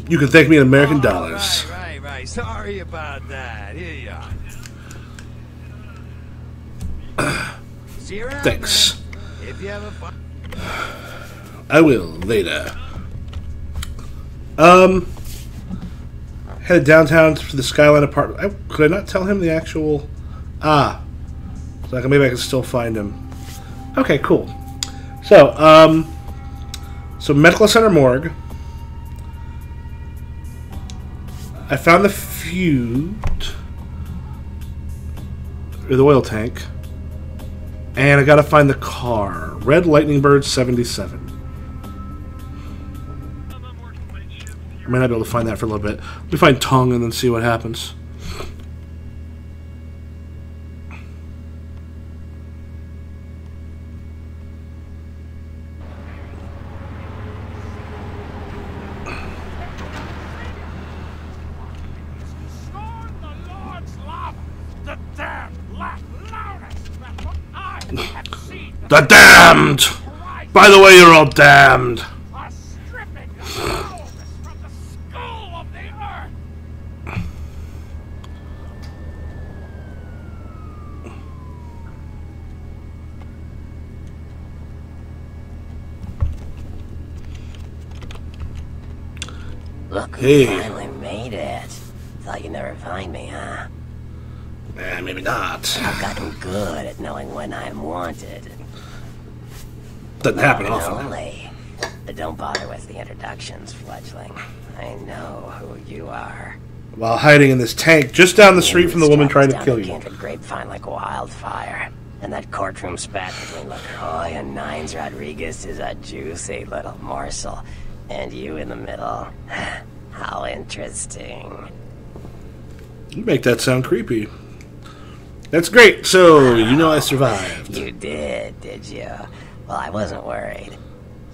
You can thank me in American dollars. Right. Sorry about that. Here you are. See you around, Thanks. man. If you ever find... I will later. Headed downtown to the Skyline apartment. Could I not tell him the actual... Ah. So maybe I can still find him. Okay, cool. So, so Medical Center Morgue. I found the feud... Or the oil tank. And I gotta find the car. Red Lightning Bird 77. I might not be able to find that for a little bit. Let me find Tongue and then see what happens. The damned! By the way, you're all damned. Look, hey. We finally made it. Thought you'd never find me, huh? Maybe not. I've gotten good at knowing when I'm wanted. Doesn't happen often. Only. But don't bother with the introductions, fledgling. I know who you are. While hiding in this tank just down the street from the woman trying to kill you. Kindred grapevine like wildfire. And that courtroom spat between LaCroix and Nines Rodriguez is a juicy little morsel. And you in the middle. How interesting. You make that sound creepy. That's great. So, you know I survived. You did you? Well, I wasn't worried.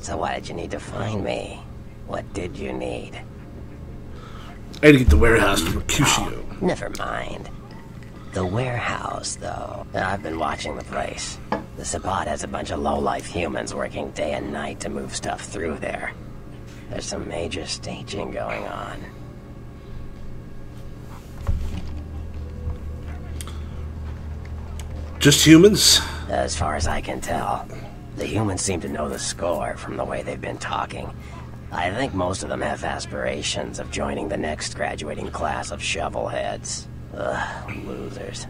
So why did you need to find me? What did you need? I had to get the warehouse to Mercutio. Never mind. The warehouse, though. I've been watching the place. The Sabbat has a bunch of low-life humans working day and night to move stuff through there. There's some major staging going on. Just humans? As far as I can tell. The humans seem to know the score from the way they've been talking. I think most of them have aspirations of joining the next graduating class of shovelheads. Ugh, losers.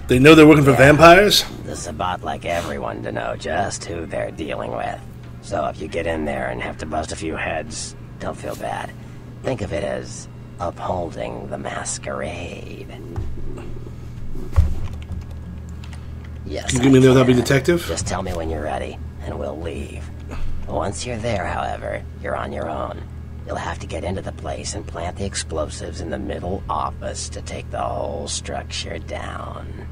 They know they're working for vampires? The Sabbat like everyone to know just who they're dealing with. So if you get in there and have to bust a few heads, don't feel bad. Think of it as upholding the masquerade. Yes, Can you give me the other detective? Just tell me when you're ready, and we'll leave. Once you're there, however, you're on your own. You'll have to get into the place and plant the explosives in the middle office to take the whole structure down.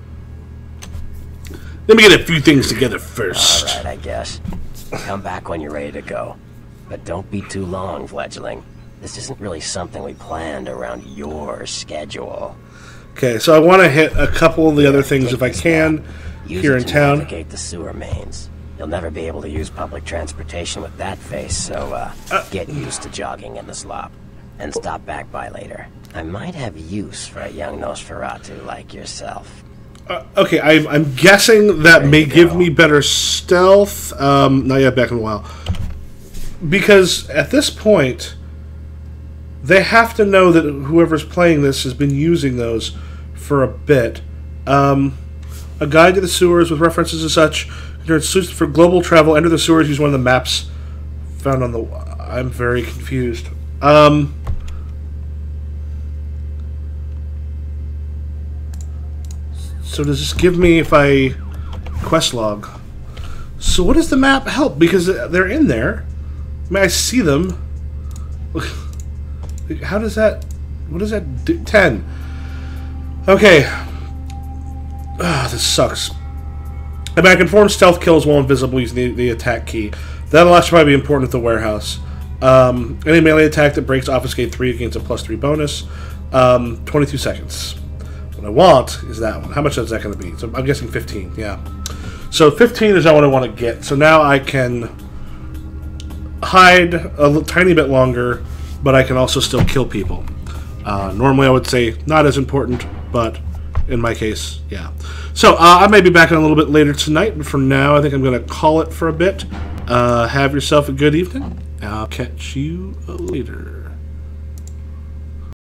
Let me get a few things together first. Alright, I guess. Come back when you're ready to go. But don't be too long, fledgling. This isn't really something we planned around your schedule. Okay, so I want to hit a couple of the other things if I can here in town. Navigate the sewer mains. You'll never be able to use public transportation with that face, so get used to jogging in the slop. And stop back by later. I might have use for a young Nosferatu like yourself. Okay, I'm guessing that may give me better stealth. Not yet, back in a while. Because at this point, they have to know that whoever's playing this has been using those for a bit. A guide to the sewers with references and such. For global travel, enter the sewers. Use one of the maps found on the... I'm very confused. So does this give me if I... Quest log. So what does the map help? Because they're in there. I mean, I see them. How does that... What does that do? 10. Okay. This sucks. I mean, I can perform stealth kills while invisible using the attack key. That'll actually probably be important at the warehouse. Any melee attack that breaks Obfuscate 3 gains a +3 bonus. 22 seconds. What I want is that one. How much is that going to be? So I'm guessing 15, yeah. So 15 is not what I want to get. So now I can hide a tiny bit longer, but I can also still kill people. Normally I would say not as important, but in my case, yeah. So I may be back in a little bit later tonight, but for now I think I'm going to call it for a bit. Have yourself a good evening. I'll catch you later.